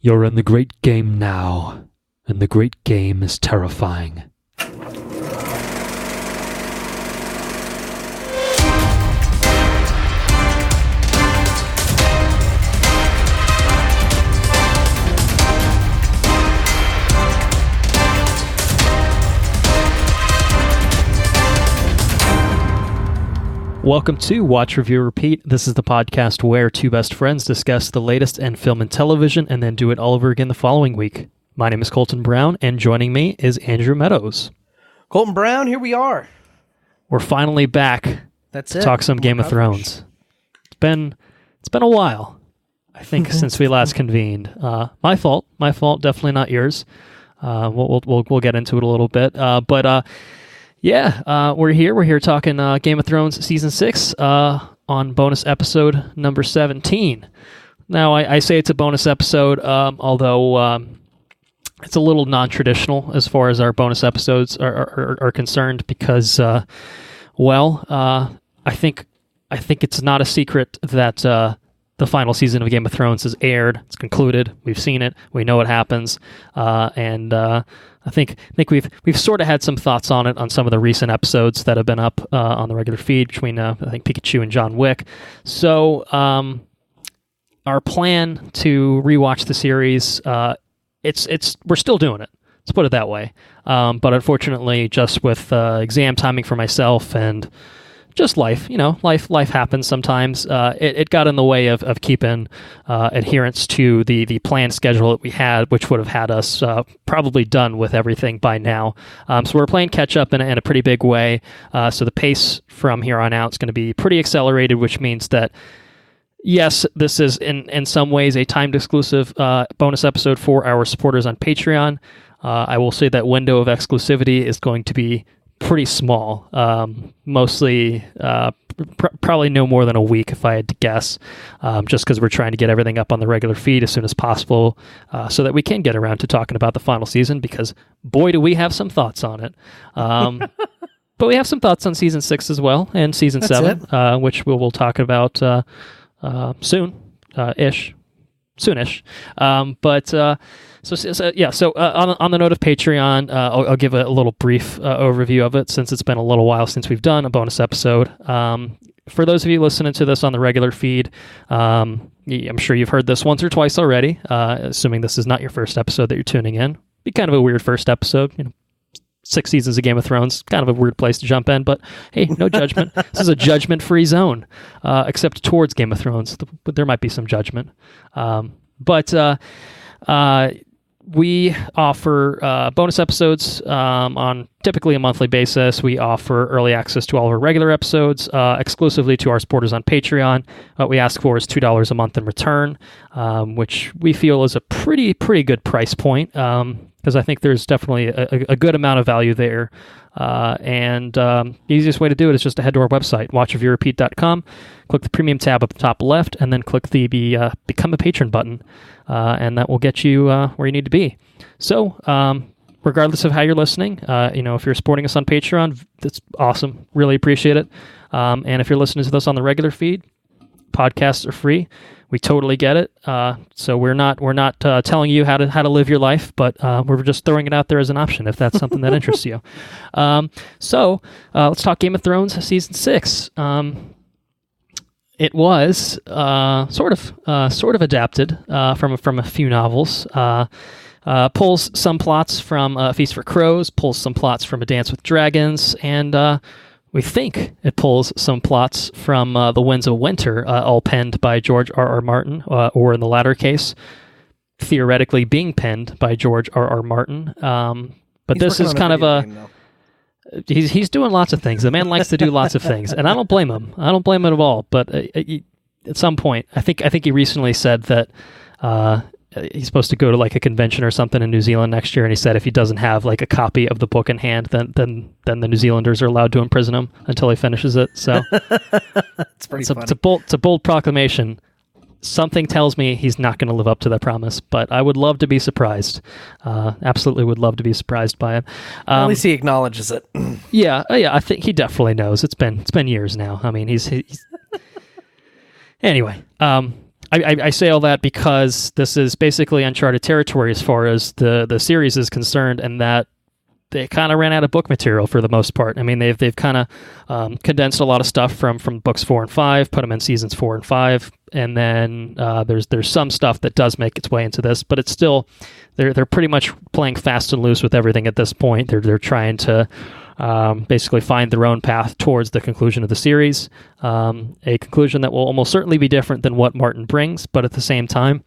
You're in the great game now, and the great game is terrifying. Welcome to Watch, Review, Repeat. This is the podcast where two best friends discuss the latest in film and television and then do it all over again the following week. My name is Colton Brown, and joining me is Andrew Meadows. Colton Brown, here we are. We're finally back to talk some Game of Thrones. It's been a while, I think, since we last convened. My fault, definitely not yours. We'll get into it a little bit, Yeah, we're here talking Game of Thrones Season 6 on bonus episode number 17. Now, I say it's a bonus episode, although it's a little non-traditional as far as our bonus episodes are concerned because, I think it's not a secret that the final season of Game of Thrones has aired. It's concluded. We've seen it. We know what happens. I think we've sort of had some thoughts on it on some of the recent episodes that have been up on the regular feed between I think Pikachu and John Wick. So our plan to rewatch the series, we're still doing it. Let's put it that way. But unfortunately, just with exam timing for myself and just life, life happens sometimes. It got in the way of keeping adherence to the planned schedule that we had, which would have had us probably done with everything by now. So we're playing catch up in a pretty big way. So the pace from here on out is going to be pretty accelerated, which means that, yes, this is in some ways a timed exclusive bonus episode for our supporters on Patreon. I will say that window of exclusivity is going to be pretty small, mostly probably no more than a week if I had to guess, just because we're trying to get everything up on the regular feed as soon as possible so that we can get around to talking about the final season, because boy do we have some thoughts on it. But we have some thoughts on Season 6 as well, and Season 7, which we'll talk about soonish. So on the note of Patreon, I'll give a little brief overview of it, since it's been a little while since we've done a bonus episode. For those of you listening to this on the regular feed, I'm sure you've heard this once or twice already, assuming this is not your first episode that you're tuning in. Be kind of a weird first episode, 6 seasons of Game of Thrones, kind of a weird place to jump in, but hey, no judgment. This is a judgment-free zone, except towards Game of Thrones. There might be some judgment. We offer bonus episodes on typically a monthly basis. We offer early access to all of our regular episodes exclusively to our supporters on Patreon. What we ask for is $2 a month in return, which we feel is a pretty good price point, because I think there's definitely a good amount of value there. The easiest way to do it is just to head to our website, watchreviewrepeat.com, click the premium tab up the top left, and then click the Become a Patron button, and that will get you where you need to be. So, regardless of how you're listening, if you're supporting us on Patreon, that's awesome. Really appreciate it. And if you're listening to this on the regular feed, podcasts are free. We totally get it. So we're not telling you how to live your life, but we're just throwing it out there as an option if that's something that interests you. So let's talk Game of Thrones Season 6. It was sort of adapted from a few novels. Pulls some plots from A Feast for Crows, pulls some plots from A Dance with Dragons, and we think it pulls some plots from The Winds of Winter, all penned by George R.R. Martin, or in the latter case, theoretically being penned by George R.R. Martin. But this is kind of he's doing lots of things. The man likes to do lots of things, and I don't blame him. I don't blame him at all. But at some point, I think he recently said that he's supposed to go to like a convention or something in New Zealand next year, and he said if he doesn't have like a copy of the book in hand, then the New Zealanders are allowed to imprison him until he finishes it. So it's pretty funny. It's a bold proclamation. Something tells me he's not going to live up to that promise, but I would love to be surprised. Absolutely would love to be surprised by it. At least he acknowledges it. Yeah. I think he definitely knows. It's been years now. I mean, he's anyway. I say all that because this is basically uncharted territory as far as the series is concerned, and that they kind of ran out of book material for the most part. I mean, they've kind of condensed a lot of stuff from books 4 and 5, put them in seasons 4 and 5, and then there's some stuff that does make its way into this, but it's still they're pretty much playing fast and loose with everything at this point. They're trying to basically find their own path towards the conclusion of the series, a conclusion that will almost certainly be different than what Martin brings, but at the same time,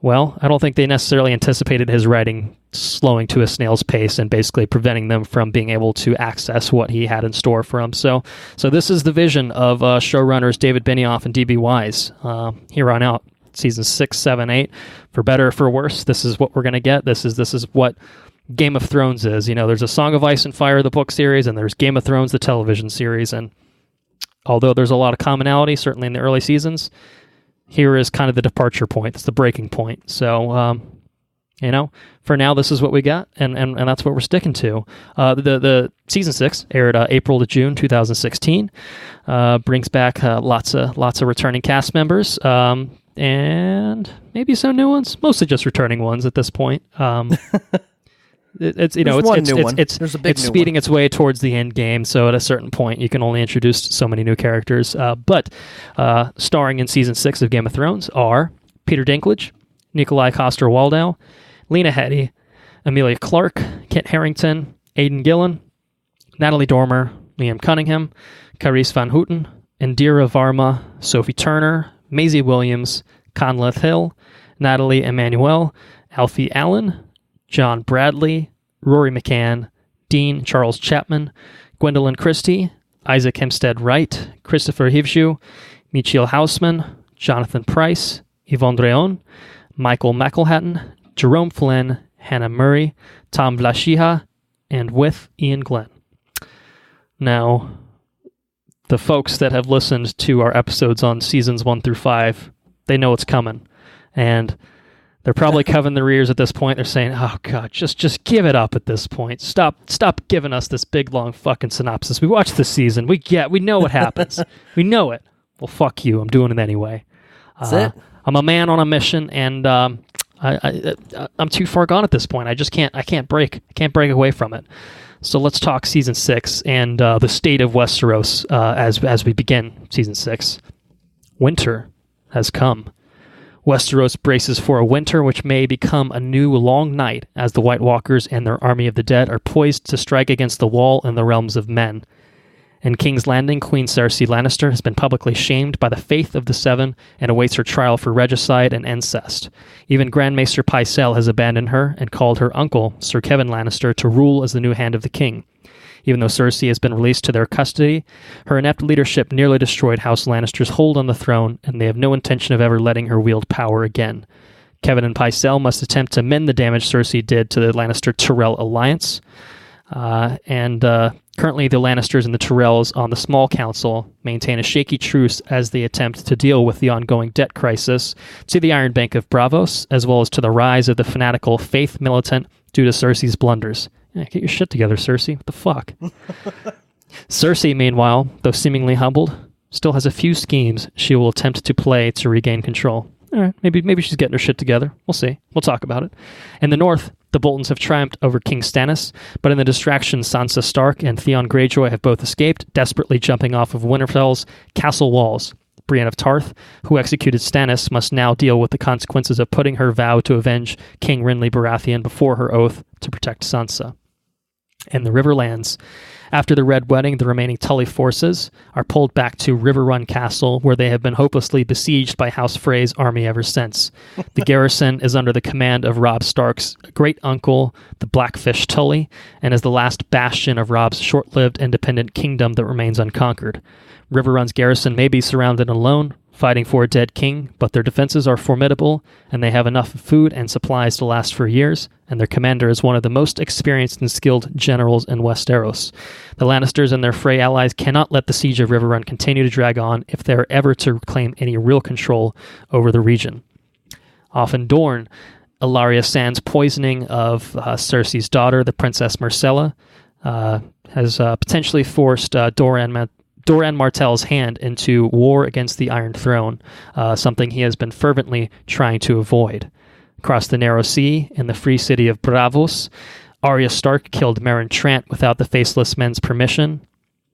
well, I don't think they necessarily anticipated his writing slowing to a snail's pace and basically preventing them from being able to access what he had in store for them. So this is the vision of showrunners David Benioff and D.B. Wise here on out, seasons 6, 7, 8. For better or for worse, this is what we're going to get. This is what Game of Thrones is. You know, there's a Song of Ice and Fire, the book series, and there's Game of Thrones, the television series. And although there's a lot of commonality, certainly in the early seasons, here is kind of the departure point. It's the breaking point. So, for now, this is what we got, and that's what we're sticking to. The season 6 aired April to June 2016. Brings back lots of returning cast members, and maybe some new ones. Mostly just returning ones at this point. It's speeding its way towards the end game, so at a certain point you can only introduce so many new characters. But starring in season 6 of Game of Thrones are Peter Dinklage, Nikolai Coster-Waldau, Lena Headey, Emilia Clarke, Kit Harington, Aidan Gillen, Natalie Dormer, Liam Cunningham, Carice Van Houten, Indira Varma, Sophie Turner, Maisie Williams, Conleth Hill, Natalie Emmanuel, Alfie Allen, John Bradley, Rory McCann, Dean Charles Chapman, Gwendolyn Christie, Isaac Hempstead Wright, Christopher Hivju, Michiel Hausman, Jonathan Price, Yvonne Dreon, Michael McElhatton, Jerome Flynn, Hannah Murray, Tom Vlashiha, and with Ian Glenn. Now, the folks that have listened to our episodes on seasons 1 through 5, they know it's coming. And they're probably covering their ears at this point. They're saying, "Oh God, just give it up at this point. Stop giving us this big long fucking synopsis. We watched this season. We know what happens. We know it. Well, fuck you. I'm doing it anyway. That's it. I'm a man on a mission, and I'm too far gone at this point. I can't break away from it. So let's talk season 6 and the state of Westeros as we begin season 6. Winter has come. Westeros braces for a winter which may become a new long night as the White Walkers and their army of the dead are poised to strike against the wall in the realms of men. In King's Landing, Queen Cersei Lannister has been publicly shamed by the Faith of the Seven and awaits her trial for regicide and incest. Even Grand Maester Pycelle has abandoned her and called her uncle, Sir Kevin Lannister, to rule as the new hand of the king. Even though Cersei has been released to their custody, her inept leadership nearly destroyed House Lannister's hold on the throne, and they have no intention of ever letting her wield power again. Kevin and Pycelle must attempt to mend the damage Cersei did to the Lannister-Tyrell alliance, and currently the Lannisters and the Tyrells on the small council maintain a shaky truce as they attempt to deal with the ongoing debt crisis, to the Iron Bank of Braavos, as well as to the rise of the fanatical faith militant due to Cersei's blunders. Yeah, get your shit together, Cersei. What the fuck? Cersei, meanwhile, though seemingly humbled, still has a few schemes she will attempt to play to regain control. All right, maybe she's getting her shit together. We'll see. We'll talk about it. In the north, the Boltons have triumphed over King Stannis, but in the distraction, Sansa Stark and Theon Greyjoy have both escaped, desperately jumping off of Winterfell's castle walls. Brienne of Tarth, who executed Stannis, must now deal with the consequences of putting her vow to avenge King Renly Baratheon before her oath to protect Sansa. In the Riverlands, after the Red Wedding, the remaining Tully forces are pulled back to Riverrun Castle, where they have been hopelessly besieged by House Frey's army ever since. The garrison is under the command of Robb Stark's great-uncle, the Blackfish Tully, and is the last bastion of Robb's short-lived independent kingdom that remains unconquered. Riverrun's garrison may be surrounded alone, fighting for a dead king, but their defenses are formidable, and they have enough food and supplies to last for years, and their commander is one of the most experienced and skilled generals in Westeros. The Lannisters and their Frey allies cannot let the siege of Riverrun continue to drag on if they are ever to claim any real control over the region. Off in Dorne, Ilaria Sand's poisoning of Cersei's daughter, the Princess Myrcella, has potentially forced Doran Doran Martell's hand into war against the Iron Throne, something he has been fervently trying to avoid. Across the narrow sea, in the free city of Braavos, Arya Stark killed Meryn Trant without the Faceless Men's permission,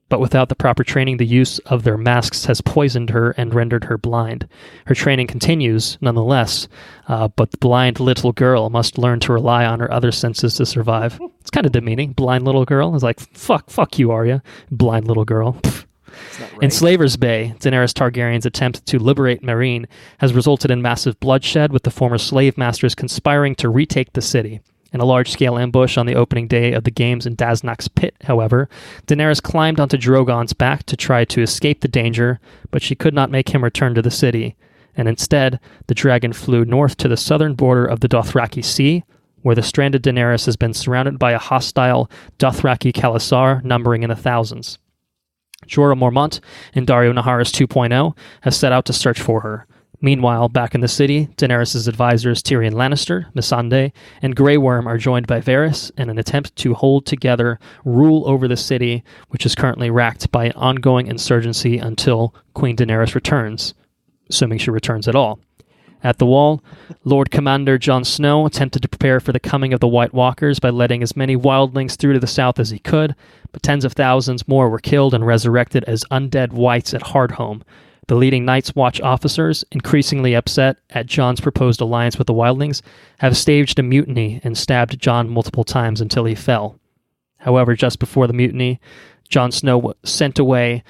but without the proper training, the use of their masks has poisoned her and rendered her blind. Her training continues, nonetheless, but the blind little girl must learn to rely on her other senses to survive. It's kind of demeaning. Blind little girl is like, fuck you, Arya. Blind little girl. Right. In Slaver's Bay, Daenerys Targaryen's attempt to liberate Meereen has resulted in massive bloodshed, with the former slave masters conspiring to retake the city. In a large-scale ambush on the opening day of the games in Daznak's pit, however, Daenerys climbed onto Drogon's back to try to escape the danger, but she could not make him return to the city. And instead, the dragon flew north to the southern border of the Dothraki Sea, where the stranded Daenerys has been surrounded by a hostile Dothraki Khalasar numbering in the thousands. Jorah Mormont and Daario Naharis 2.0 have set out to search for her. Meanwhile, back in the city, Daenerys' advisors Tyrion Lannister, Missandei, and Grey Worm are joined by Varys in an attempt to hold together rule over the city, which is currently racked by an ongoing insurgency until Queen Daenerys returns, assuming she returns at all. At the Wall, Lord Commander Jon Snow attempted to prepare for the coming of the White Walkers by letting as many wildlings through to the south as he could, but tens of thousands more were killed and resurrected as undead wights at Hardhome. The leading Night's Watch officers, increasingly upset at Jon's proposed alliance with the wildlings, have staged a mutiny and stabbed Jon multiple times until he fell. However, just before the mutiny, Jon Snow sent away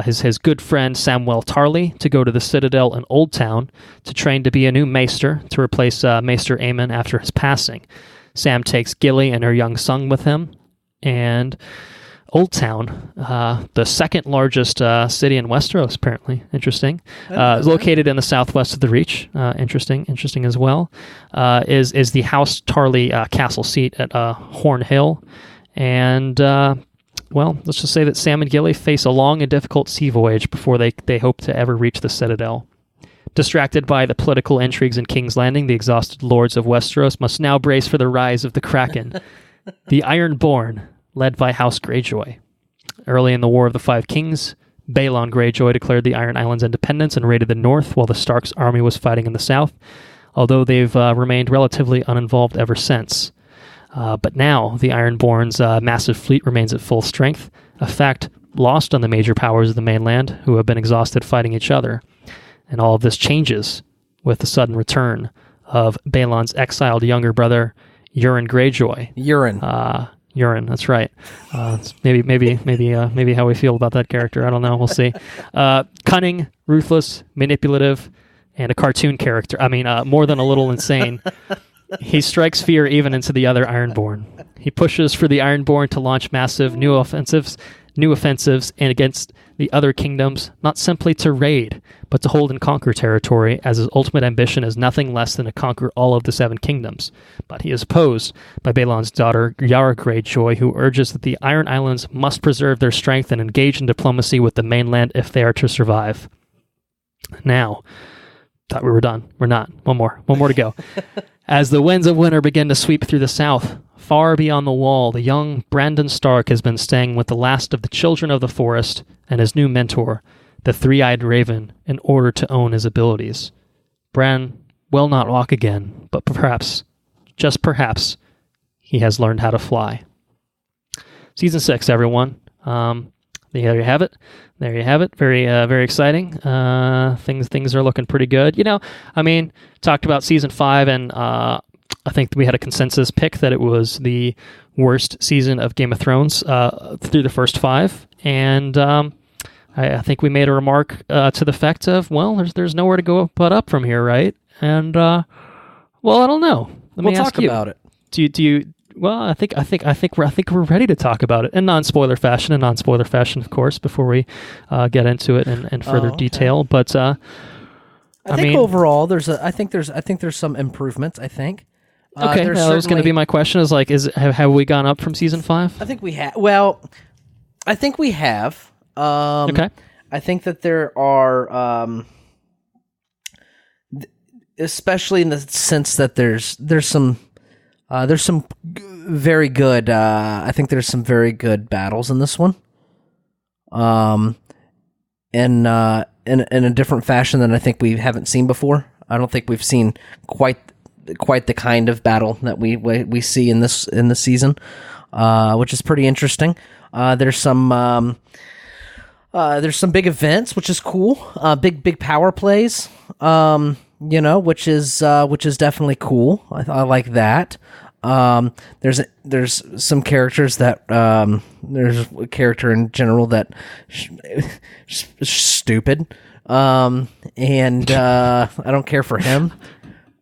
his good friend Samwell Tarly to go to the Citadel in Old Town to train to be a new maester to replace Maester Aemon after his passing. Sam takes Gilly and her young son with him, and Old Town, the second largest city in Westeros, apparently. Interesting. Is located in the southwest of the Reach. Interesting as well. Is the House Tarly castle seat at Horn Hill. And, well, let's just say that Sam and Gilly face a long and difficult sea voyage before they hope to ever reach the Citadel. Distracted by the political intrigues in King's Landing, the exhausted lords of Westeros must now brace for the rise of the Kraken, the Ironborn, led by House Greyjoy. Early in the War of the Five Kings, Balon Greyjoy declared the Iron Islands' independence and raided the north while the Stark's army was fighting in the south, although they've remained relatively uninvolved ever since. But now, the Ironborn's massive fleet remains at full strength, a fact lost on the major powers of the mainland, who have been exhausted fighting each other. And all of this changes with the sudden return of Balon's exiled younger brother, Euron Greyjoy. Euron, that's right. It's maybe how we feel about that character. I don't know. We'll see. Cunning, ruthless, manipulative, and a cartoon character. I mean, more than a little insane. He strikes fear even into the other Ironborn. He pushes for the Ironborn to launch massive new offensives and against the other kingdoms, not simply to raid, but to hold and conquer territory, as his ultimate ambition is nothing less than to conquer all of the Seven Kingdoms. But he is opposed by Balon's daughter, Yara Greyjoy, who urges that the Iron Islands must preserve their strength and engage in diplomacy with the mainland if they are to survive. Now, thought we were done. We're not. One more to go. As the winds of winter begin to sweep through the south, far beyond the wall, the young Brandon Stark has been staying with the last of the children of the forest and his new mentor, the three-eyed raven, in order to own his abilities. Bran will not walk again, but perhaps, just perhaps, he has learned how to fly. Season 6, everyone. There you have it. Very, very exciting. Things are looking pretty good. Talked about season 5, and I think we had a consensus pick that it was the worst season of Game of Thrones through the first 5, and I think we made a remark to the effect of, well, there's nowhere to go but up from here, right? And I don't know. We'll talk about it. Do you? Well, I think we're ready to talk about it in non-spoiler fashion, of course, before we get into it in further detail. But I think overall, there's some improvements. I think. Okay, that was going to be my question. Have we gone up from season 5? I think we have. Well, I think we have. Okay. I think that there are, especially in the sense that there's some very good. I think there's some very good battles in this one. in a different fashion than I think we haven't seen before. I don't think we've seen quite the kind of battle that we see in this season, which is pretty interesting. There's some big events, which is cool. Big power plays, which is definitely cool. I like that. There's some characters that there's a character in general that stupid, and I don't care for him.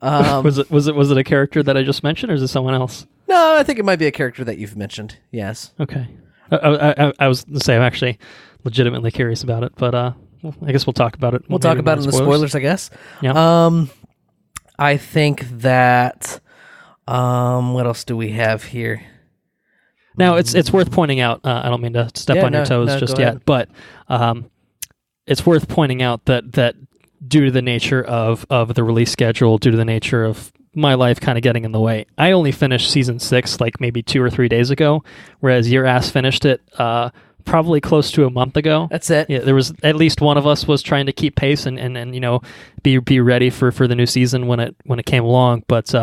Was it a character that I just mentioned, or is it someone else? No, I think it might be a character that you've mentioned. Yes. Okay. I was going to say I'm actually legitimately curious about it, but I guess we'll talk about it. We'll talk about it in the spoilers, I guess. Yeah. I think that. What else do we have here? Now it's worth pointing out. I don't mean to step on your toes just yet, but it's worth pointing out that due to the nature of the release schedule, due to the nature of my life kind of getting in the way, I only finished season 6 like maybe 2 or 3 days ago, whereas your ass finished it probably close to a month ago. That's it. Yeah, there was at least one of us was trying to keep pace and be ready for the new season when it came along, but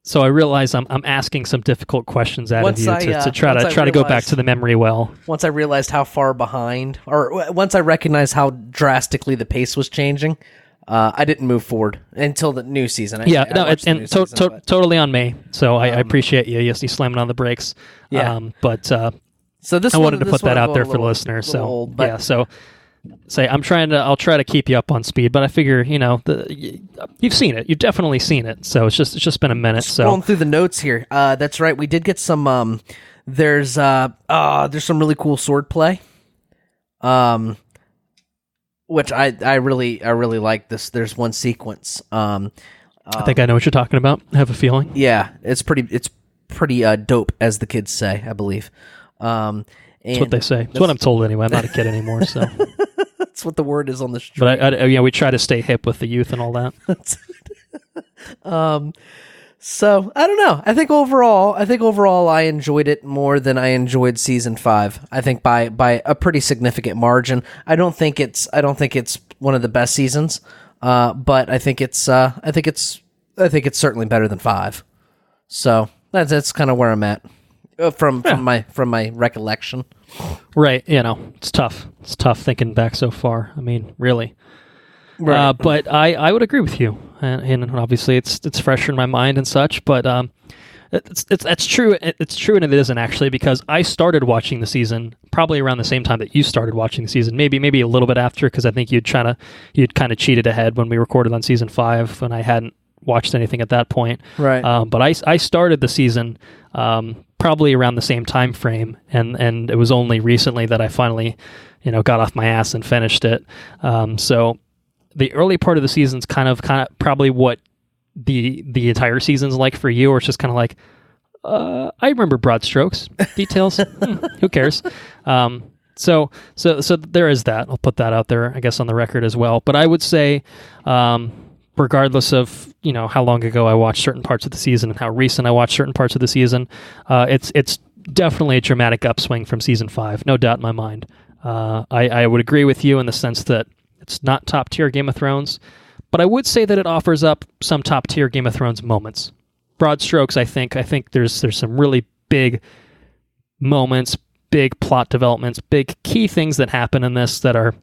So I realize I'm asking some difficult questions out of you to try to go back to the memory well. Once I realized how far behind, or once I recognized how drastically the pace was changing, I didn't move forward until the new season. Totally on me. So I appreciate you slamming on the brakes. Yeah. So I wanted to put that out there for the listeners. So yeah. So. I'll try to keep you up on speed, but I figure you've seen it. You've definitely seen it. So it's just been a minute. So scrolling through the notes here. That's right. We did get some. There's some really cool sword play. Which I really like this. There's one sequence. I think I know what you're talking about. I have a feeling. Yeah, it's pretty dope, as the kids say, I believe. That's what they say. That's what I'm told anyway. I'm not a kid anymore, so that's what the word is on the street. But we try to stay hip with the youth and all that. So I don't know. I think overall, I enjoyed it more than I enjoyed season 5. I think by a pretty significant margin. I don't think it's one of the best seasons, but I think it's certainly better than 5. So that's kind of where I'm at. From my recollection, right? It's tough. It's tough thinking back so far. I mean, really. Right. But I would agree with you, and obviously it's fresher in my mind and such. But that's true. It's true, and it isn't actually, because I started watching the season probably around the same time that you started watching the season. Maybe a little bit after, because I think you'd kind of cheated ahead when we recorded on season 5, when I hadn't watched anything at that point. Right. But I started the season. Probably around the same time frame, and it was only recently that I finally, got off my ass and finished it. So the early part of the season's kind of probably what the entire season's like for you, or it's just kind of like, I remember broad strokes, details. Who cares? So there is that. I'll put that out there, I guess, on the record as well. But I would say, regardless of how long ago I watched certain parts of the season and how recent I watched certain parts of the season, it's definitely a dramatic upswing from season 5, no doubt in my mind. I would agree with you in the sense that it's not top tier Game of Thrones, but I would say that it offers up some top tier Game of Thrones moments. Broad strokes, I think there's some really big moments, big plot developments, big key things that happen in this that are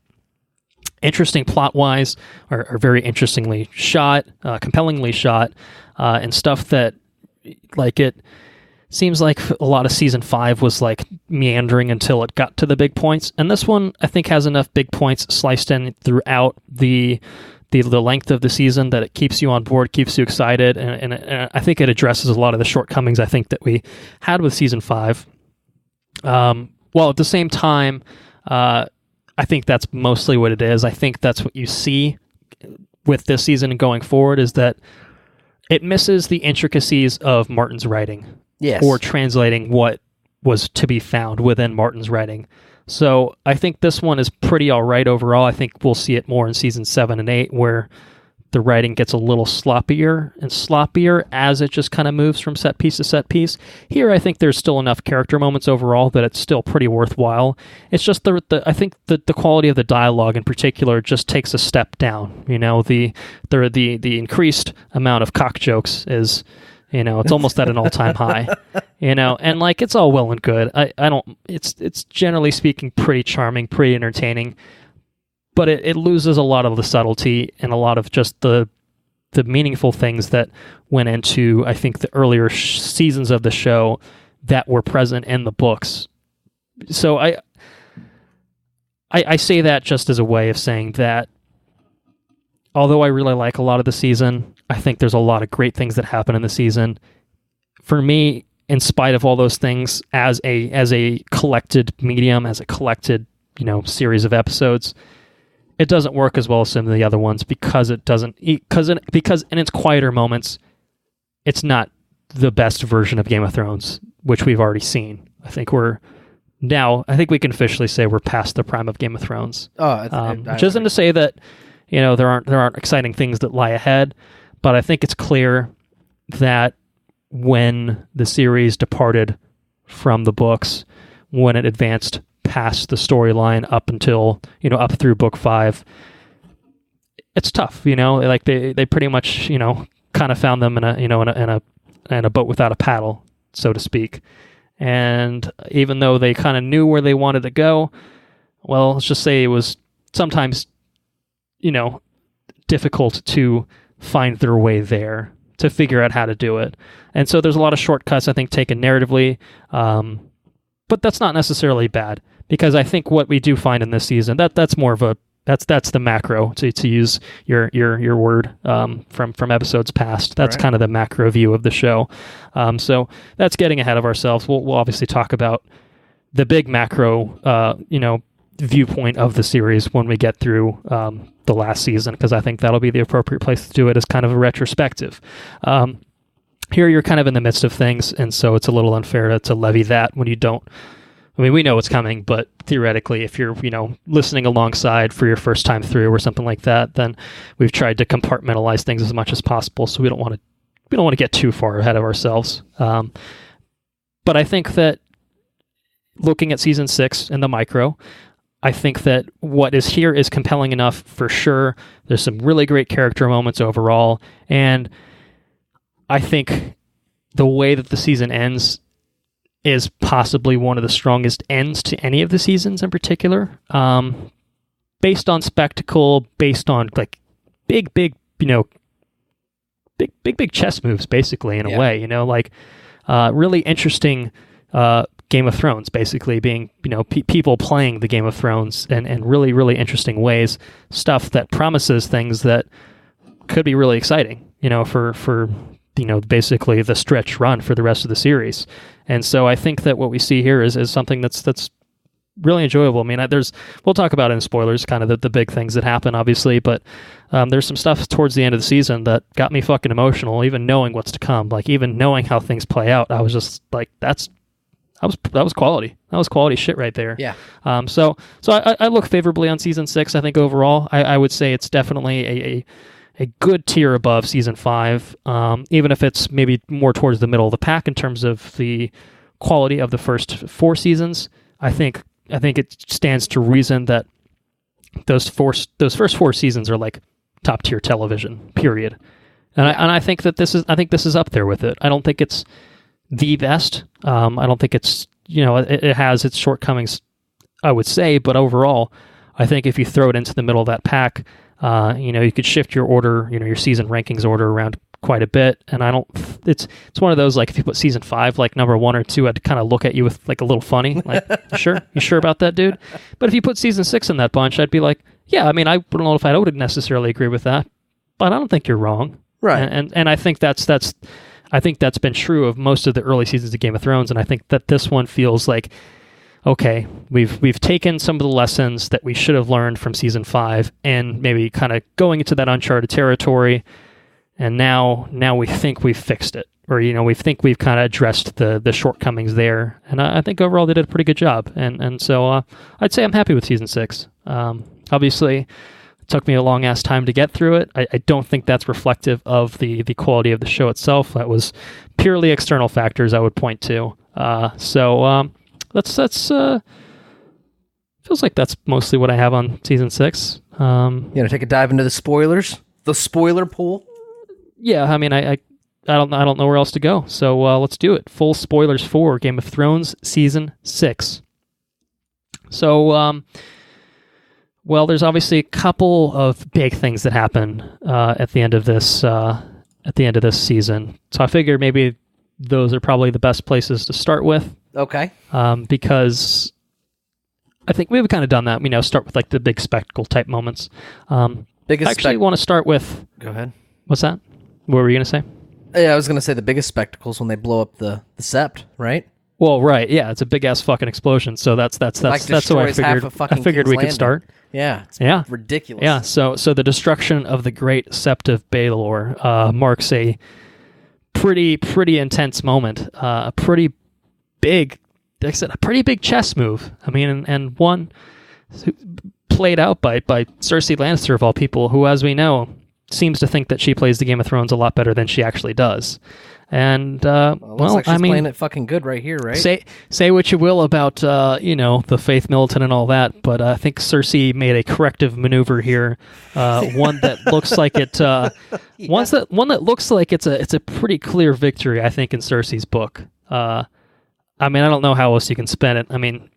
interesting plot-wise, are very interestingly shot, compellingly shot, and stuff that, it seems like a lot of season 5 was meandering until it got to the big points. And this one, I think, has enough big points sliced in throughout the length of the season that it keeps you on board, keeps you excited, and I think it addresses a lot of the shortcomings I think that we had with season 5. While at the same time, I think that's mostly what it is. I think that's what you see with this season and going forward, is that it misses the intricacies of Martin's writing. Yes. Or translating what was to be found within Martin's writing. So I think this one is pretty all right overall. I think we'll see it more in season 7 and 8, where the writing gets a little sloppier and sloppier as it just kind of moves from set piece to set piece. Here, I think there's still enough character moments overall that it's still pretty worthwhile. It's just I think the quality of the dialogue in particular just takes a step down. You know, the increased amount of cock jokes is, you know, it's almost at an all-time high. You know, and like it's all well and good. I don't. It's generally speaking pretty charming, pretty entertaining. But it loses a lot of the subtlety and a lot of just the meaningful things that went into, I think, the earlier seasons of the show that were present in the books. So I say that just as a way of saying that although I really like a lot of the season, I think there's a lot of great things that happen in the season. For me, in spite of all those things, as a collected medium, as a collected, you know, series of episodes, it doesn't work as well as some of the other ones because in its quieter moments, it's not the best version of Game of Thrones, which we've already seen. I think we can officially say we're past the prime of Game of Thrones. Which isn't to say that, you know, there aren't exciting things that lie ahead, but I think it's clear that when the series departed from the books, when it advanced past the storyline up until, you know, up through book 5, it's tough, you know, like they pretty much, you know, kind of found them in a boat without a paddle, so to speak. And even though they kind of knew where they wanted to go, well, let's just say it was sometimes, you know, difficult to find their way there, to figure out how to do it. And so there's a lot of shortcuts, I think, taken narratively, but that's not necessarily bad. Because I think what we do find in this season, that's more of that's the macro, to use your word from episodes past. That's kind of the macro view of the show. So that's getting ahead of ourselves. We'll obviously talk about the big macro viewpoint of the series when we get through the last season, because I think that'll be the appropriate place to do it as kind of a retrospective. Here you're kind of in the midst of things, and so it's a little unfair to levy that when you don't. I mean, we know what's coming, but theoretically, if you're, you know, listening alongside for your first time through or something like that, then we've tried to compartmentalize things as much as possible, so we don't want to get too far ahead of ourselves. But I think that looking at season 6 in the micro, I think that what is here is compelling enough for sure. There's some really great character moments overall, and I think the way that the season ends is possibly one of the strongest ends to any of the seasons in particular. Based on spectacle, based on like big, you know, big chess moves, basically, in a way, you know, like really interesting Game of Thrones, basically being, you know, people playing the Game of Thrones and really, really interesting ways, stuff that promises things that could be really exciting, you know, for you know, basically the stretch run for the rest of the series. And so I think that what we see here is something that's really enjoyable. I mean, we'll talk about in spoilers kind of the big things that happen, obviously, but there's some stuff towards the end of the season that got me fucking emotional, even knowing what's to come. Like, even knowing how things play out, I was just like, that was quality. That was quality shit right there. Yeah. So I look favorably on season 6. I think overall, I would say it's definitely a good tier above season 5, even if it's maybe more towards the middle of the pack in terms of the quality of the first 4 seasons. I think it stands to reason that those first 4 seasons are like top tier television, period. And I think that this is up there with it. I don't think it's the best. I don't think it's, you know, it has its shortcomings, I would say, but overall, I think if you throw it into the middle of that pack, you know, you could shift your order, you know, your season rankings order around quite a bit. And it's one of those, like, if you put season 5, like number 1 or 2, I'd kind of look at you with like a little funny, like, you sure about that, dude? But if you put season 6 in that bunch, I'd be like, yeah, I mean, I don't know if I would necessarily agree with that, but I don't think you're wrong. Right. And I think that's been true of most of the early seasons of Game of Thrones. And I think that this one feels like, okay, we've taken some of the lessons that we should have learned from season 5 and maybe kind of going into that uncharted territory, and now we think we've fixed it, or, you know, we think we've kind of addressed the shortcomings there. And I think overall they did a pretty good job, and so I'd say I'm happy with season 6. Obviously, took me a long ass time to get through it. I don't think that's reflective of the quality of the show itself. That was purely external factors I would point to. That's feels like that's mostly what I have on season 6. You gonna take a dive into the spoilers? The spoiler pool? Yeah, I mean, I don't know where else to go. So let's do it. Full spoilers for Game of Thrones season 6. So, well, there's obviously a couple of big things that happen at the end of this season. So I figured maybe those are probably the best places to start with. Okay. Because I think we've kind of done that. Start with like the big spectacle type moments. I actually want to start with. Go ahead. What's that? What were you gonna say? Yeah, I was gonna say the biggest spectacles when they blow up the sept, right? Well, right, yeah, it's a big ass fucking explosion. So that's what I figured. I figured we could start. Yeah, it's ridiculous. Yeah, so the destruction of the great Sept of Baelor marks a pretty intense moment. A pretty big, like I said, a pretty big chess move. I mean, and one played out by Cersei Lannister of all people, who, as we know, seems to think that she plays the Game of Thrones a lot better than she actually does. And like she's playing it fucking good right here, right? Say what you will about the Faith Militant and all that, but I think Cersei made a corrective maneuver here. One that looks like it. One that looks like it's a pretty clear victory, I think, in Cersei's book. I mean, I don't know how else you can spin it. I mean,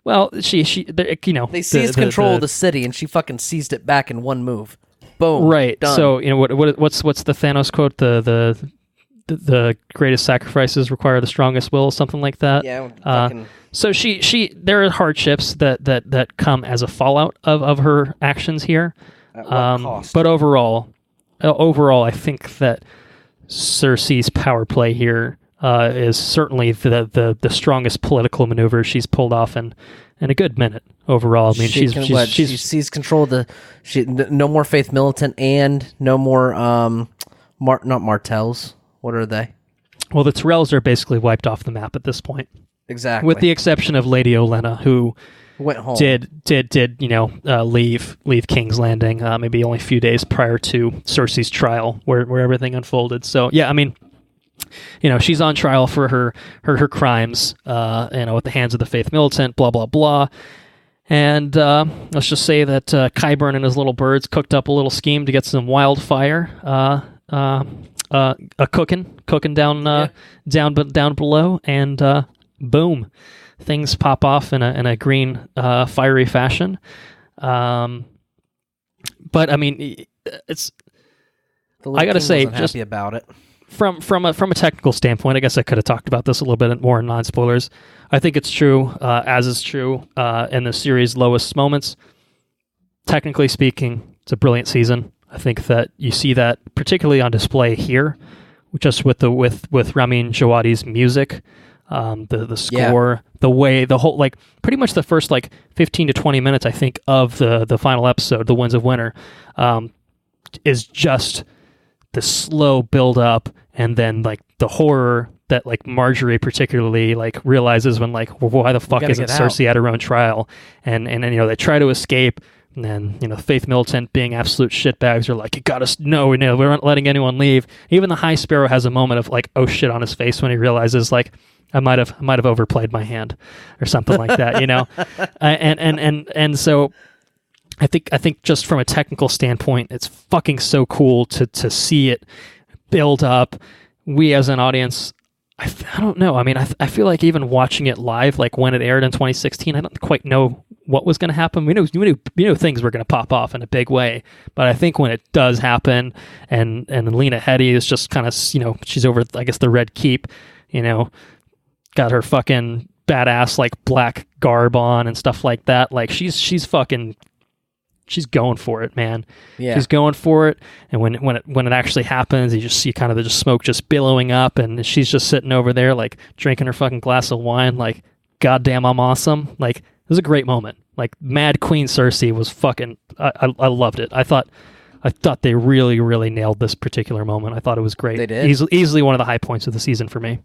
well, they seized control of the city, and she fucking seized it back in one move. Boom. Right. Done. So what's the Thanos quote? The greatest sacrifices require the strongest will, something like that. Yeah. So she there are hardships that come as a fallout of her actions here. At what cost? But overall, I think that Cersei's power play here is certainly the strongest political maneuver she's pulled off in a good minute. Overall, I mean, she seized control of no more Faith Militant and no more not Martells. What are they? Well, the Tyrells are basically wiped off the map at this point. Exactly. With the exception of Lady Olenna, who went home. Did leave King's Landing maybe only a few days prior to Cersei's trial, where everything unfolded. So yeah, I mean, she's on trial for her crimes, at the hands of the Faith Militant, blah blah blah. And let's just say that Qyburn and his little birds cooked up a little scheme to get some wildfire cooking down below, and boom, things pop off in a green fiery fashion. But I mean, I gotta say, just happy about it. From a technical standpoint, I guess I could have talked about this a little bit more in non-spoilers. I think it's true, as is true in the series' lowest moments. Technically speaking, it's a brilliant season. I think that you see that particularly on display here, just with Ramin Djawadi's music, the score, the way the whole, like, pretty much the first 15 to 20 minutes, I think, of the final episode, The Winds of Winter, is just the slow build up, and then the horror that Marjorie particularly realizes when why the fuck isn't Cersei at her own trial, and they try to escape. And then, Faith Militant being absolute shitbags are like, you gotta, no, we're not letting anyone leave. Even the High Sparrow has a moment of oh shit on his face when he realizes I might have overplayed my hand or something like that, and so I think just from a technical standpoint, it's fucking so cool to see it build up. We as an audience, I don't know. I mean, I feel like even watching it live, when it aired in 2016, I don't quite know what was going to happen. We knew things were going to pop off in a big way, but I think when it does happen, and Lena Headey is just kind of, she's over, I guess, the Red Keep, got her fucking badass black garb on and stuff like that. She's fucking. She's going for it, man. Yeah. She's going for it. And when it actually happens, you just see kind of the smoke just billowing up, and she's just sitting over there, drinking her fucking glass of wine, goddamn, I'm awesome. It was a great moment. Mad Queen Cersei was fucking. I loved it. I thought they really, really nailed this particular moment. I thought it was great. They did. Easily one of the high points of the season for me.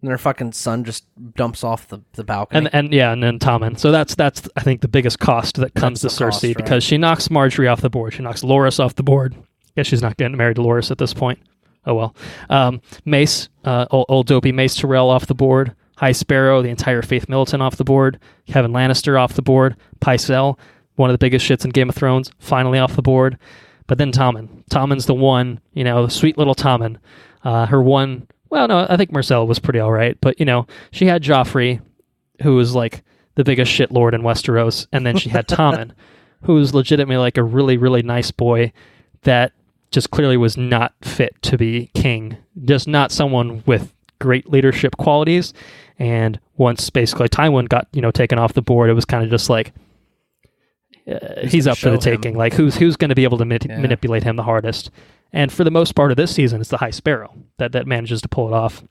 And her fucking son just dumps off the balcony. And then Tommen. So that's I think the biggest cost that comes to Cersei, right? Because she knocks Marjorie off the board. She knocks Loras off the board. Guess she's not getting married to Loras at this point. Oh well. Mace, old dopey Mace Tyrell off the board. High Sparrow, the entire Faith Militant off the board. Kevin Lannister off the board. Pycelle, one of the biggest shits in Game of Thrones, finally off the board. But then Tommen. Tommen's the one, the sweet little Tommen. Her one... Well, no, I think Marcella was pretty all right. But, she had Joffrey, who was like the biggest shitlord in Westeros. And then she had Tommen, who was legitimately like a really, really nice boy that just clearly was not fit to be king. Just not someone with great leadership qualities. And once basically Tywin got, taken off the board, it was kind of just like, he's up for the taking. Like, who's going to be able to manipulate him the hardest? And for the most part of this season, it's the High Sparrow that manages to pull it off.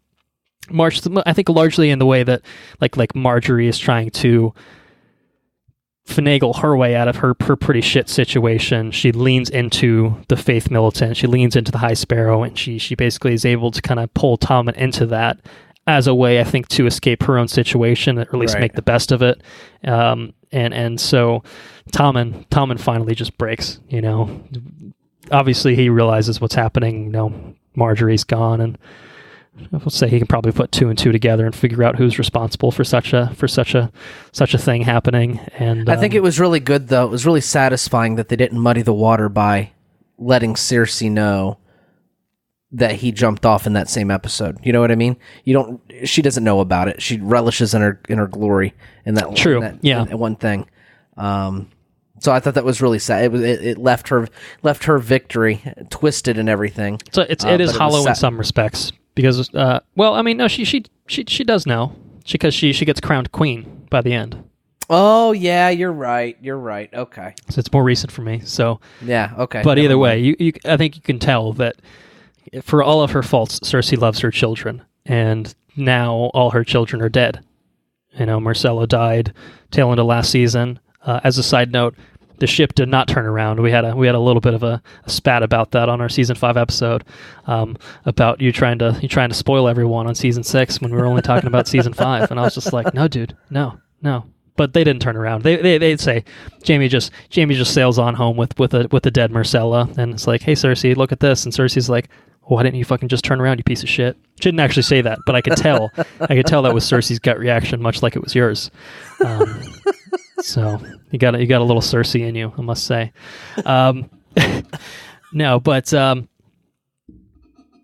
I think largely in the way that like Marjorie is trying to finagle her way out of her pretty shit situation. She leans into the Faith Militant. She leans into the High Sparrow, and she basically is able to kind of pull Tommen into that as a way, I think, to escape her own situation, or at least make the best of it. And so Tommen finally just breaks, Obviously, he realizes what's happening. Marjorie's gone, and we'll say he can probably put 2 and 2 together and figure out who's responsible for such a thing happening. And I think it was really good, though. It was really satisfying that they didn't muddy the water by letting Cersei know that he jumped off in that same episode. You know what I mean? She doesn't know about it. She relishes in her glory in that. True. In one thing. So I thought that was really sad. It left her victory twisted and everything. So it is hollow in some respects because no, she does know because she gets crowned queen by the end. Oh yeah, you're right. Okay. So it's more recent for me. So yeah, okay. But either way, I think you can tell that for all of her faults, Cersei loves her children, and now all her children are dead. Marcella died tail end of last season. As a side note, the ship did not turn around. We had a little bit of a spat about that on our season 5 episode, about you trying to spoil everyone on season 6 when we were only talking about season 5, and I was just like, no, dude, no. But they didn't turn around. They'd say Jaime just sails on home with a dead Marcella, and it's like, hey Cersei, look at this, and Cersei's like, why didn't you fucking just turn around, you piece of shit? She didn't actually say that, but I could tell. That was Cersei's gut reaction, much like it was yours. So you got a little Cersei in you, I must say. No, but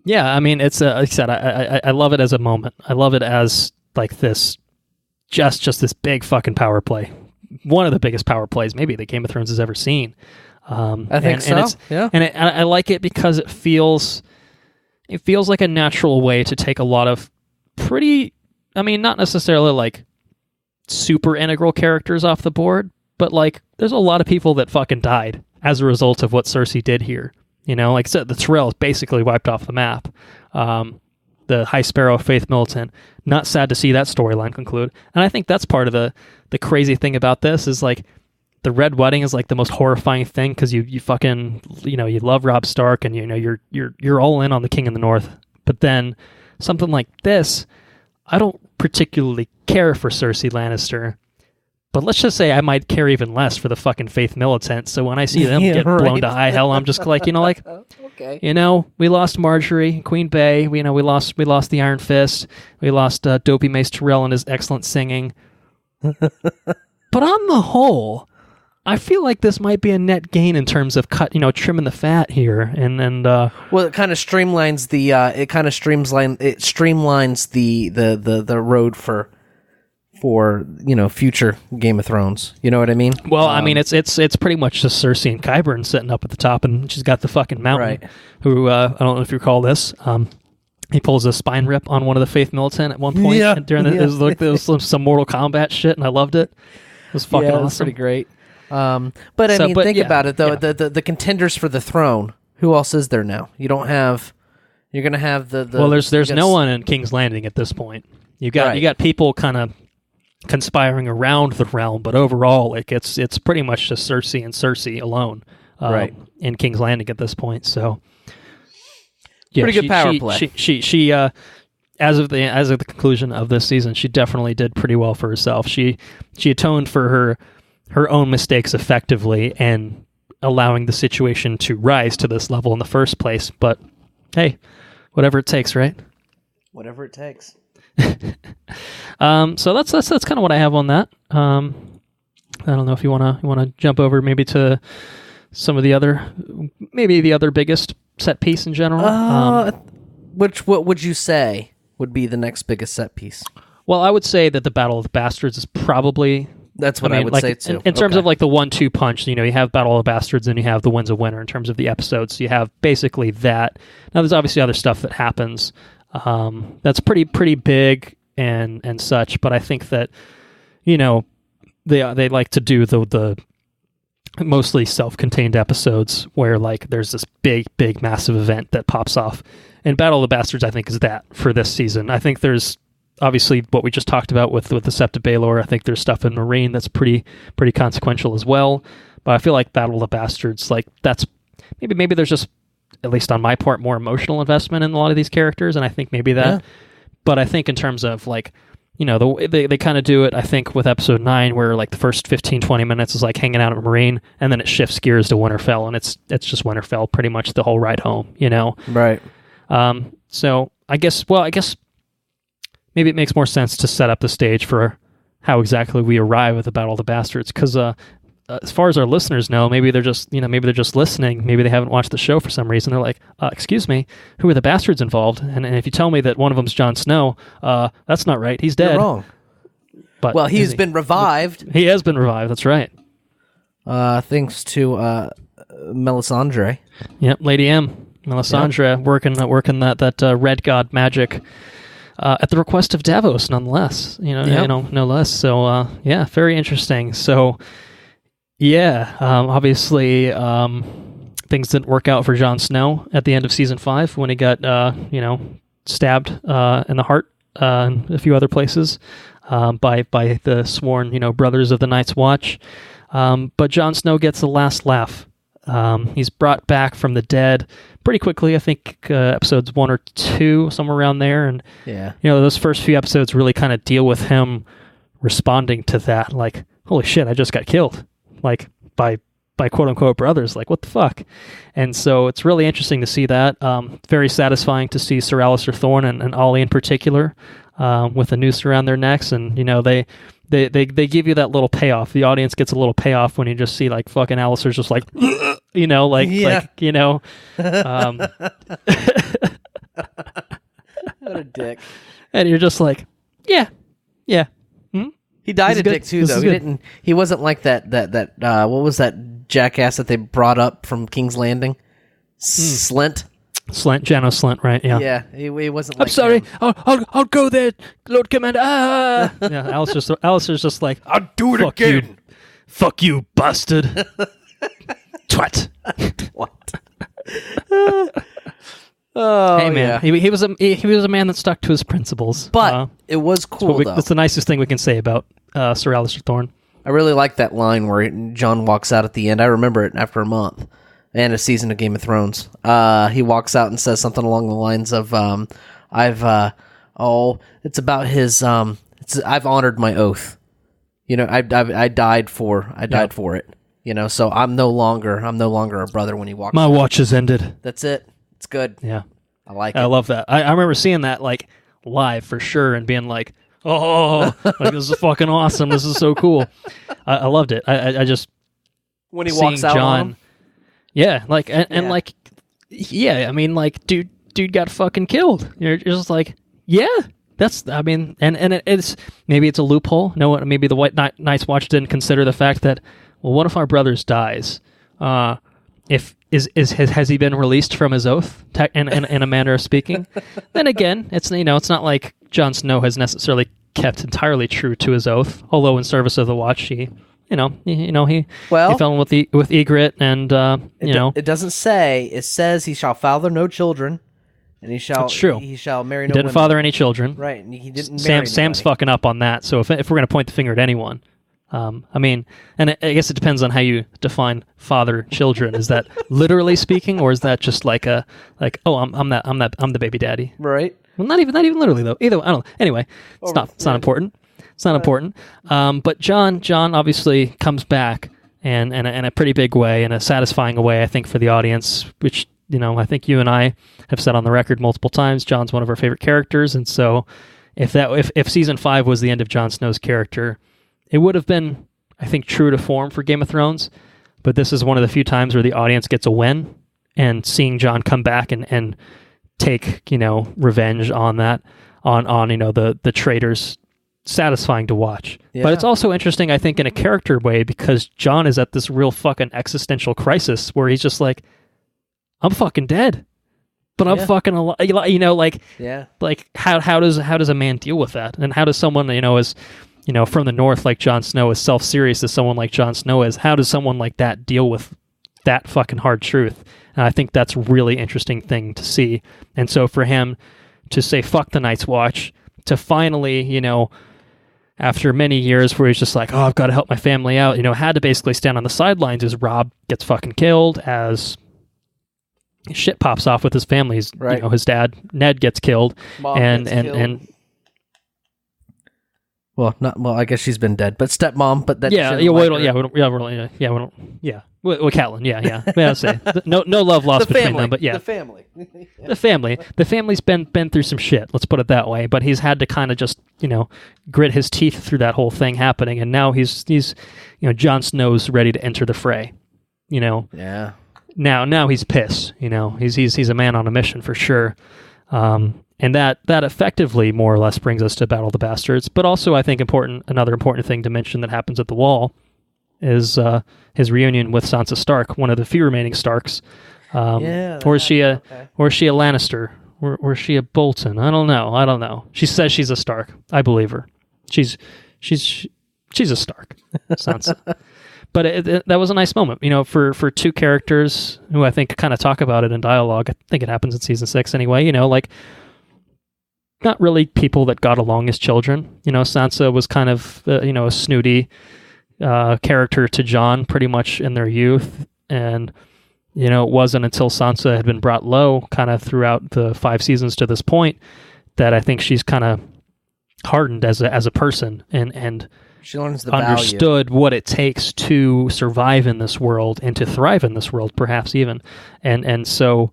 yeah, I mean, it's like I said, I love it as a moment. I love it as like this, just this big fucking power play. One of the biggest power plays maybe that Game of Thrones has ever seen. I think so. And I like it because it feels like a natural way to take a lot of pretty, I mean, not necessarily like super integral characters off the board, but like there's a lot of people that fucking died as a result of what Cersei did here. Like I said, the Tyrells basically wiped off the map. The High Sparrow, Faith Militant, not sad to see that storyline conclude. And I think that's part of the crazy thing about this is like the Red Wedding is like the most horrifying thing because you fucking you love Robb Stark and you're all in on the King in the North. But then something like this, I don't particularly care for Cersei Lannister, but let's just say I might care even less for the fucking Faith Militant. So when I see them get blown to high hell, I'm just like, okay. We lost Marjorie, Queen Bey. We lost the Iron Fist. We lost Dopey Mace Tyrell and his excellent singing. But on the whole, I feel like this might be a net gain in terms of trimming the fat here, and well, it kind of streamlines the road for future Game of Thrones. You know what I mean? Well, I mean it's pretty much just Cersei and Qyburn sitting up at the top, and she's got the fucking mountain. Right. Who I don't know if you recall this. He pulls a spine rip on one of the Faith Militant at one point. Yeah, during it was some Mortal Kombat shit, and I loved it. It was fucking awesome. It was pretty great. But think about it though. Yeah. The contenders for the throne. Who else is there now? You're gonna have the. Well, there's no one in King's Landing at this point. You got people kind of conspiring around the realm, but overall, like it's pretty much just Cersei and Cersei alone, in King's Landing at this point. So, yeah, pretty good power play. She as of the conclusion of this season, she definitely did pretty well for herself. She atoned for her own mistakes effectively and allowing the situation to rise to this level in the first place. But hey, whatever it takes, right? Whatever it takes. So that's kind of what I have on that. I don't know if you wanna jump over maybe to some of the other biggest set piece in general. What would you say would be the next biggest set piece? Well, I would say that the Battle of the Bastards is probably... That's what I would say too. In terms of like the 1-2 punch, you have Battle of the Bastards and you have the Winds of Winter in terms of the episodes. So you have basically that. Now there's obviously other stuff that happens that's pretty big and such, but I think that they like to do the mostly self-contained episodes where like there's this big massive event that pops off. And Battle of the Bastards, I think, is that for this season. I think there's obviously what we just talked about with the Sept of Baelor. I think there's stuff in Marine that's pretty consequential as well. But I feel like Battle of the Bastards, like that's maybe there's just, at least on my part, more emotional investment in a lot of these characters, and I think maybe that. Yeah. But I think in terms of like, the way they kind of do it, I think with episode 9, where like the first 15-20 minutes is like hanging out at Marine, and then it shifts gears to Winterfell, and it's just Winterfell pretty much the whole ride home, Right. So I guess maybe it makes more sense to set up the stage for how exactly we arrive at the Battle of the Bastards, because as far as our listeners know, maybe they're just listening. Maybe they haven't watched the show for some reason. They're like, "Excuse me, who are the bastards involved?" And if you tell me that one of them's Jon Snow, that's not right. He's dead. You're wrong. But he's been revived. He has been revived. That's right. Thanks to Melisandre. Yep, Lady M. Melisandre working that red god magic. At the request of Davos, nonetheless. No less. So, very interesting. So, obviously, things didn't work out for Jon Snow at the end of season 5 when he got, stabbed in the heart and a few other places by the sworn, brothers of the Night's Watch. But Jon Snow gets the last laugh. He's brought back from the dead pretty quickly. I think episodes 1 or 2, somewhere around there. And those first few episodes really kind of deal with him responding to that, like, holy shit, I just got killed, like by quote unquote brothers, like what the fuck. And so it's really interesting to see that. Very satisfying to see Sir Alistair Thorne and Ollie in particular with a noose around their necks, and they give you that little payoff. The audience gets a little payoff when you just see like fucking Alistair's just like, what a dick. And you're just like, yeah. He died a dick too, though. He wasn't like that. What was that jackass that they brought up from King's Landing? Slint, Janos Slint, right? Yeah. Yeah, he wasn't. Like I'm sorry. I'll go there, Lord Commander. Yeah, Alistair's just like, I'll do it again. Fuck you, bastard. Twat. Oh, hey man, yeah. he was a man that stuck to his principles. But it was cool, though. That's the nicest thing we can say about Sir Alistair Thorne. I really like that line where John walks out at the end. I remember it after a month and a season of Game of Thrones. He walks out and says something along the lines of, it's about his, I've honored my oath. I died for it. So I'm no longer a brother when he walks My out. watch has ended. That's it. It's good. Yeah. I like it. I love that. I remember seeing that like live for sure and being like, like this is fucking awesome. This is so cool. I loved it. I just when he walks out John, on him? Yeah, like and like I mean like dude got fucking killed. You're just like, yeah. That's, I mean, and it's maybe it's a loophole. No, maybe the White Night's Watch didn't consider the fact that, well, what if our brothers dies? Has he been released from his oath in a manner of speaking? Then again, it's not like Jon Snow has necessarily kept entirely true to his oath. Although in service of the Watch, he fell in with Ygritte, and it doesn't say. It says he shall father no children. And he shall. That's true. He shall marry no women. He didn't father any children. Right, and he didn't marry Sam's fucking up on that. So if we're going to point the finger at anyone, I mean, and I guess it depends on how you define father children. Is that literally speaking, or is that just like I'm the baby daddy? Right. Well, not even literally though. Either I don't know. Anyway, it's not important. It's not important. But John obviously comes back and in a pretty big way, in a satisfying way, I think, for the audience, which, I think you and I have said on the record multiple times, John's one of our favorite characters. And so if season 5 was the end of Jon Snow's character, it would have been, I think, true to form for Game of Thrones. But this is one of the few times where the audience gets a win, and seeing John come back and take, revenge on that, on the traitors, satisfying to watch. Yeah. But it's also interesting, I think, in a character way, because John is at this real fucking existential crisis where he's just like, I'm fucking dead, but I'm fucking alive. Like how does a man deal with that? And how does someone, as from the north, like Jon Snow, as self-serious as someone like Jon Snow is, how does someone like that deal with that fucking hard truth? And I think that's a really interesting thing to see. And so for him to say, fuck the Night's Watch, to finally, after many years where he's just like, oh, I've got to help my family out, had to basically stand on the sidelines as Robb gets fucking killed, as shit pops off with his family. His dad, Ned, gets killed. Mom gets killed. And I guess she's been dead, but stepmom, but that Well, Catelyn, yeah. I'll say no love lost between them, but yeah, the family's been through some shit. Let's put it that way. But he's had to kind of just grit his teeth through that whole thing happening, and now he's Jon Snow's ready to enter the fray. Yeah. Now he's pissed. He's a man on a mission for sure. And that effectively more or less brings us to Battle of the Bastards. But also, I think another important thing to mention that happens at the Wall is his reunion with Sansa Stark, one of the few remaining Starks. Or is she a Lannister? Or is she a Bolton? I don't know. She says she's a Stark. I believe her. She's a Stark, Sansa. But that was a nice moment, for two characters who I think kind of talk about it in dialogue. I think it happens in season 6 anyway. Not really people that got along as children. Sansa was kind of a snooty character to Jon pretty much in their youth, and it wasn't until Sansa had been brought low kind of throughout the 5 seasons to this point that I think she's kind of hardened as a person and she learns the understood what it takes to survive in this world and to thrive in this world, perhaps even. And so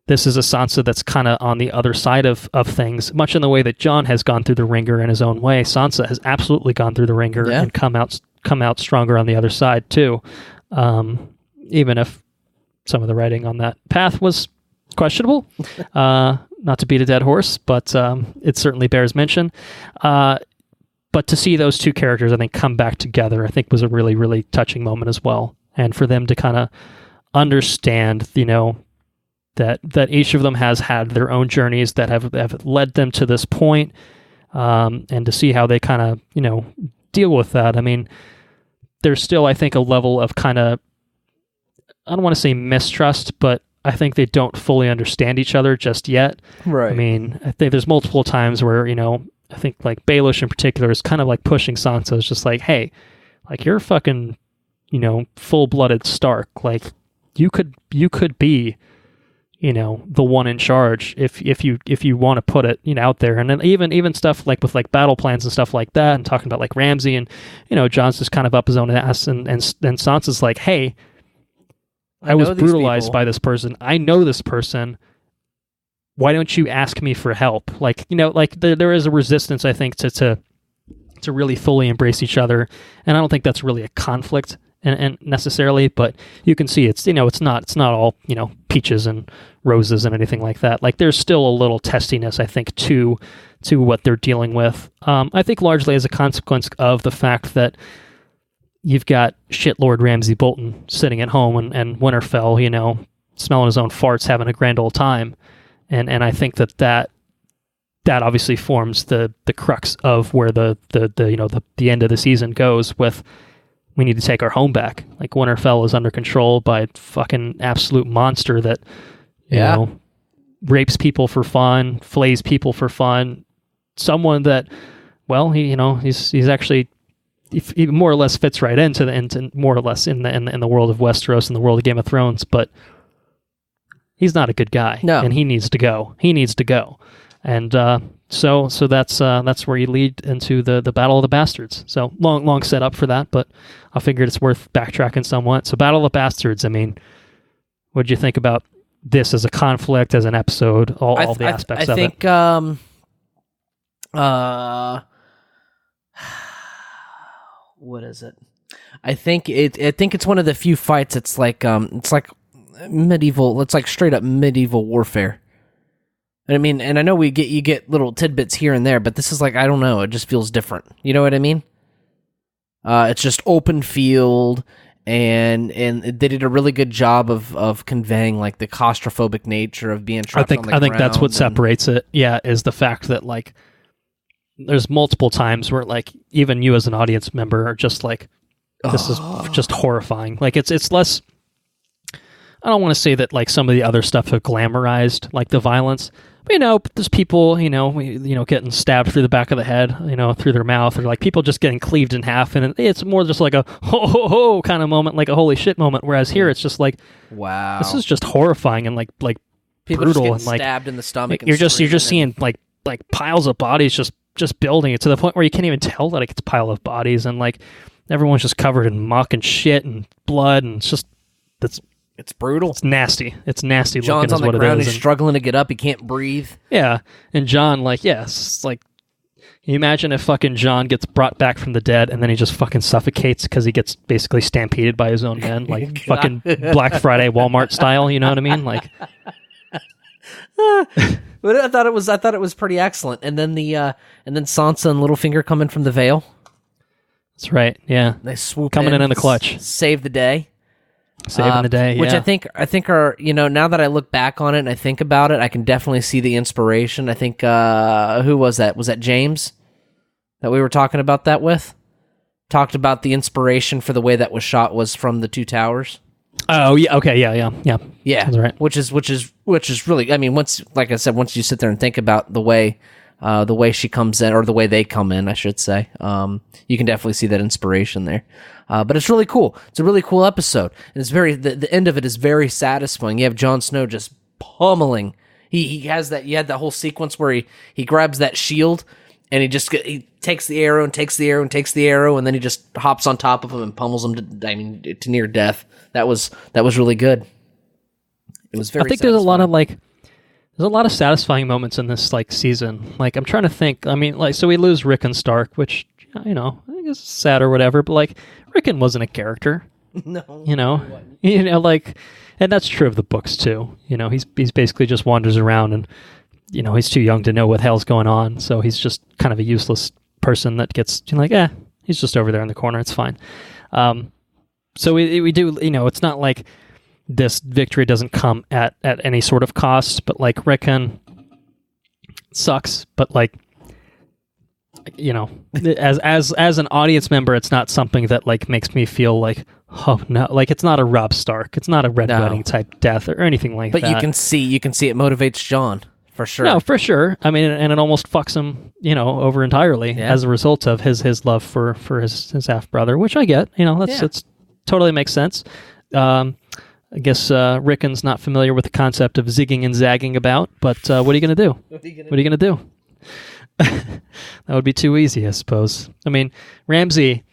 this is a Sansa that's kind of on the other side of things, much in the way that Jon has gone through the ringer in his own way. Sansa has absolutely gone through the ringer and come out stronger on the other side too. Even if some of the writing on that path was questionable, not to beat a dead horse, but it certainly bears mention. But to see those two characters, I think, come back together, I think was a really, really touching moment as well. And for them to kind of understand, that each of them has had their own journeys that have led them to this point, and to see how they kind of, deal with that. I mean, there's still, I think, a level of kind of, I don't want to say mistrust, but I think they don't fully understand each other just yet. Right. I mean, I think there's multiple times where, I think like Baelish in particular is kind of like pushing Sansa. It's just like, hey, like you're fucking, full-blooded Stark. Like you could be, the one in charge if you want to put it, out there. And then even stuff like with like battle plans and stuff like that, and talking about like Ramsay and, Jon's just kind of up his own ass, and Sansa's like, hey, I was brutalized by this person. I know this person. Why don't you ask me for help? Like, there is a resistance, I think, to really fully embrace each other. And I don't think that's really a conflict and necessarily, but you can see it's not all, peaches and roses and anything like that. Like there's still a little testiness, I think, to what they're dealing with. I think largely as a consequence of the fact that you've got shitlord Ramsay Bolton sitting at home and Winterfell, smelling his own farts, having a grand old time. And I think that obviously forms the crux of where the end of the season goes with, we need to take our home back. Like Winterfell is under control by a fucking absolute monster that, rapes people for fun, flays people for fun. Someone that, well, he's actually he more or less fits right into more or less in the world of Westeros and the world of Game of Thrones, but he's not a good guy. No. And he needs to go. And so that's where you lead into the Battle of the Bastards. So long setup for that, but I figured it's worth backtracking somewhat. So Battle of the Bastards, I mean, what did you think about this as a conflict, as an episode, all the aspects of it? What is it? I think it's one of the few fights. It's like medieval. It's like straight up medieval warfare. I mean, and I know you get little tidbits here and there, but this is like, I don't know. It just feels different. You know what I mean? It's just open field, and they did a really good job of conveying like the claustrophobic nature of being trapped on the ground. I think that's what separates it. Yeah, is the fact that like there's multiple times where like even you as an audience member are just like, this is just horrifying. Like it's less. I don't want to say that like some of the other stuff have glamorized like the violence. But, there's people, getting stabbed through the back of the head, through their mouth, or like people just getting cleaved in half, and it's more just like a ho ho ho kind of moment, like a holy shit moment. Whereas here, it's just like, wow, this is just horrifying and like people brutal just and like stabbed in the stomach. You're just seeing like piles of bodies just building it to the point where you can't even tell that it's a pile of bodies, and like everyone's just covered in muck and shit and blood, and it's brutal. It's nasty. It's nasty. John's looking on the ground. He's struggling to get up. He can't breathe. Yeah, and John, it's like, you imagine if fucking John gets brought back from the dead and then he just fucking suffocates because he gets basically stampeded by his own men, like fucking Black Friday Walmart style. You know what I mean? Like, but I thought it was pretty excellent. And then Sansa and Littlefinger coming from the Vale. That's right. Yeah, they swoop coming in the clutch, save the day. Saving the day, which I think are, now that I look back on it and I think about it, I can definitely see the inspiration. I think who was that? Was that James that we were talking about that with? Talked about the inspiration for the way that was shot was from the Two Towers. Oh yeah, okay, yeah. That's right. Which is really, I mean, once you sit there and think about the way she comes in, or the way they come in, I should say, you can definitely see that inspiration there. But it's really cool. It's a really cool episode. And it's the end of it is very satisfying. You have Jon Snow just pummeling. He has that, you had that whole sequence where he grabs that shield and he takes the arrow and takes the arrow and takes the arrow, and then he just hops on top of him and pummels him to near death. That was really good. It was very I think satisfying. there's a lot of satisfying moments in this like season. Like I'm trying to think. I mean, like, so we lose Rickon Stark, which I guess is sad or whatever, but like Rickon wasn't a character. No. And that's true of the books too. He's basically just wanders around, and he's too young to know what the hell's going on, so he's just kind of a useless person that gets he's just over there in the corner, it's fine. So we do, it's not like this victory doesn't come at any sort of cost, but like Rickon sucks, but like, as an audience member, it's not something that like makes me feel like, oh no, like it's not a Robb Stark, it's not a Red Wedding type death or anything like that. But you can see it motivates Jon for sure. No, for sure. I mean, and it almost fucks him, over entirely as a result of his love for his half brother, which I get. It's totally makes sense. I guess Rickon's not familiar with the concept of zigging and zagging about, but what are you going to do? What are you going to do? That would be too easy, I suppose. I mean, Ramsay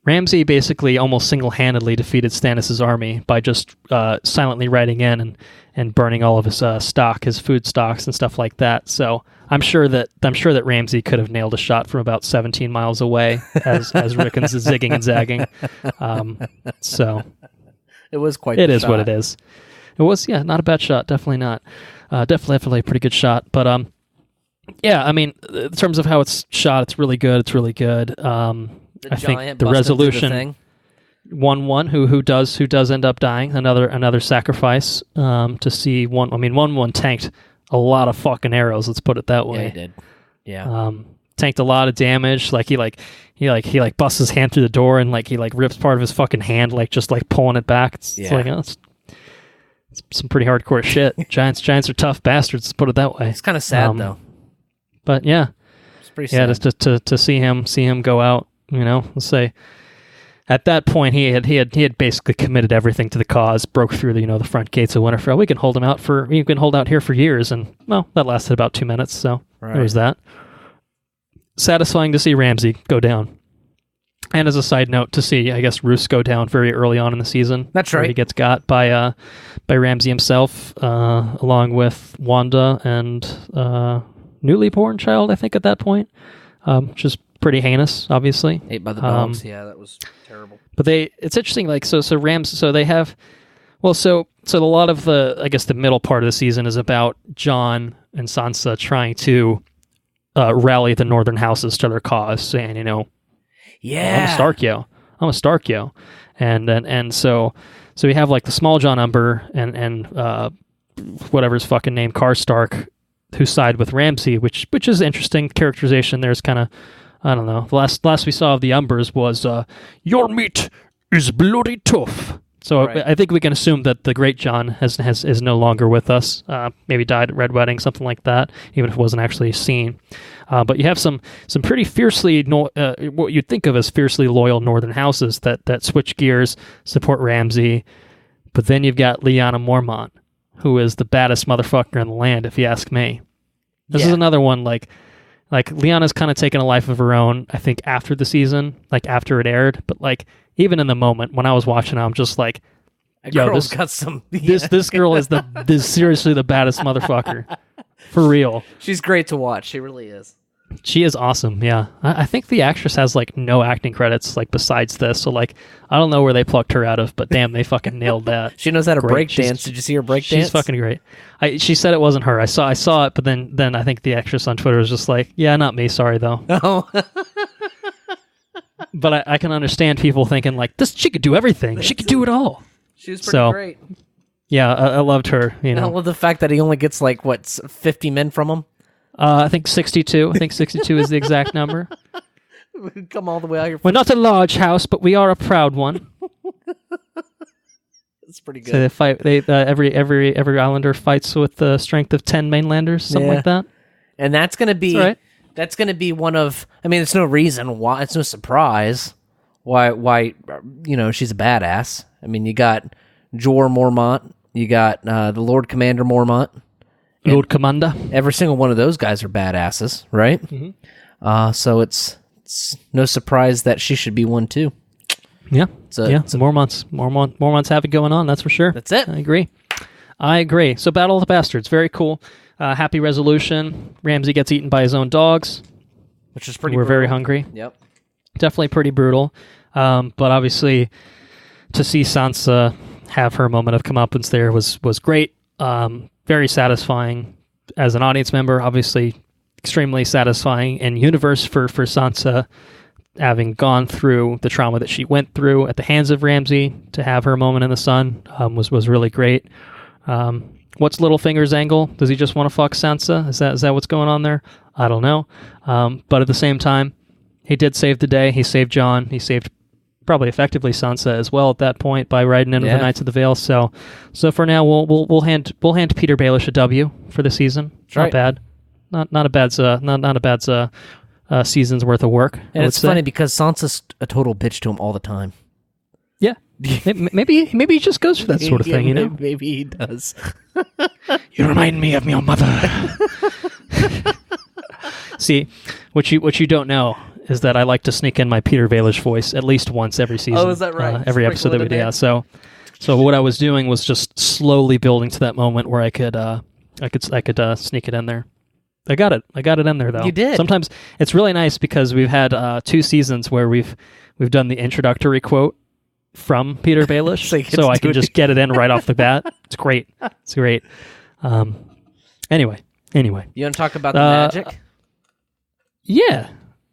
basically almost single-handedly defeated Stannis' army by just silently riding in and burning all of his stock, his food stocks and stuff like that. So I'm sure that Ramsay could have nailed a shot from about 17 miles away as Rickon's zigging and zagging. So it was quite. It is shot. what it is. It was, not a bad shot. Definitely not. Definitely a pretty good shot. But yeah, I mean, in terms of how it's shot, it's really good. It's really good. I think the resolution 1-1 who does end up dying, another sacrifice to see one. I mean, 1-1 tanked a lot of fucking arrows, let's put it that way. Yeah, he did. Yeah. Tanked a lot of damage. Like he busts his hand through the door and like he like rips part of his fucking hand, like just like pulling it back. It's like it's some pretty hardcore shit. Giants are tough bastards, let's put it that way. It's kind of sad though. But yeah. It's pretty sad. Just to see him go out Let's say at that point he had basically committed everything to the cause, broke through the front gates of Winterfell. We can hold out here for years, and well, that lasted about 2 minutes. So there was that. Satisfying to see Ramsay go down. And as a side note, to see, I guess, Roose go down very early on in the season. That's right. He gets got by Ramsay himself, along with Wanda and newly born child, I think, at that point, which is pretty heinous, obviously. Ate by the dogs. Yeah, that was terrible. But it's interesting, like, so they have, so a lot of the middle part of the season is about Jon and Sansa trying to rally the northern houses to their cause, saying, yeah, I'm a Stark, yo. And so we have like the small John Umber and whatever his fucking name, Karstark, who side with Ramsay, which is interesting characterization. There's kind of, I don't know. The last we saw of the Umbers was your meat is bloody tough. So I think we can assume that the great John is no longer with us. Maybe died at Red Wedding, something like that, even if it wasn't actually seen. But you have some pretty fiercely, what you'd think of as fiercely loyal northern houses that switch gears, support Ramsay. But then you've got Lyanna Mormont, who is the baddest motherfucker in the land, if you ask me. This is another one, like Lyanna's kind of taken a life of her own, I think, after the season, like after it aired. But like even in the moment when I was watching, I'm just like, yo, this got some. This girl is seriously the baddest motherfucker, for real. She's great to watch. She really is. She is awesome. Yeah, I think the actress has like no acting credits like besides this. So like I don't know where they plucked her out of, but damn, they fucking nailed that. She knows how to break dance. Did you see her break dance? She's fucking great. She said it wasn't her. I saw it, but then I think the actress on Twitter was just like, yeah, not me. Sorry though. Oh. But I can understand people thinking like this. She could do everything. She could do it all. She was pretty great. Yeah, I loved her. I love the fact that he only gets like 50 men from him. I think 62. I think 62 is the exact number. We come all the way out here. We're not a large house, but we are a proud one. It's pretty good. So they fight. Every Islander fights with the strength of 10 mainlanders, something like that. And that's gonna be that's gonna be one of. I mean, it's no reason why. It's no surprise why she's a badass. I mean, you got Jorah Mormont, you got the Lord Commander Mormont. Lord Commander. Every single one of those guys are badasses, right? Mm-hmm. So it's no surprise that she should be one too. Yeah. Mormonts have it going on, that's for sure. That's it. I agree. So Battle of the Bastards, very cool. Happy resolution. Ramsay gets eaten by his own dogs, which is pretty. We're very hungry. Yep. Definitely pretty brutal. But obviously, to see Sansa have her moment of comeuppance there was great. Very satisfying as an audience member, obviously extremely satisfying in universe for Sansa, having gone through the trauma that she went through at the hands of Ramsay. To have her moment in the sun was really great. What's Littlefinger's angle? Does he just want to fuck Sansa? Is that what's going on there? I don't know. But at the same time, he did save the day. He saved Jon. He saved probably effectively Sansa as well at that point by riding into the Knights of the Vale. So for now we'll hand Peter Baelish a W for the season. Not bad. Not a bad season's worth of work. And it's funny because Sansa's a total bitch to him all the time. Yeah. maybe he just goes for that sort of thing, Maybe he does. You remind me of your mother. See, what you don't know is that I like to sneak in my Peter Baelish voice at least once every season. Oh, is that right? Every episode that we do. Yeah. So what I was doing was just slowly building to that moment where I could sneak it in there. I got it in there though. You did. Sometimes it's really nice because we've had 2 seasons where we've done the introductory quote from Peter Baelish, so I can just get it in right off the bat. It's great. Anyway. You want to talk about the magic? Yeah.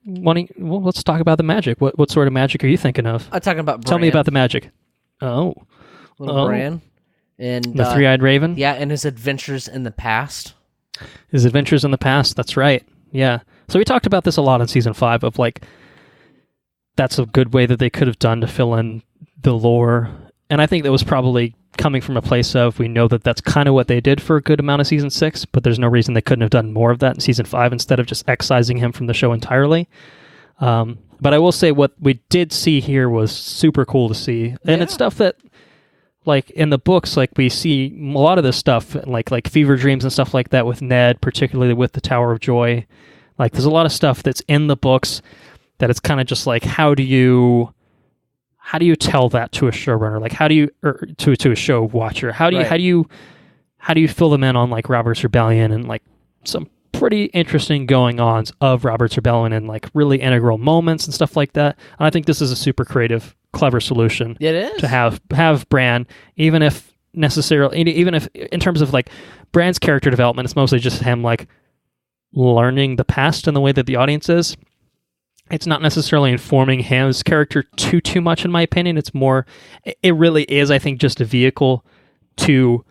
Let's talk about the magic. What sort of magic are you thinking of? I'm talking about Bran. Tell me about the magic. Oh. Little Bran. And the Three-Eyed Raven? Yeah, and his adventures in the past. That's right. Yeah. So we talked about this a lot in season 5 of like, that's a good way that they could have done to fill in the lore. And I think that was probably coming from a place of, we know that that's kind of what they did for a good amount of season 6, but there's no reason they couldn't have done more of that in season 5 instead of just excising him from the show entirely. But I will say what we did see here was super cool to see. And it's stuff that, like, in the books, like, we see a lot of this stuff, like fever dreams and stuff like that with Ned, particularly with the Tower of Joy. Like, there's a lot of stuff that's in the books that it's kind of just like, how do you tell that to a showrunner? Like, how do you, or to a show watcher? How do you fill them in on, like, Robert's Rebellion and, like, some pretty interesting going-ons of Robert's Rebellion and, like, really integral moments and stuff like that. And I think this is a super creative, clever solution. It is. To have Bran, even if in terms of, like, Bran's character development, it's mostly just him, like, learning the past in the way that the audience is. It's not necessarily informing his character too much, in my opinion. It's more, it really is, I think, just a vehicle to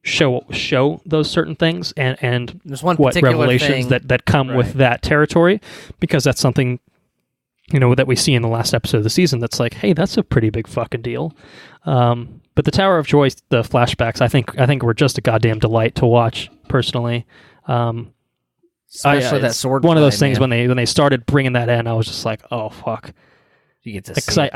show those certain things and what revelations that come with that territory, because that's something, you know, that we see in the last episode of the season that's like, hey, that's a pretty big fucking deal. But the Tower of Joy, the flashbacks, I think were just a goddamn delight to watch personally. Especially that sword. One of those things, man. when they started bringing that in, I was just like, oh fuck. You get to see it.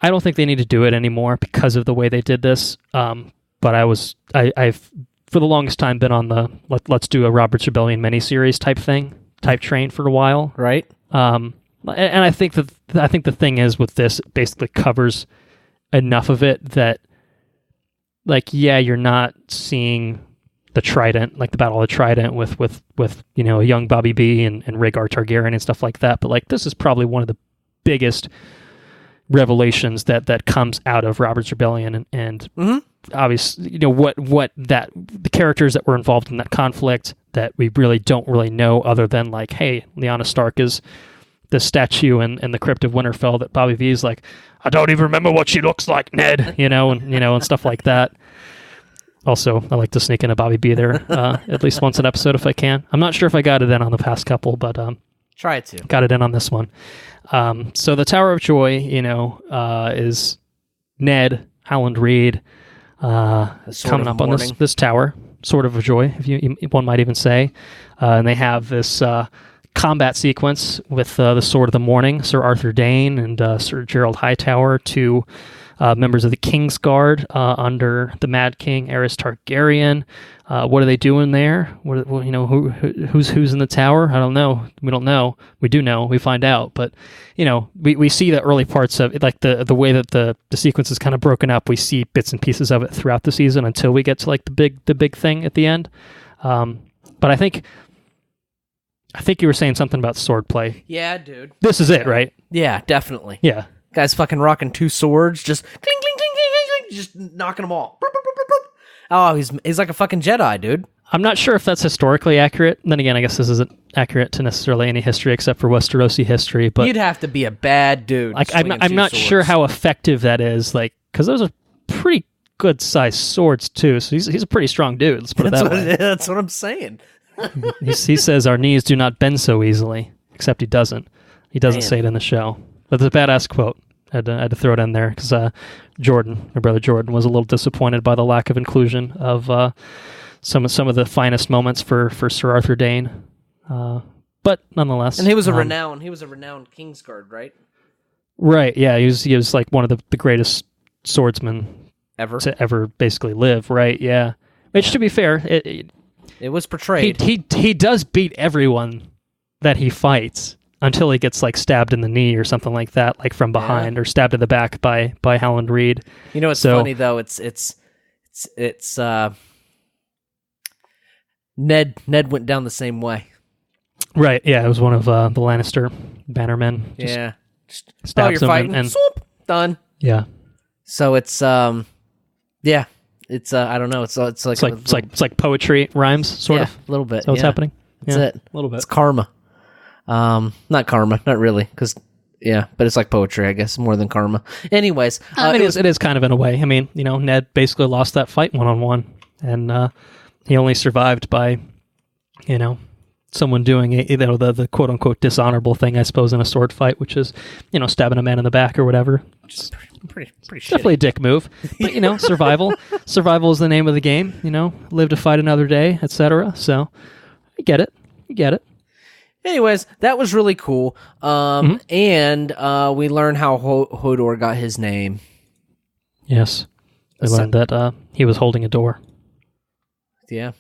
I don't think they need to do it anymore because of the way they did this. But I've for the longest time been on the let's do a Robert's Rebellion miniseries type train for a while. Right. And I think the thing is with this, it basically covers enough of it that, like, yeah, you're not seeing the Trident, like the Battle of the Trident with you know, a young Bobby B and Rhaegar Targaryen and stuff like that. But, like, this is probably one of the biggest revelations that comes out of Robert's Rebellion and obviously, you know, what the characters that were involved in that conflict that we really don't really know, other than, like, hey, Lyanna Stark is the statue in the Crypt of Winterfell that Bobby V is like, I don't even remember what she looks like, Ned, and stuff like that. Also, I like to sneak in a Bobby B there at least once an episode if I can. I'm not sure if I got it in on the past couple, but try to. Got it in on this one. So the Tower of Joy, is Ned, Howland Reed, coming up on this tower, Sword of Joy, one might even say. And they have this combat sequence with the Sword of the Morning, Sir Arthur Dayne and Sir Gerald Hightower, two members of the Kingsguard under the Mad King Aerys Targaryen. What are they doing there? Who's in the tower? I don't know. We don't know. We do know. We find out. But, we see the early parts of it, like the way that the sequence is kind of broken up. We see bits and pieces of it throughout the season until we get to, like, the big thing at the end. But I think you were saying something about swordplay. Yeah, dude. This is it, right? Yeah, definitely. Yeah. Guy's fucking rocking two swords, just cling, cling, cling, cling, cling, just knocking them all. Oh, he's like a fucking Jedi, dude. I'm not sure if that's historically accurate. Then again, I guess this isn't accurate to necessarily any history except for Westerosi history. But you'd have to be a bad dude. Like, I'm not sure how effective that is. Like, because those are pretty good sized swords too. So he's a pretty strong dude. Let's put it that way. That's what I'm saying. he says our knees do not bend so easily. Except he doesn't. He doesn't say it in the show. But it's a badass quote. I had to throw it in there because my brother Jordan, was a little disappointed by the lack of inclusion of some of the finest moments for Sir Arthur Dayne. But nonetheless, and he was a renowned Kingsguard, right? Right. Yeah, he was like one of the greatest swordsmen ever to ever basically live. Right. Yeah. Which, to be fair, it was portrayed. He does beat everyone that he fights. Until he gets, like, stabbed in the knee or something like that, like from behind, or stabbed in the back by Howland Reed. You know what's funny though? It's Ned went down the same way. Right. Yeah, it was one of the Lannister bannermen. Yeah. Stabs you're fighting. and swoop, done. Yeah. So it's yeah. It's I don't know. It's like poetry rhymes, sort of. A little bit. That's what's happening. That's it. A little bit. It's karma. Not karma, not really, because but it's like poetry, I guess, more than karma. Anyways, it is kind of in a way. I mean, Ned basically lost that fight 1-on-1, and he only survived by, someone doing the quote unquote dishonorable thing, I suppose, in a sword fight, which is, stabbing a man in the back or whatever. Just pretty definitely a dick move, but survival is the name of the game. Live to fight another day, etc. So, you get it. Anyways, that was really cool. And we learned how Hodor got his name. Yes. We learned that he was holding a door. Yeah.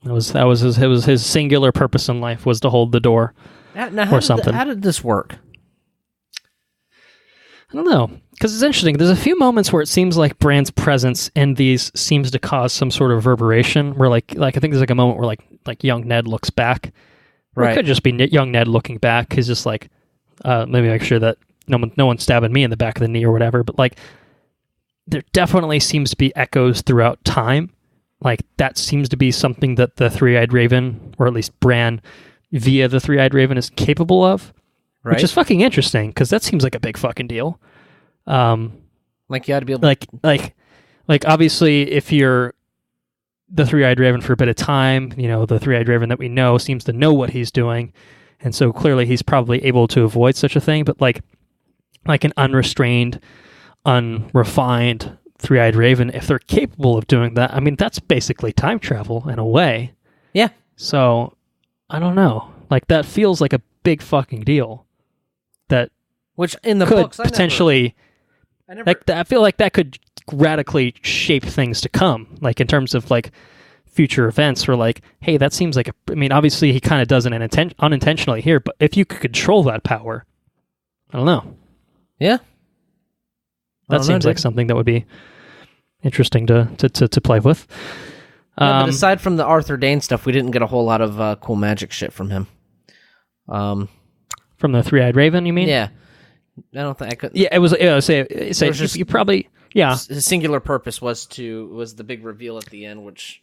That was his singular purpose in life, was to hold the door. Now, or something. How did this work? I don't know, because it's interesting. There's a few moments where it seems like Bran's presence in these seems to cause some sort of reverberation. Where like I think there's like a moment where like young Ned looks back. Or it could just be young Ned looking back. He's just like, maybe make sure that no one's stabbing me in the back of the knee or whatever. But like, there definitely seems to be echoes throughout time. Like that seems to be something that the Three-Eyed Raven, or at least Bran, via the Three-Eyed Raven, is capable of. Right. Which is fucking interesting, because that seems like a big fucking deal. Like you ought to be able to... Like obviously, if you're the Three-Eyed Raven for a bit of time, the Three-Eyed Raven that we know seems to know what he's doing, and so clearly he's probably able to avoid such a thing. But like an unrestrained, unrefined Three-Eyed Raven, if they're capable of doing that, I mean, that's basically time travel in a way. Yeah. So I don't know. Like that feels like a big fucking deal. Which in the could books potentially, I feel like that could radically shape things to come, like in terms of like future events. Where like, hey, that seems like I mean, obviously he kind of does it unintentionally here, but if you could control that power, I don't know. Yeah, that seems like something that would be interesting to play with. Yeah, but aside from the Arthur Dane stuff, we didn't get a whole lot of cool magic shit from him. From the Three-Eyed Raven, you mean? Yeah. I don't think I could. Yeah, it was. You probably. Yeah. His singular purpose was the big reveal at the end, which.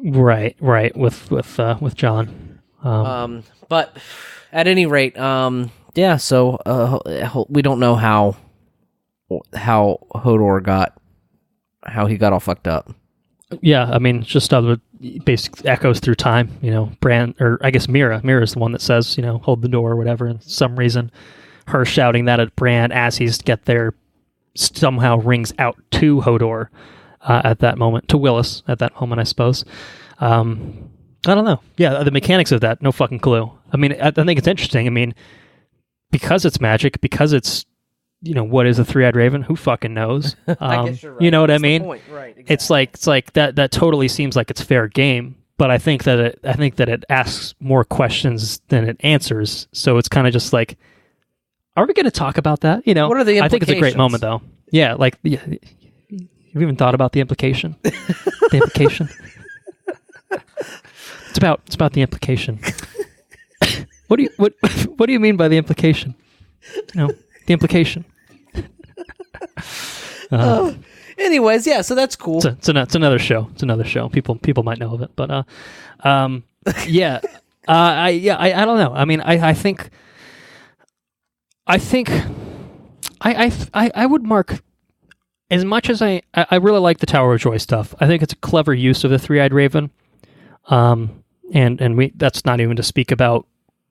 Right. With John. But at any rate, yeah. So we don't know how Hodor how he got all fucked up. Yeah, I mean, just other basic echoes through time. Bran, or I guess Mira is the one that says, hold the door or whatever. And for some reason, her shouting that at Bran as he's get there somehow rings out to Hodor at that moment, to Willis at that moment, I suppose. I don't know. Yeah, the mechanics of that, no fucking clue. I mean, I think it's interesting. I mean, because it's magic, because it's, what is a Three-Eyed Raven? Who fucking knows? I guess you're right. You know what That's I mean? Right, exactly. It's like that totally seems like it's fair game, but I think that it asks more questions than it answers. So it's kind of just like, are we going to talk about that? What are the implications? I think it's a great moment, though. Yeah, like, yeah, have you even thought about the implication? The implication. It's about the implication. What do you mean by the implication? The implication. Anyways, yeah. So that's cool. It's another show. It's another show. People might know of it, but yeah. I don't know. I mean, I think I would mark, as much as I really like the Tower of Joy stuff. I think it's a clever use of the Three-Eyed Raven. And that's not even to speak about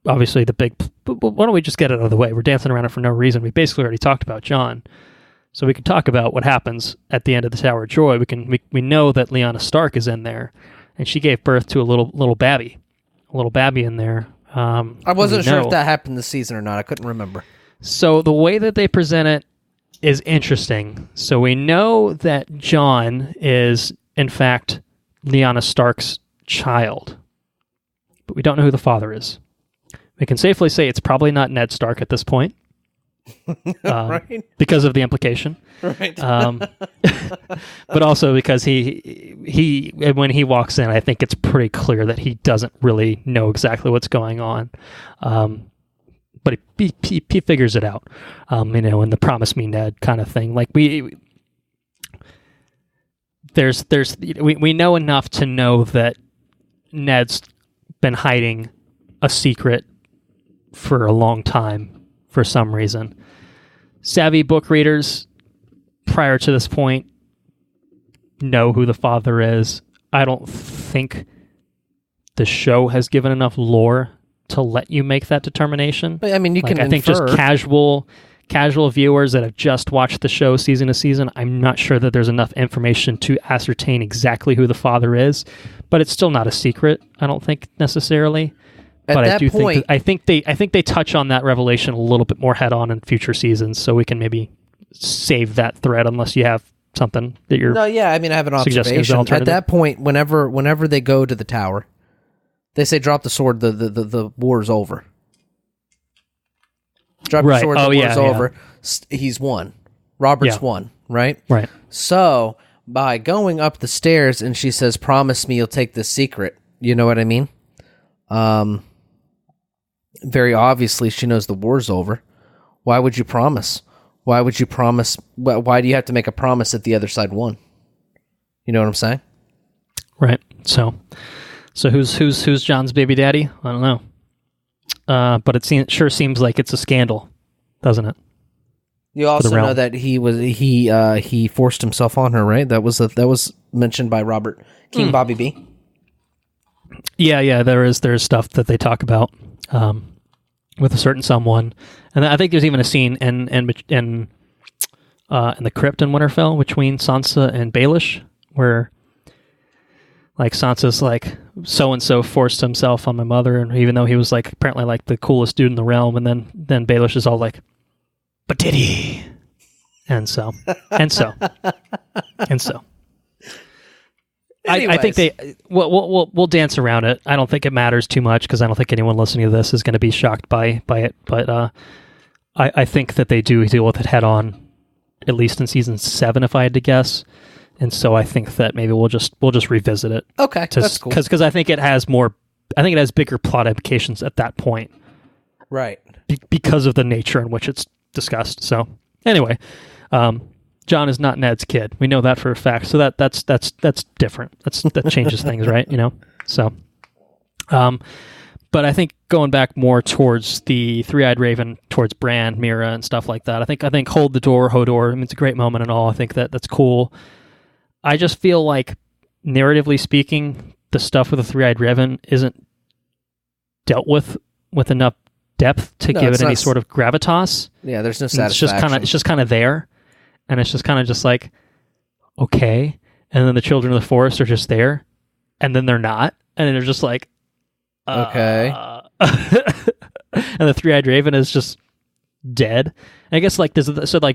obviously the big. Why don't we just get it out of the way? We're dancing around it for no reason. We basically already talked about Jon, so we can talk about what happens at the end of the Tower of Joy. We know that Lyanna Stark is in there, and she gave birth to a little babby in there. I wasn't sure if that happened this season or not. I couldn't remember. So the way that they present it is interesting. So we know that Jon is, in fact, Lyanna Stark's child, but we don't know who the father is. We can safely say it's probably not Ned Stark at this point, right? Because of the implication, right? But also because he when he walks in, I think it's pretty clear that he doesn't really know exactly what's going on. But he figures it out, in the promise me Ned kind of thing. Like we know enough to know that Ned's been hiding a secret for a long time for some reason. Savvy book readers prior to this point know who the father is. I don't think the show has given enough lore to let you make that determination. But, I mean, you can I think infer. Just casual viewers that have just watched the show season to season, I'm not sure that there's enough information to ascertain exactly who the father is, but it's still not a secret, I don't think, necessarily. At But that point, I think they touch on that revelation a little bit more head on in future seasons, so we can maybe save that thread unless you have something that you're. no, yeah, I mean, I have an suggesting as an observation. At alternative. that point, whenever they go to the tower, they say, "Drop the sword. The war's over." Drop the Right. sword. Oh, The yeah, war's yeah. over. He's won. Robert's Yeah. won. Right. Right. So by going up the stairs, and she says, "Promise me you'll take this secret." You know what I mean? Very obviously, she knows the war's over. Why would you promise? Why would you promise? Why do you have to make a promise that the other side won? You know what I'm saying? Right. So who's John's baby daddy? I don't know. But it sure seems like it's a scandal, doesn't it? You also realm. know that he forced himself on her, right? That was mentioned by Robert King Bobby B. Yeah. There's stuff that they talk about with a certain someone, and I think there's even a scene in the crypt in Winterfell between Sansa and Baelish, where like Sansa's like, so and so forced himself on my mother, and even though he was like apparently like the coolest dude in the realm, and then Baelish is all like, but did he? And so. I think we'll dance around it. I don't think it matters too much because I don't think anyone listening to this is going to be shocked by it. But I think that they do deal with it head on, at least in season 7, if I had to guess. And so I think that maybe we'll just revisit it. Okay, that's cool. Because I think it has bigger plot implications at that point, Right. because of the nature in which it's discussed. So anyway, John is not Ned's kid. We know that for a fact. So that's different. That changes things, right? You know. So, but I think going back more towards the Three-Eyed Raven, towards Bran, Mira, and stuff like that. I think Hold the Door, Hodor. I mean, it's a great moment and all. I think that's cool. I just feel like, narratively speaking, the stuff with the Three-Eyed Raven isn't dealt with enough depth to give it any sort of gravitas. Yeah, there's no satisfaction. It's just kind of there, and it's just kind of just like, okay, and then the Children of the Forest are just there, and then they're not, and then they're just like, okay. And the Three-Eyed Raven is just dead. And I guess like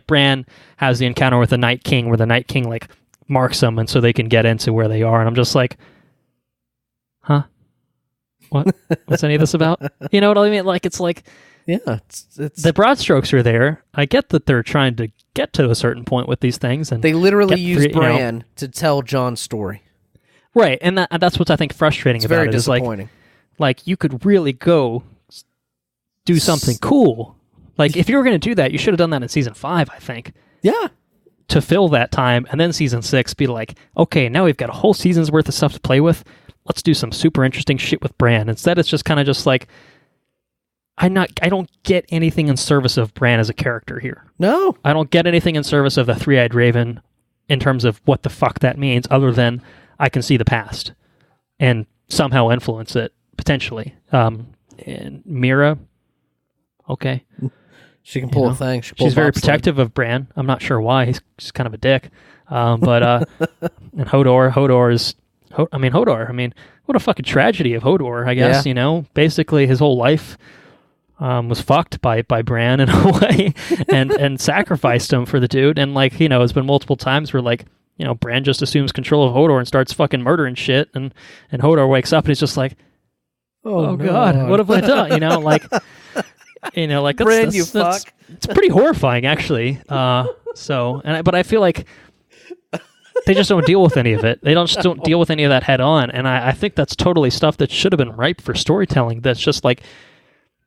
Bran has the encounter with the Night King, where the Night King like marks them, and so they can get into where they are, and I'm just like, huh? What's any of this about? You know what I mean? Like, it's like, yeah, it's the broad strokes are there. I get that they're trying to get to a certain point with these things, and they literally use Bran to tell Jon's story. Right, and that's what I think frustrating about it. Is like you could really go do something cool. Like, if you were going to do that, you should have done that in season 5, I think. Yeah. To fill that time, and then season 6 be like, okay, now we've got a whole season's worth of stuff to play with. Let's do some super interesting shit with Bran. Instead, it's just kind of just like, I don't get anything in service of Bran as a character here. No. I don't get anything in service of the Three-Eyed Raven in terms of what the fuck that means, other than I can see the past and somehow influence it, potentially. And Mira, okay. She can pull a thing. She's very protective of Bran. I'm not sure why. He's just kind of a dick. But and Hodor is... Hodor. I mean, what a fucking tragedy of Hodor, I guess, you know? Basically, his whole life was fucked by Bran in a way, and sacrificed him for the dude. And, like, you know, it's been multiple times where, like, you know, Bran just assumes control of Hodor and starts fucking murdering shit, and Hodor wakes up and he's just like, oh God, what have I done? You know, like, Bran, you fuck. It's pretty horrifying, actually. But I feel like they just don't deal with any of it. They don't deal with any of that head on. And I think that's totally stuff that should have been ripe for storytelling. That's just like,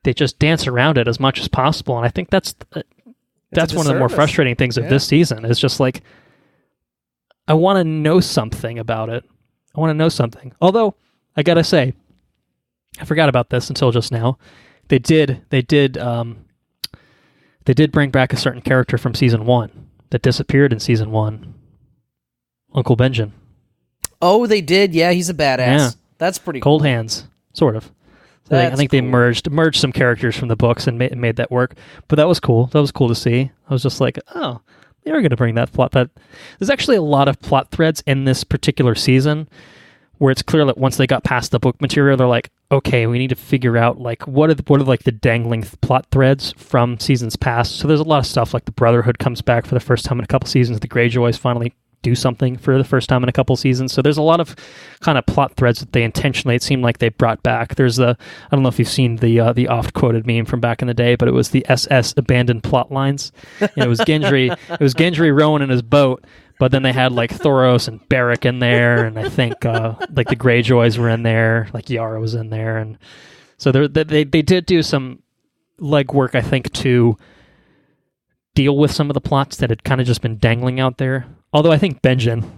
they just dance around it as much as possible. And I think that's one of the more frustrating things of this season, is just like, I want to know something about it. I want to know something. Although, I gotta say, I forgot about this until just now. They did bring back a certain character from season 1 that disappeared in season 1. Uncle Benjen. Oh, they did? Yeah, he's a badass. Yeah. That's pretty cool. Cold hands, sort of. So I think they merged some characters from the books and made that work. But that was cool. That was cool to see. I was just like, oh, they are going to bring that plot. But there's actually a lot of plot threads in this particular season where it's clear that once they got past the book material, they're like, okay, we need to figure out like what are like the dangling plot threads from seasons past. So there's a lot of stuff like the Brotherhood comes back for the first time in a couple seasons. The Greyjoys finally do something for the first time in a couple seasons. So there's a lot of kind of plot threads that they intentionally, it seemed like they brought back. There's I don't know if you've seen the oft quoted meme from back in the day, but it was the SS abandoned plot lines. And it was Gendry rowing in his boat, but then they had like Thoros and Beric in there, and I think like the Greyjoys were in there, like Yara was in there, and so they did do some legwork, I think, to deal with some of the plots that had kind of just been dangling out there. Although I think Benjen,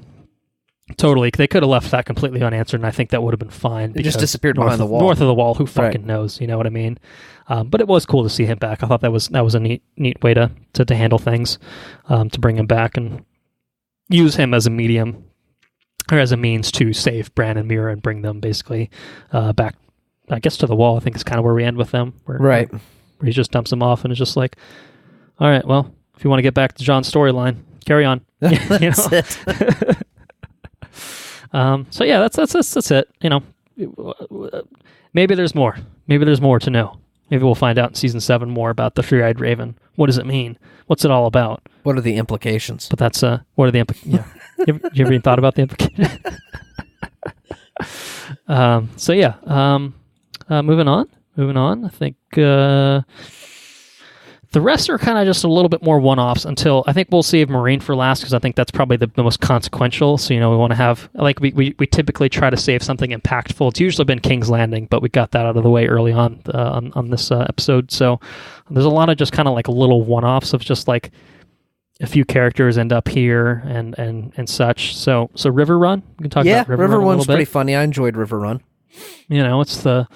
totally, they could have left that completely unanswered, and I think that would have been fine. It just disappeared behind the wall. North of the wall, who fucking knows? You know what I mean? But it was cool to see him back. I thought that was a neat way to handle things, to bring him back and use him as a medium or as a means to save Bran and Mira and bring them basically back, I guess, to the wall. I think is kind of where we end with them, where he just dumps them off and is just like, all right, well, if you want to get back to Jon's storyline, carry on. That's it. So yeah, that's it. You know, maybe there's more. Maybe there's more to know. Maybe we'll find out in season 7 more about the Three-Eyed Raven. What does it mean? What's it all about? What are the implications? But that's what are the implications? Yeah. you ever even thought about the implications? So yeah, moving on. I think the rest are kind of just a little bit more one-offs until I think we'll save Marine for last because I think that's probably the most consequential. So, you know, we want to have, like, we typically try to save something impactful. It's usually been King's Landing, but we got that out of the way early on this episode. So there's a lot of just kind of like little one-offs of just like a few characters end up here and such. So River Run, we can talk about River Run a little Run's bit. pretty funny. I enjoyed River Run. You know, it's the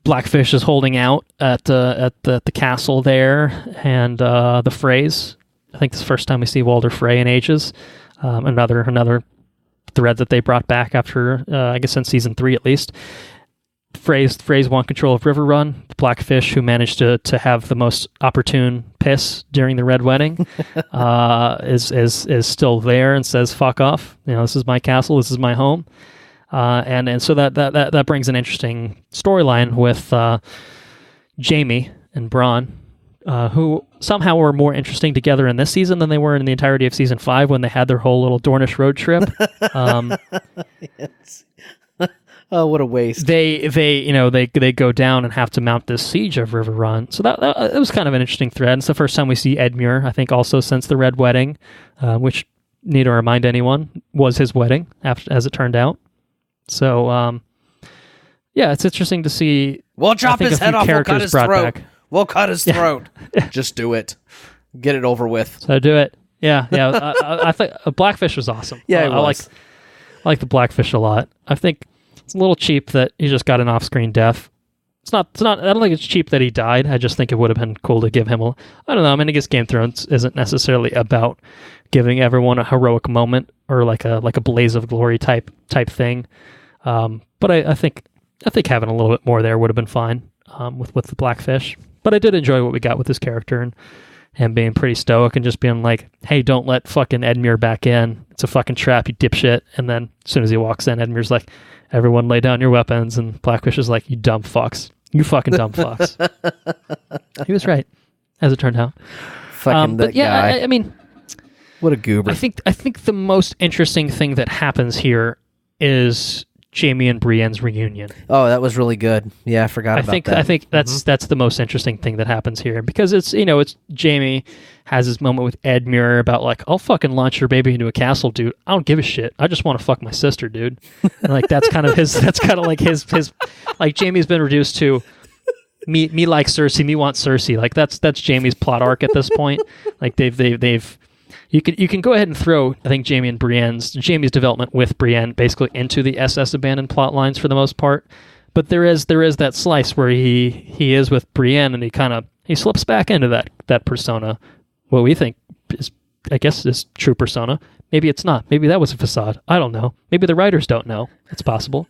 Blackfish is holding out at the castle there, and the Freys. I think this is the first time we see Walder Frey in ages. Another thread that they brought back after, I guess, in season 3 at least. Freys want control of River Run. The Blackfish, who managed to have the most opportune piss during the Red Wedding, is still there and says, "Fuck off! You know, this is my castle. This is my home." And so that brings an interesting storyline with Jaime and Bronn, who somehow were more interesting together in this season than they were in the entirety of season 5 when they had their whole little Dornish road trip. Yes. Oh, what a waste! They go down and have to mount this siege of River Run. So that it was kind of an interesting thread. It's the first time we see Edmure, I think, also since the Red Wedding, which, need to remind anyone, was his wedding as it turned out. So, yeah, it's interesting to see. We'll chop his head off. We'll cut his throat. We'll cut his throat. Just do it. Get it over with. So do it. Yeah. I think Blackfish was awesome. Yeah, I like the Blackfish a lot. I think it's a little cheap that he just got an off-screen death. It's not. I don't think it's cheap that he died. I just think it would have been cool to give him I don't know. I mean, I guess Game of Thrones isn't necessarily about giving everyone a heroic moment or like a blaze of glory type thing. But I think having a little bit more there would have been fine with the Blackfish. But I did enjoy what we got with this character and him being pretty stoic and just being like, "Hey, don't let fucking Edmure back in. It's a fucking trap, you dipshit." And then as soon as he walks in, Edmure's like, "Everyone lay down your weapons." And Blackfish is like, "You dumb fucks. You fucking dumb fucks." He was right, as it turned out. Fucking that guy. I mean, what a goober. I think the most interesting thing that happens here is Jaime and Brienne's reunion. Oh, that was really good. Yeah, I forgot about that. I think that's the most interesting thing that happens here because it's Jaime has his moment with Edmure about like, "I'll fucking launch your baby into a castle, dude. I don't give a shit. I just want to fuck my sister, dude." And like that's kind of his like Jaime's been reduced to me like Cersei, me want Cersei. Like that's Jaime's plot arc at this point. Like they've You can go ahead and throw, I think, Jaime and Brienne's development with Brienne basically into the SS abandoned plot lines for the most part. But there is that slice where he is with Brienne and he slips back into that persona. What we think is, I guess, is true persona. Maybe it's not. Maybe that was a facade. I don't know. Maybe the writers don't know. It's possible.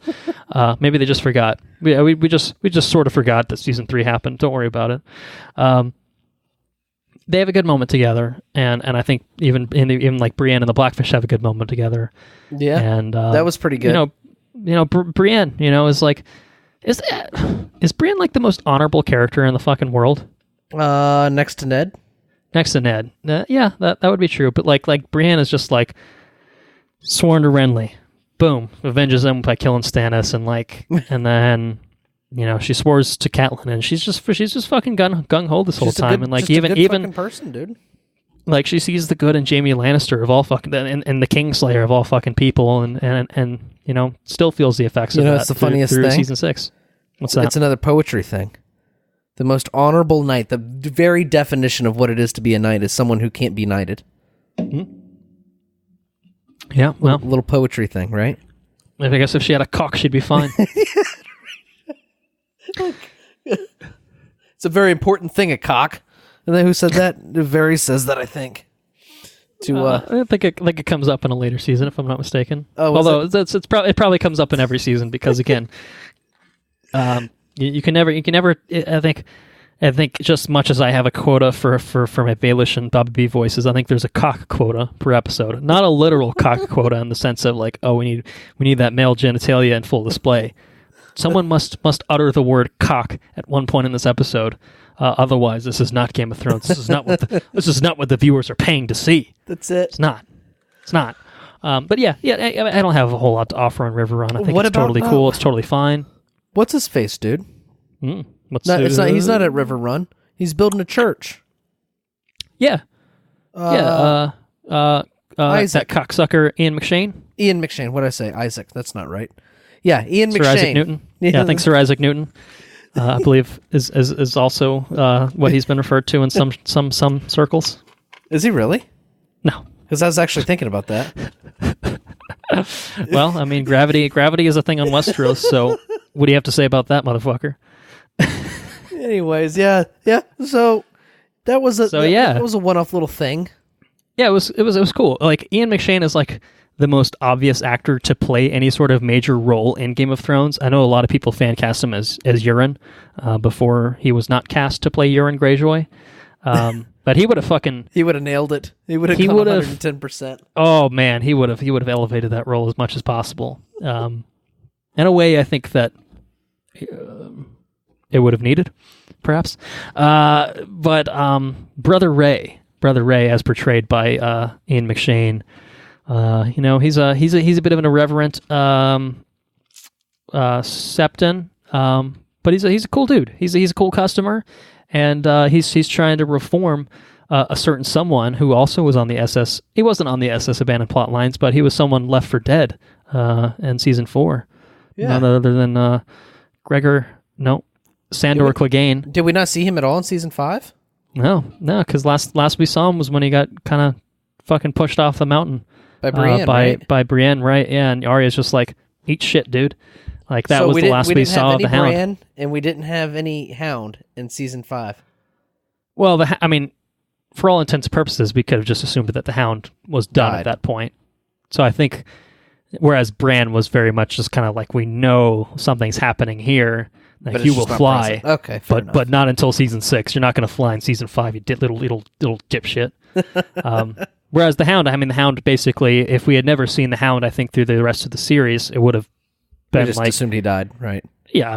Maybe they just forgot. We just sort of forgot that season 3 happened. Don't worry about it. They have a good moment together, and I think even like Brienne and the Blackfish have a good moment together. Yeah, and that was pretty good. Brienne, is like, is Brienne like the most honorable character in the fucking world? Next to Ned. Next to Ned. Yeah, that would be true. But like Brienne is just like sworn to Renly. Boom. Avenges him by killing Stannis and then she swears to Catelyn, and she's just fucking gung ho this whole time. And like even fucking person, dude. Like she sees the good in Jaime Lannister of all fucking and the Kingslayer of all fucking people, and still feels the effects of that. It's the funniest through thing. Season 6. What's that? It's another poetry thing. The most honorable knight, the very definition of what it is to be a knight, is someone who can't be knighted. Mm-hmm. Yeah, well, little poetry thing, right? I guess if she had a cock, she'd be fine. It's a very important thing, a cock. And then who said that? Varys says that, I think. I think it comes up in a later season, if I'm not mistaken. Oh, although it probably comes up in every season because again, you can never. I think just much as I have a quota for my Baelish and Bobby B voices, I think there's a cock quota per episode. Not a literal cock quota in the sense of like, oh, we need that male genitalia in full display. Someone must utter the word cock at one point in this episode. Otherwise, this is not Game of Thrones. This is not what the viewers are paying to see. That's it. It's not. But yeah. I don't have a whole lot to offer on River Run. I think it's totally cool. It's totally fine. What's his face, dude? He's not at River Run. He's building a church. Yeah. Isaac. That cocksucker Ian McShane. Ian McShane. What did I say? Isaac. That's not right. Yeah, Ian Sir McShane. Isaac Newton. Yeah, I think Sir Isaac Newton. I believe is also what he's been referred to in some circles. Is he really? No, because I was actually thinking about that. Well, I mean, gravity is a thing on Westeros. So, what do you have to say about that, motherfucker? Anyways, yeah. So that was a one-off little thing. Yeah, it was cool. Like Ian McShane is like the most obvious actor to play any sort of major role in Game of Thrones. I know a lot of people fan cast him as Euron before he was not cast to play Euron Greyjoy. But he would have nailed it. He would have 110%. Oh man, he would have elevated that role as much as possible. In a way, I think that it would have needed, perhaps. But Brother Ray, as portrayed by Ian McShane, he's a bit of an irreverent Septon, but he's a cool dude. He's a cool customer, and he's trying to reform a certain someone who also was on the SS. He wasn't on the SS Abandoned Plot Lines, but he was someone left for dead in season 4. Yeah. None other than Sandor Clegane. Did we not see him at all in season 5? No, because last we saw him was when he got kind of fucking pushed off the mountain. By Brienne, right? By Brienne, right? Yeah, and Arya's just like, eat shit, dude. Like, that was the last we saw of the Hound. Brienne, and we didn't have any Hound in season 5. Well, for all intents and purposes, we could have just assumed that the Hound was done at that point. So I think, whereas Bran was very much just kind of like, we know something's happening here, like you will fly. Okay, but not until season 6. You're not going to fly in season 5, you little dipshit. Whereas the Hound basically, if we had never seen the Hound, I think through the rest of the series, it would have been just assumed he died, right? Yeah,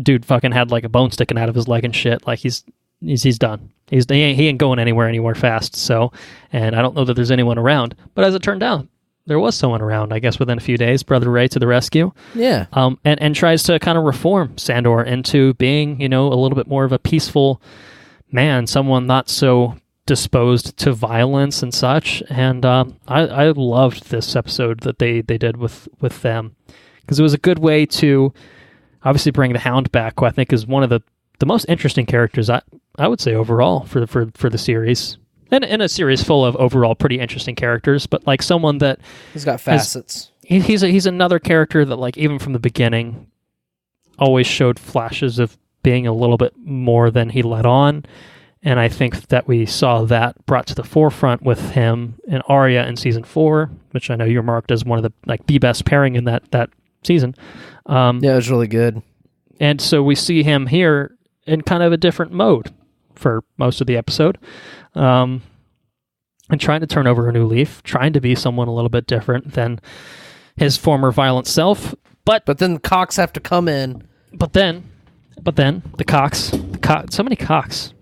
dude fucking had like a bone sticking out of his leg and shit. Like he's done. He ain't going anywhere fast. So, and I don't know that there's anyone around. But as it turned out, there was someone around. I guess within a few days, Brother Ray to the rescue. Yeah. And tries to kind of reform Sandor into being, a little bit more of a peaceful man, someone not so disposed to violence and such. And I loved this episode that they did with them, because it was a good way to obviously bring the Hound back, who I think is one of the most interesting characters I would say overall for the series, and in a series full of overall pretty interesting characters, but like someone that he's got facets. He's another character that, like, even from the beginning always showed flashes of being a little bit more than he let on. And I think that we saw that brought to the forefront with him and Arya in season 4, which I know you're marked as one of the best pairing in that season. Yeah, it was really good. And so we see him here in kind of a different mode for most of the episode, and trying to turn over a new leaf, trying to be someone a little bit different than his former violent self, But then the cocks have to come in. But then the cocks, so many cocks.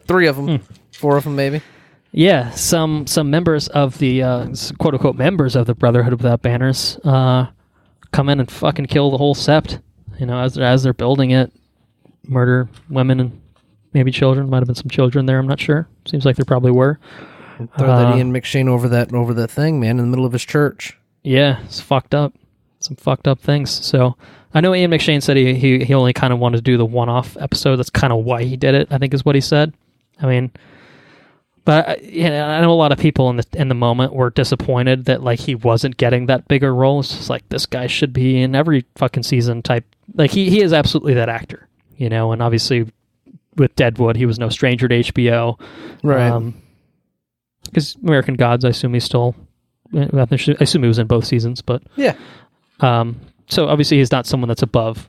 3 of them, 4 of them maybe. Yeah, some members of the quote unquote members of the Brotherhood Without Banners come in and fucking kill the whole sept. As they're building it, murder women and maybe children. Might have been some children there. I'm not sure. Seems like there probably were. Throw that Ian McShane over that thing, man, in the middle of his church. Yeah, it's fucked up. Some fucked up things. So I know Ian McShane said he only kind of wanted to do the one-off episode. That's kind of why he did it, I think is what he said. I mean, but I know a lot of people in the moment were disappointed that like he wasn't getting that bigger role. It's just like, this guy should be in every fucking season type. Like he is absolutely that actor, and obviously with Deadwood, he was no stranger to HBO. Right. Because American Gods, I assume he's still, I assume he was in both seasons, but yeah. So obviously he's not someone that's above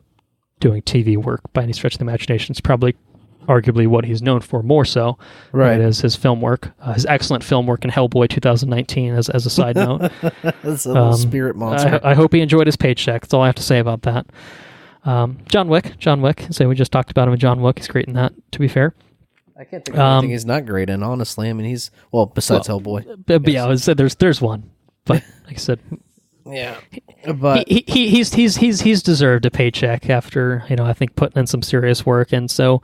doing TV work by any stretch of the imagination. It's probably arguably what he's known for more so. Right. As his film work, his excellent film work in Hellboy 2019 as a side note. That's a little spirit monster. I hope he enjoyed his paycheck. That's all I have to say about that. John Wick. So we just talked about him in John Wick. He's great in that, to be fair. I can't think of anything he's not great in, honestly. I mean, besides Hellboy. But yeah, I would say there's one. But like I said, yeah, but he's deserved a paycheck after I think putting in some serious work, and so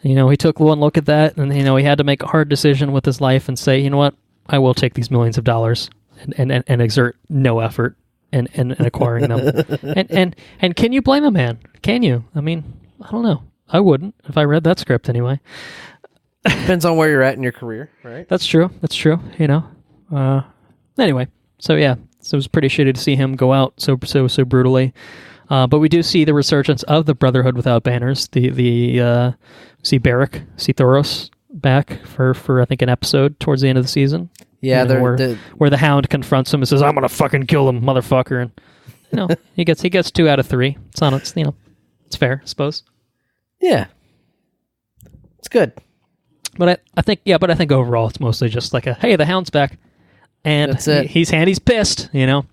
he took one look at that, and he had to make a hard decision with his life and say, you know what, I will take these millions of dollars and exert no effort in acquiring them, and can you blame a man? Can you? I mean, I don't know. I wouldn't if I read that script anyway. Depends on where you're at in your career, right? That's true. Anyway, so yeah. So it was pretty shitty to see him go out so brutally. But we do see the resurgence of the Brotherhood Without Banners. See Barrick, see Thoros back for I think an episode towards the end of the season. Yeah, where the Hound confronts him and says, "I'm gonna fucking kill him, motherfucker," and he gets 2 out of 3. It's fair, I suppose. Yeah, it's good. But I think overall it's mostly just like hey, the Hound's back. And that's it. He's pissed, No,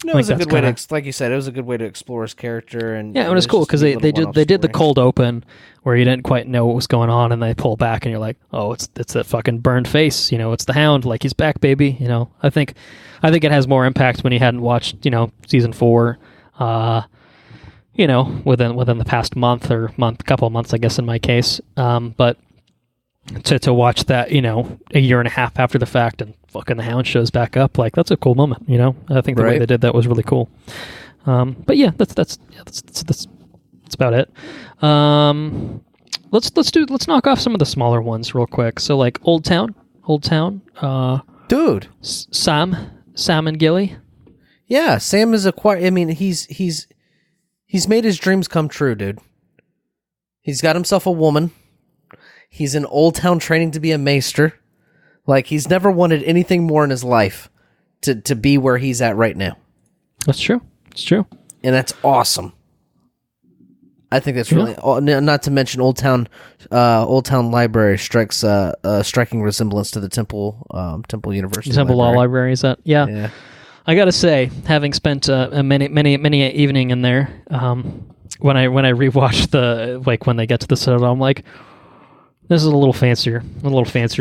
it was a good way to, like you said, it was a good way to explore his character, and yeah, it was cool because they did the cold open where you didn't quite know what was going on, and they pull back, and you're like, oh, it's that fucking burned face, it's the Hound, like he's back, baby, I think it has more impact when you hadn't watched, season 4, within the past couple of months, I guess in my case, but to watch that, a year and a half after the fact, and fucking the Hound shows back up, like that's a cool moment, I think the way they did that was really cool. But yeah, that's about it. Let's knock off some of the smaller ones real quick. So like Old Town, dude, Sam and Gilly. Yeah, Sam is I mean, he's made his dreams come true, dude. He's got himself a woman. He's in Old Town training to be a maester. Like, he's never wanted anything more in his life to be where he's at right now. That's true. It's true. And that's awesome. I think that's really... Not to mention Old Town Library strikes a striking resemblance to the Temple University Temple Library. Law Library, is that... Yeah. I gotta say, having spent many evening in there, when I rewatched when they get to the Citadel, I'm like... This is a little fancier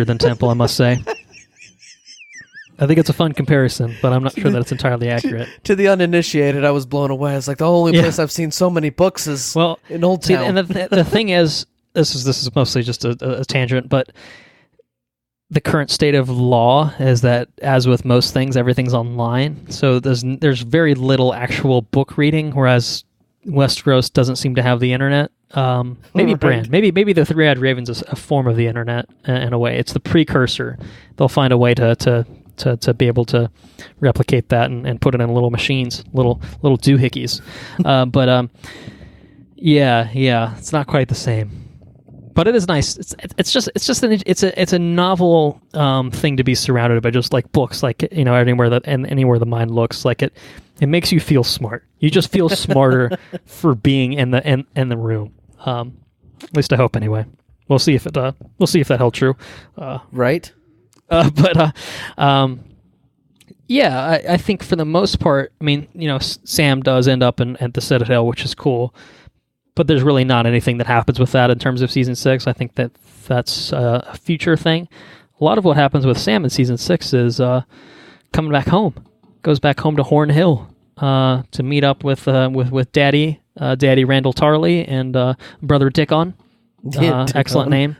than Temple, I must say. I think it's a fun comparison, but I'm not sure that it's entirely accurate. To the uninitiated, I was blown away. It's like the only place I've seen so many books is in Old Town. And the thing is, this is mostly just a tangent, but the current state of law is that, as with most things, everything's online. So there's very little actual book reading, whereas Westeros doesn't seem to have the internet. Maybe Bran. Maybe the Three-Eyed Raven's is a form of the internet in a way. It's the precursor. They'll find a way to be able to replicate that and put it in little machines, little doohickeys. But it's not quite the same. But it is nice. It's a novel thing to be surrounded by, just like books, like anywhere the mind looks, like it makes you feel smart. You just feel smarter for being in the room. At least I hope, anyway. We'll see if that held true. Right. Yeah, I think for the most part, I mean, Sam does end up at the Citadel, which is cool, but there's really not anything that happens with that in terms of Season 6. I think that's a future thing. A lot of what happens with Sam in Season 6 is coming back home. Goes back home to Horn Hill to meet up with Daddy Randall Tarley and brother Dickon. Excellent name.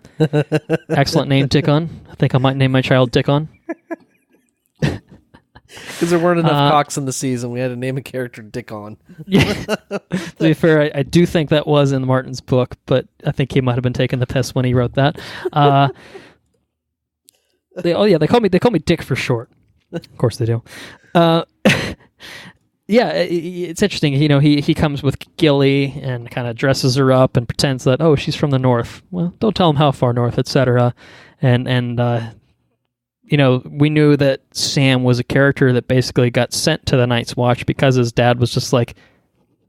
Excellent name, Dickon. I think I might name my child Dickon. Because there weren't enough cocks in the season, we had to name a character Dickon. Yeah. To be fair, I do think that was in Martin's book, but I think he might have been taking the piss when he wrote that. They call me Dick for short. Of course they do. Yeah, it's interesting. He comes with Gilly and kind of dresses her up and pretends that, oh, she's from the north. Well, don't tell him how far north, etc. And we knew that Sam was a character that basically got sent to the Night's Watch because his dad was just like,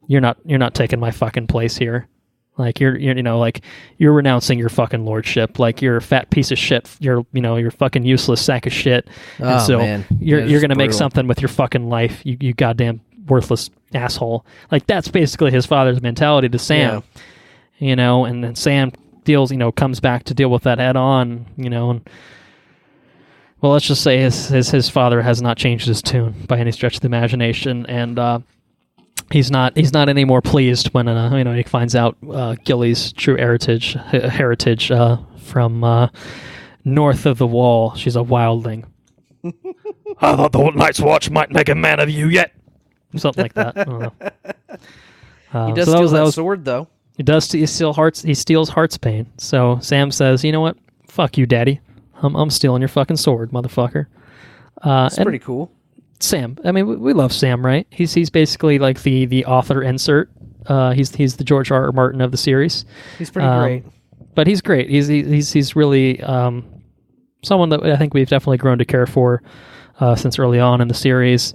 you're not taking my fucking place here. Like you're renouncing your fucking lordship. Like you're a fat piece of shit. You're a fucking useless sack of shit. And man. You're gonna make something with your fucking life. You goddamn worthless asshole. Like that's basically his father's mentality to Sam. Yeah. And then Sam comes back to deal with that head on. And well, let's just say his father has not changed his tune by any stretch of the imagination, and he's not any more pleased when he finds out Gilly's true heritage from north of the Wall. She's a wildling. I thought the Night's Watch might make a man of you yet. Something like that. I don't know. He does steal that sword, though. He does steal Hearts. He steals Heartsbane. So Sam says, "You know what? Fuck you, Daddy. I'm stealing your fucking sword, motherfucker." That's pretty cool. Sam. I mean, we love Sam, right? He's basically like the author insert. He's the George R. R. Martin of the series. He's pretty great. But he's great. He's really someone that I think we've definitely grown to care for since early on in the series,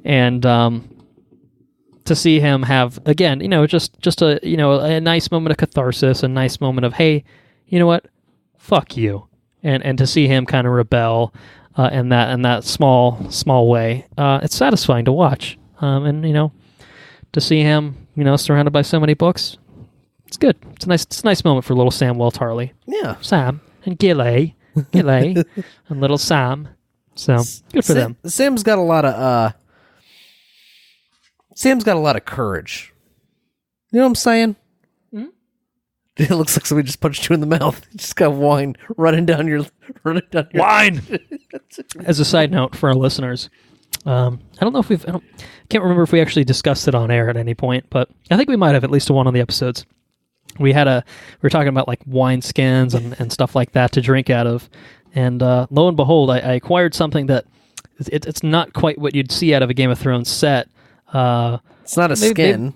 and to see him have again, just a nice moment of catharsis, a nice moment of, hey, you know what, fuck you, and to see him kind of rebel in that small way, it's satisfying to watch, and to see him surrounded by so many books, it's good. It's a nice moment for little Samwell Tarley. Yeah, Sam and Gilly, and little Sam. So good for them. Sam's got a lot of courage. You know what I'm saying? Mm-hmm. It looks like somebody just punched you in the mouth. You just got wine running down your wine. As a side note for our listeners, I don't know if can't remember if we actually discussed it on air at any point, but I think we might have at least one of the episodes. We were talking about like wine skins and stuff like that to drink out of. And lo and behold, I acquired something that it's not quite what you'd see out of a Game of Thrones set. It's not a skin.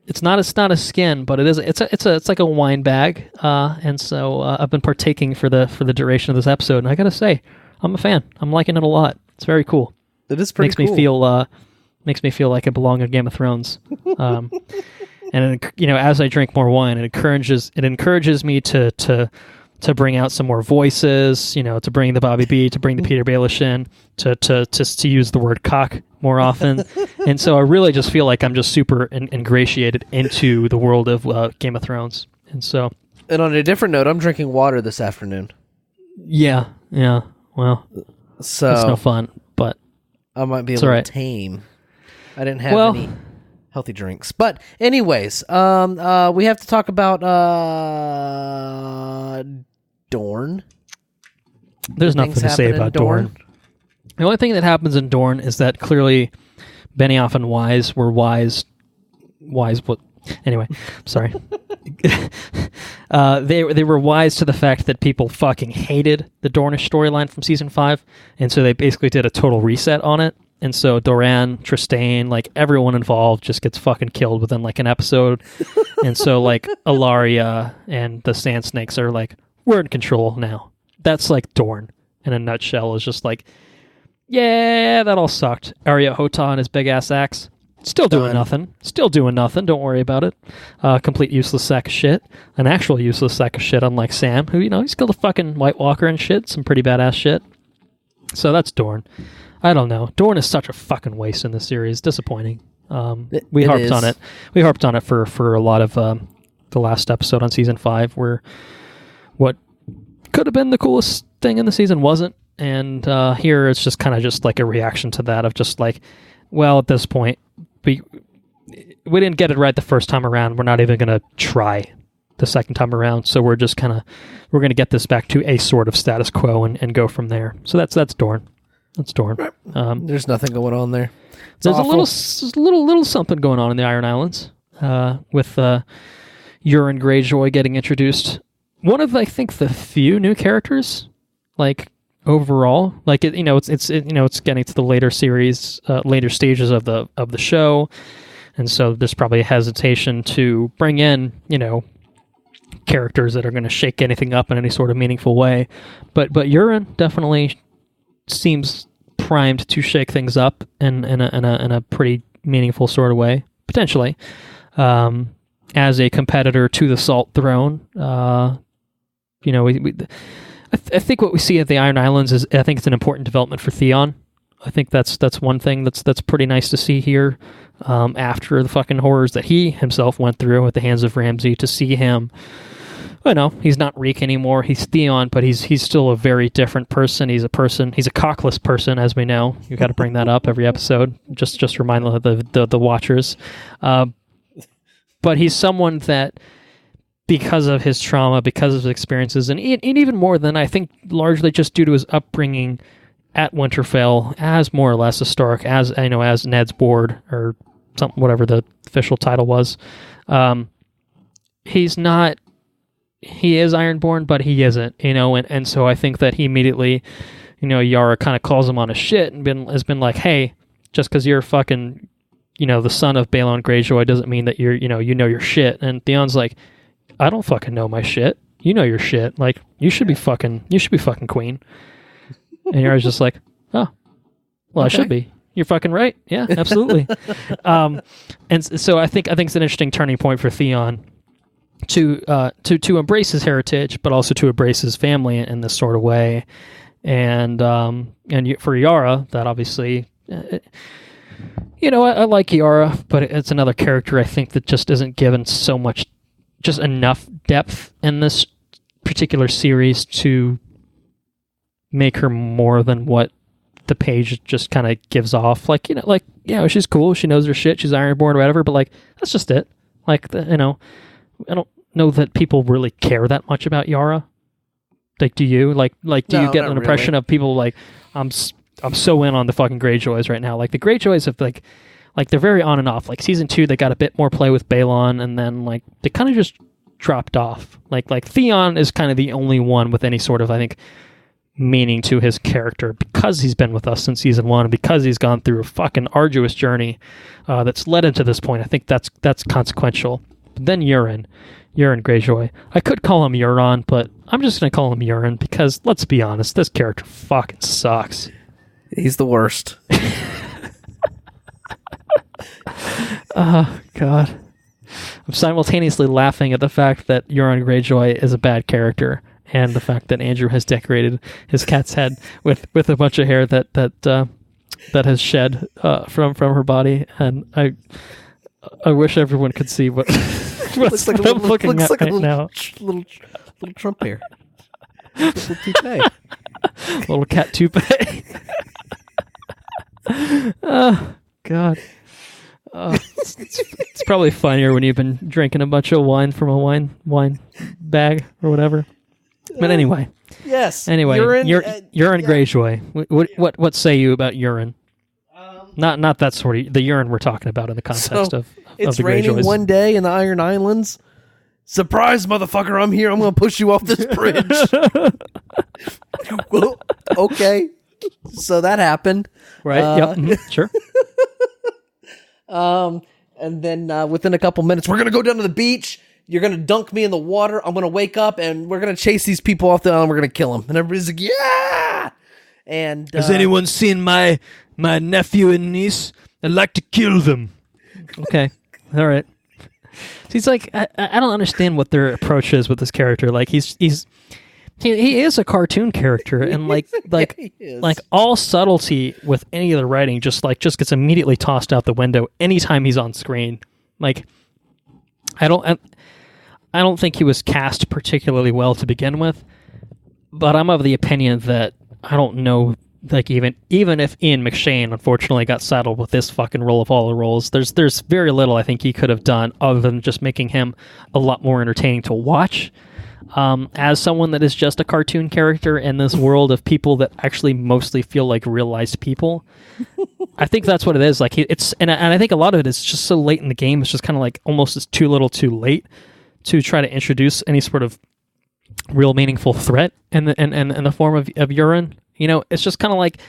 It's not a skin, but it is. It's like a wine bag. And so I've been partaking for the duration of this episode. And I gotta say, I'm a fan. I'm liking it a lot. It's very cool. It is pretty cool. Makes me feel like I belong in Game of Thrones. And as I drink more wine, it encourages me to bring out some more voices, to bring the Bobby B, to bring the Peter Baelish in, to use the word cock more often. And so I really just feel like I'm just super ingratiated into the world of Game of Thrones. And on a different note, I'm drinking water this afternoon. Yeah. Well, so it's no fun, but I might be a little tame. I didn't have any healthy drinks. But anyways, we have to talk about Dorne. There's nothing to say about Dorne. The only thing that happens in Dorne is that clearly Benioff and Wise were wise what anyway, sorry. They were wise to the fact that people fucking hated the Dornish storyline from season 5, and so they basically did a total reset on it. And so Doran, Trystane, like everyone involved just gets fucking killed within like an episode. And so like Ilaria and the Sand Snakes are like, we're in control now. That's like Dorne in a nutshell. Is just like, yeah, that all sucked. Arya Hota and his big ass axe. Still doing nothing. Don't worry about it. Complete useless sack of shit. An actual useless sack of shit, unlike Sam, who, he's killed a fucking White Walker and shit. Some pretty badass shit. So that's Dorne. I don't know. Dorne is such a fucking waste in this series. Disappointing. We harped on it. We harped on it for a lot of the last episode on season 5, where what could have been the coolest thing in the season wasn't. And here it's just kind of just like a reaction to that of just like, well, at this point, we didn't get it right the first time around. We're not even going to try the second time around. So we're just kind of, we're going to get this back to a sort of status quo and go from there. So that's Dorne. That's Dorne. There's nothing going on there. There's a little something going on in the Iron Islands with Euron Greyjoy getting introduced. One of, I think, the few new characters, like overall, like it's getting to the later series, later stages of the show, and so there's probably a hesitation to bring in characters that are going to shake anything up in any sort of meaningful way. But Euron definitely seems primed to shake things up in a pretty meaningful sort of way, potentially, as a competitor to the Salt Throne. I think what we see at the Iron Islands is, I think it's an important development for Theon. I think that's one thing that's pretty nice to see here, after the fucking horrors that he himself went through at the hands of Ramsay. To see him, I know he's not Reek anymore. He's Theon, but he's still a very different person. He's a cockless person, as we know. You got to bring that up every episode. Just remind the watchers. But he's someone that, because of his trauma, because of his experiences, and even more than, I think, largely just due to his upbringing at Winterfell, as more or less a Stark, as Ned's ward, or something, whatever the official title was. He is Ironborn, but he isn't, and so I think that he immediately, Yara kind of calls him on his shit and has been like, hey, just because you're fucking, the son of Balon Greyjoy doesn't mean that you're, you know your shit. And Theon's like, I don't fucking know my shit. You know your shit. Like, you should be fucking queen. And Yara's just like, oh, well, okay. I should be. You're fucking right. Yeah, absolutely. And so I think it's an interesting turning point for Theon to embrace his heritage, but also to embrace his family in this sort of way. And for Yara, that obviously, I like Yara, but it's another character I think that just isn't given so much, just enough depth in this particular series to make her more than what the page just kind of gives off. Like, she's cool, she knows her shit, she's Ironborn or whatever, but like, that's just it. Like, I don't know that people really care that much about Yara. Like, do you? Like, do you get an impression of people like, I'm so in on the fucking Greyjoys right now? Like, the Greyjoys have like they're very on and off. Like, season 2, they got a bit more play with Balon, and then like they kind of just dropped off. Like Theon is kind of the only one with any sort of, I think, meaning to his character, because he's been with us since season 1, and because he's gone through a fucking arduous journey that's led him to this point. I think that's consequential. But then Euron Greyjoy. I could call him Euron, but I'm just going to call him Euron because, let's be honest, this character fucking sucks. He's the worst. Oh, God. I'm simultaneously laughing at the fact that Euron Greyjoy is a bad character, and the fact that Andrew has decorated his cat's head with a bunch of hair that has shed from her body, and I wish everyone could see what what's like I'm looking at right now. Little Trump hair, little toupee, little cat toupee. Oh, God. It's probably funnier when you've been drinking a bunch of wine from a wine bag or whatever. But anyway. Yes. Anyway, Euron Greyjoy. What say you about Euron? Not that sort of the Euron we're talking about in the context of it's the raining Greyjoys. one day in the Iron Islands. Surprise, motherfucker! I'm here. I'm going to push you off this bridge. Well, okay. So that happened. Right. Yep. Sure. And then within a couple minutes, we're going to go down to the beach. You're going to dunk me in the water. I'm going to wake up, and we're going to chase these people off the island. We're going to kill them. And everybody's like, yeah! And has anyone seen my nephew and niece? I'd like to kill them. Okay. All right. So he's like, I don't understand what their approach is with this character. Like, he's He is a cartoon character, and like all subtlety with any of the writing just gets immediately tossed out the window anytime he's on screen. Like, I don't think he was cast particularly well to begin with, but I'm of the opinion that I don't know. Like, even if Ian McShane unfortunately got saddled with this fucking role of all the roles, there's very little I think he could have done other than just making him a lot more entertaining to watch. As someone that is just a cartoon character in this world of people that actually mostly feel like realized people, I think that's what it is. Like, and I think a lot of it is just so late in the game. It's just kind of like almost it's too little, too late to try to introduce any sort of real meaningful threat in the form of Urine. You know, it's just kind of like,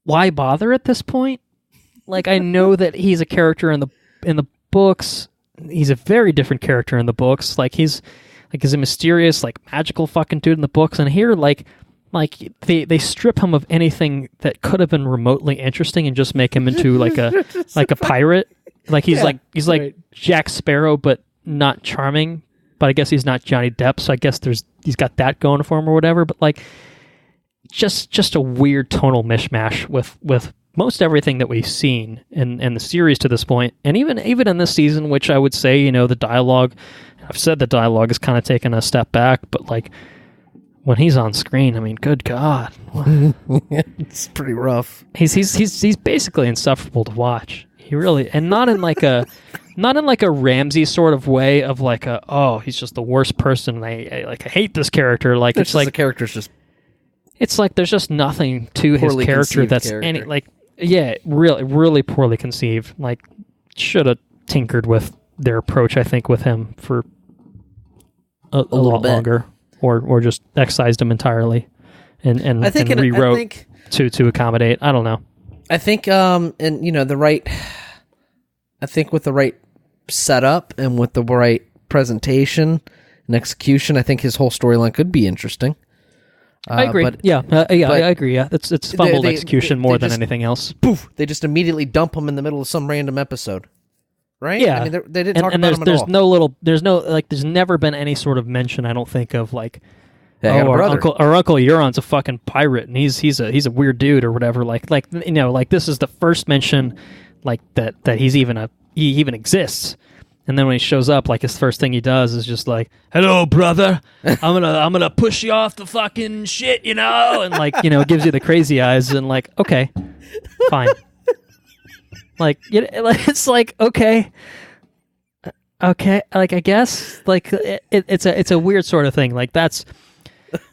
why bother at this point? Like, I know that he's a character in the books. He's a very different character in the books. Like, he's a mysterious, like, magical fucking dude in the books, and here, like they strip him of anything that could have been remotely interesting and just make him into like a pirate. Like, he's like Jack Sparrow, but not charming. But I guess he's not Johnny Depp, so I guess he's got that going for him or whatever. But like, just a weird tonal mishmash with most everything that we've seen in the series to this point, and even in this season, which I would say, you know, the dialogue. I've said the dialogue is kind of taken a step back, but like when he's on screen, I mean, good God, it's pretty rough. He's basically insufferable to watch. He really, and not in like a Ramsey sort of way of like he's just the worst person. And I hate this character. Like, it's like the character's just. It's like there's just nothing to his character that's any like. Yeah, really, really poorly conceived. Like, should have tinkered with their approach, I think, with him for a lot longer, or just excised him entirely, and rewrote to accommodate. I don't know. I think, and you know, I think with the right setup and with the right presentation and execution, I think his whole storyline could be interesting. I agree. I agree. Yeah, it's fumbled execution more than anything else. Poof! They just immediately dump him in the middle of some random episode, right? Yeah, I mean, they didn't talk about him at all. There's never been any sort of mention, I don't think, of like, our Uncle Euron's a fucking pirate and he's a weird dude or whatever. Like you know, like this is the first mention, like that he even exists. And then when he shows up, like his first thing he does is just like, "Hello, brother. I'm gonna push you off the fucking shit, you know," and like, you know, gives you the crazy eyes and like, okay, fine. Like, it's like, okay, like I guess like it's a weird sort of thing. Like, that's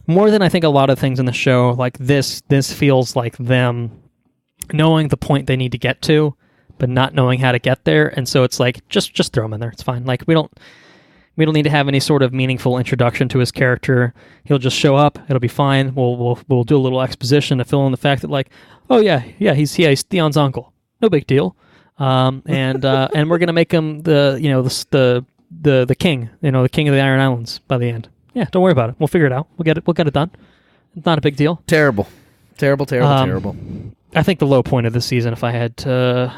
more than I think a lot of things in the show. Like this feels like them knowing the point they need to get to, but not knowing how to get there, and so it's like just throw him in there. It's fine. Like we don't need to have any sort of meaningful introduction to his character. He'll just show up. It'll be fine. We'll do a little exposition to fill in the fact that like, oh yeah, he's Theon's uncle. No big deal. And we're gonna make him the king. You know, the king of the Iron Islands by the end. Yeah, don't worry about it. We'll figure it out. We'll get it done. It's not a big deal. Terrible. I think the low point of the season, if I had to,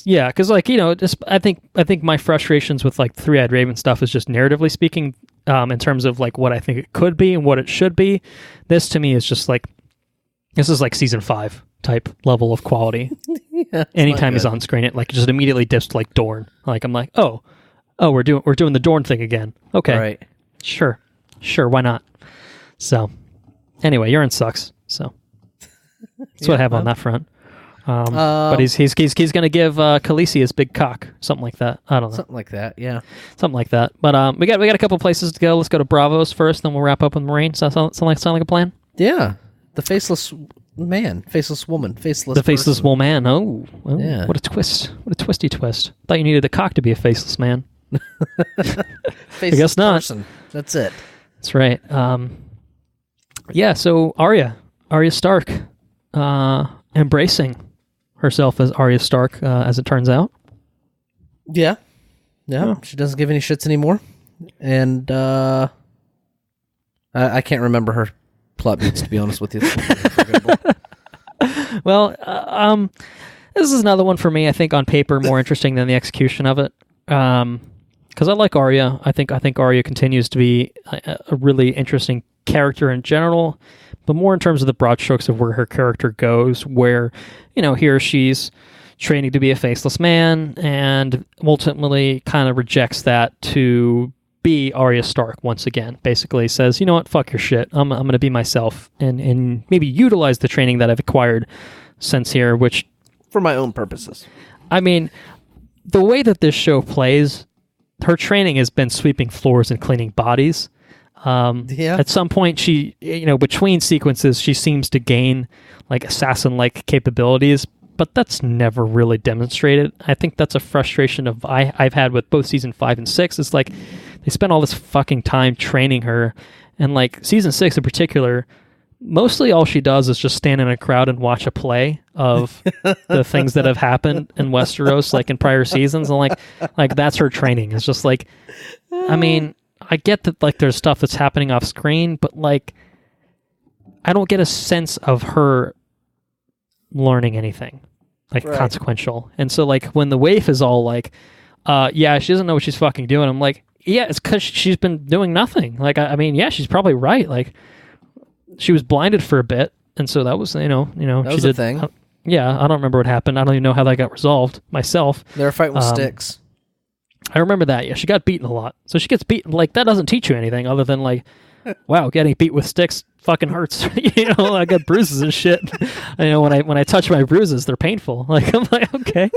yeah, because like, you know, just I think my frustrations with like Three-Eyed Raven stuff is just narratively speaking, in terms of like what I think it could be and what it should be. This to me is just like, this is like season 5 type level of quality. Yeah, anytime he's on screen, it like just immediately dips to like Dorne. Like I'm like, oh, we're doing the Dorne thing again. Okay, right, sure, why not? So anyway, Urine sucks. So. That's what I have on that front. But he's going to give Khaleesi his big cock, something like that. I don't know. Something like that, yeah. Something like that. But we got a couple places to go. Let's go to Bravos first, then we'll wrap up with Moraine. Sound like a plan? Yeah. The faceless man, faceless woman, faceless. The faceless woman. Oh, yeah. What a twist! What a twisty twist! Thought you needed a cock to be a faceless man. I guess not. Person. That's it. That's right. Yeah. So Arya Stark. Embracing herself as Arya Stark, as it turns out. Yeah. She doesn't give any shits anymore, and I can't remember her plot beats, to be honest with you. Well, this is another one for me. I think on paper more interesting than the execution of it. because I like Arya. I think Arya continues to be a really interesting character in general, but more in terms of the broad strokes of where her character goes, where, here she's training to be a faceless man and ultimately kind of rejects that to be Arya Stark once again. Basically says, you know what, fuck your shit. I'm going to be myself and maybe utilize the training that I've acquired since here, which... for my own purposes. I mean, the way that this show plays, her training has been sweeping floors and cleaning bodies. At some point, she, between sequences, she seems to gain like assassin-like capabilities, but that's never really demonstrated. I think that's a frustration I've had with both season 5 and 6. It's like they spent all this fucking time training her, and like season 6 in particular, mostly all she does is just stand in a crowd and watch a play of the things that have happened in Westeros, like in prior seasons, and like that's her training. It's just like, I mean, I get that like there's stuff that's happening off screen, but like I don't get a sense of her learning anything like consequential. And so like when the waif is all like, yeah, she doesn't know what she's fucking doing, I'm like, yeah, it's because she's been doing nothing. Like, I mean, yeah, she's probably right. Like, she was blinded for a bit, and so that was, that was she did a thing. Yeah, I don't remember what happened. I don't even know how that got resolved myself. They were fighting with sticks. I remember that. Yeah, she got beaten a lot. So she gets beaten. Like, that doesn't teach you anything other than like, wow, getting beat with sticks fucking hurts. I got bruises and shit. When I touch my bruises, they're painful. Like, I'm like, okay.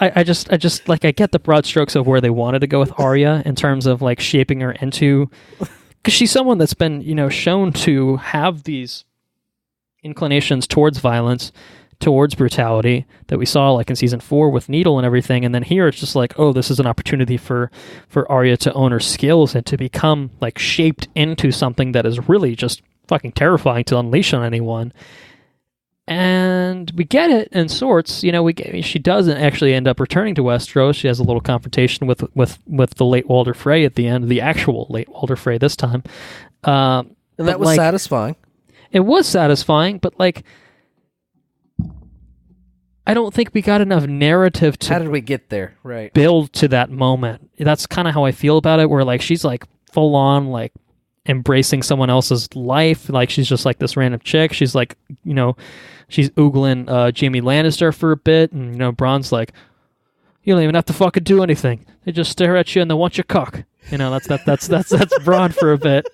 I just like, I get the broad strokes of where they wanted to go with Arya in terms of like shaping her into, because she's someone that's been, shown to have these inclinations towards violence, towards brutality that we saw like in season 4 with Needle and everything. And then here it's just like, oh, this is an opportunity for Arya to own her skills and to become like shaped into something that is really just fucking terrifying to unleash on anyone. And we get it in sorts. She doesn't actually end up returning to Westeros. She has a little confrontation with the late Walder Frey at the end, the actual late Walder Frey this time. And that was satisfying. It was satisfying, but like, I don't think we got enough narrative to... How did we get there? Right. Build to that moment. That's kind of how I feel about it, where like she's like full on like embracing someone else's life. Like she's just like this random chick. She's like, she's oogling Jaime Lannister for a bit, and Bronn's like, you don't even have to fucking do anything. They just stare at you and they want your cock. That's Bronn for a bit.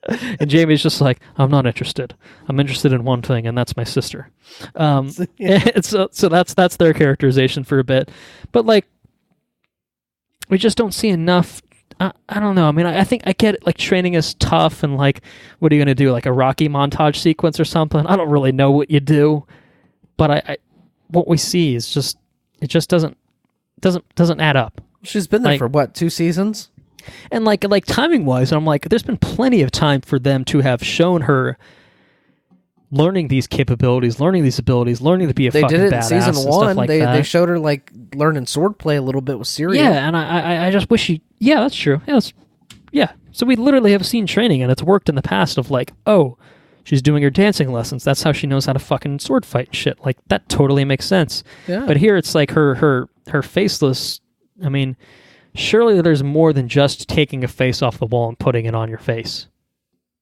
And Jaime's just like, I'm not interested. I'm interested in one thing, and that's my sister. So that's their characterization for a bit. But like, we just don't see enough. I don't know. I mean, I think I get it. Like, training is tough, and like, what are you going to do? Like a Rocky montage sequence or something? I don't really know what you do, but I what we see is just, it just doesn't add up. She's been there for what, 2 seasons? And like timing wise, I'm like, there's been plenty of time for them to have shown her learning these capabilities, learning these abilities, learning to be a fucking badass. They did it in season 1. Like they showed her like learning swordplay a little bit with Syria. Yeah, and I just wish she. Yeah, that's true. Yeah. So we literally have seen training, and it's worked in the past of like, oh, she's doing her dancing lessons. That's how she knows how to fucking sword fight and shit. Like, that totally makes sense. Yeah. But here it's like her faceless. I mean, surely there's more than just taking a face off the wall and putting it on your face.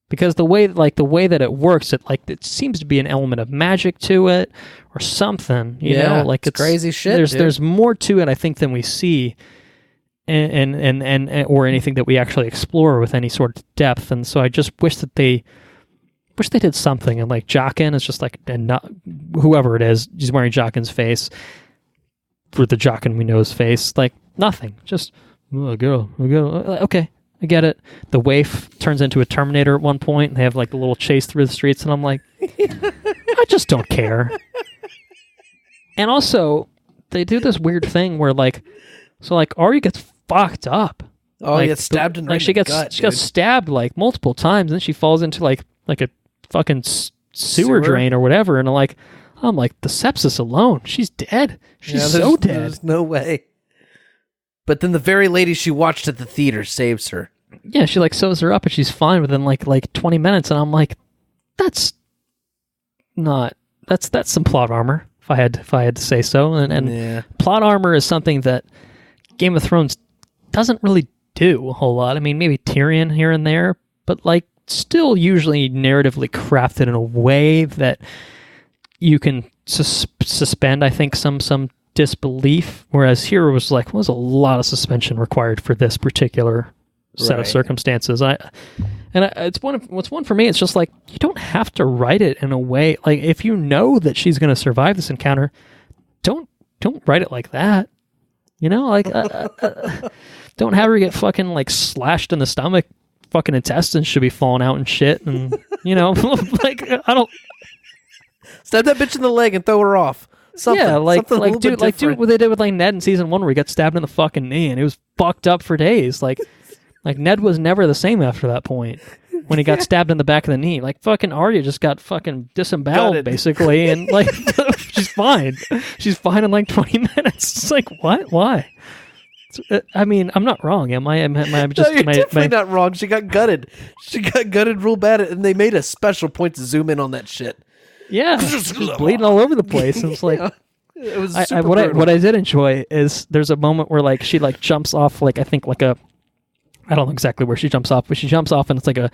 Because the way that it works, it seems to be an element of magic to it or something, you know, like it's crazy shit. There's more to it, I think, than we see, and or anything that we actually explore with any sort of depth. And so I just wish they did something. And like Jaqen is just like, and not whoever it is, he's wearing Jaqen's face for the Jaqen we know's face, like nothing, just a girl. Okay. I get it. The waif turns into a Terminator at one point, and they have like the little chase through the streets, and I'm like, I just don't care. And also, they do this weird thing where Arya gets fucked up. Oh, like, he gets stabbed in the she gets stabbed like multiple times, and then she falls into like a fucking sewer drain or whatever, and I'm like, the sepsis alone, she's dead. She's so dead. There's no way. But then the very lady she watched at the theater saves her. Yeah, she like sews her up and she's fine within like 20 minutes, and I'm like, that's some plot armor, if I had to say so. And plot armor is something that Game of Thrones doesn't really do a whole lot. I mean, maybe Tyrion here and there, but like still usually narratively crafted in a way that you can suspend, I think, some disbelief. Whereas here it was like, was a lot of suspension required for this particular set of circumstances. It's one for me. It's just like, you don't have to write it in a way like, if you know that she's going to survive this encounter, don't write it like that. You know, like don't have her get fucking like slashed in the stomach. Fucking intestines should be falling out and shit, and you know, like I don't stab that bitch in the leg and throw her off. Something, yeah, like do what they did with like Ned in season 1, where he got stabbed in the fucking knee and he was fucked up for days. Like Ned was never the same after that point when he got stabbed in the back of the knee. Like fucking Arya just got fucking disemboweled basically, and like she's fine. She's fine in like 20 minutes. It's like, what? Why? I mean, I'm not wrong, am I? Am I just? No, you're definitely not wrong. She got gutted. She got gutted real bad, and they made a special point to zoom in on that shit. Yeah, she's bleeding all over the place. And it's like, it was what I did enjoy is there's a moment where like she like jumps off like I think like a. I don't know exactly where she jumps off, but she jumps off and it's like a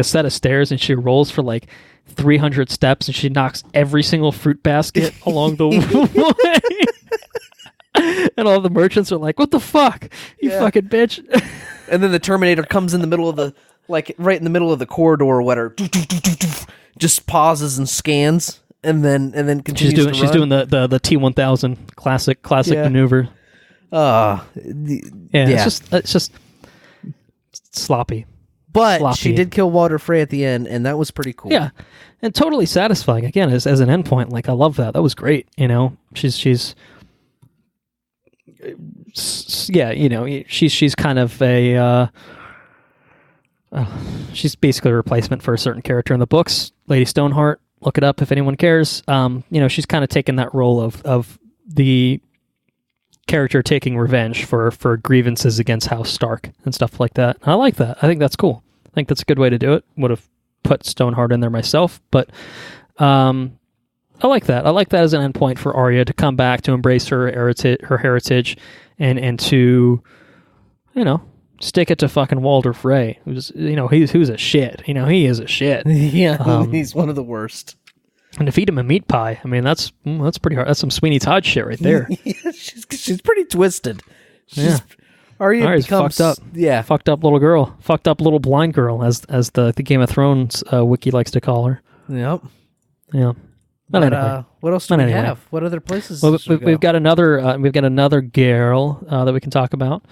set of stairs, and she rolls for like 300 steps, and she knocks every single fruit basket along the way. And all the merchants are like, "What the fuck, you fucking bitch!" And then the Terminator comes in the middle of the right in the middle of the corridor or whatever, just pauses and scans, and then continues. She's doing the T-1000 classic maneuver. It's just sloppy. But she did kill Walder Frey at the end, and that was pretty cool. Yeah, and totally satisfying. Again, as an endpoint, like I love that. That was great. You know, she's kind of a she's basically a replacement for a certain character in the books, Lady Stoneheart. Look it up if anyone cares. You know, she's kind of taken that role of the character taking revenge for grievances against House Stark and stuff like that. I like that. I think that's cool. I think that's a good way to do it. Would have put Stoneheart in there myself, but I like that. I like that as an endpoint for Arya to come back, to embrace her heritage, and to, you know, stick it to fucking Walder Frey, who's, you know, who's a shit. You know, he is a shit. Yeah, he's one of the worst. And to feed him a meat pie, I mean, that's pretty hard. That's some Sweeney Todd shit right there. Yeah, she's pretty twisted. Arya becomes fucked up. Yeah, fucked up little girl, fucked up little blind girl, as the Game of Thrones wiki likes to call her. Yep. Yeah. But anyway. What else do we have? What other places? Well, we've got another girl that we can talk about.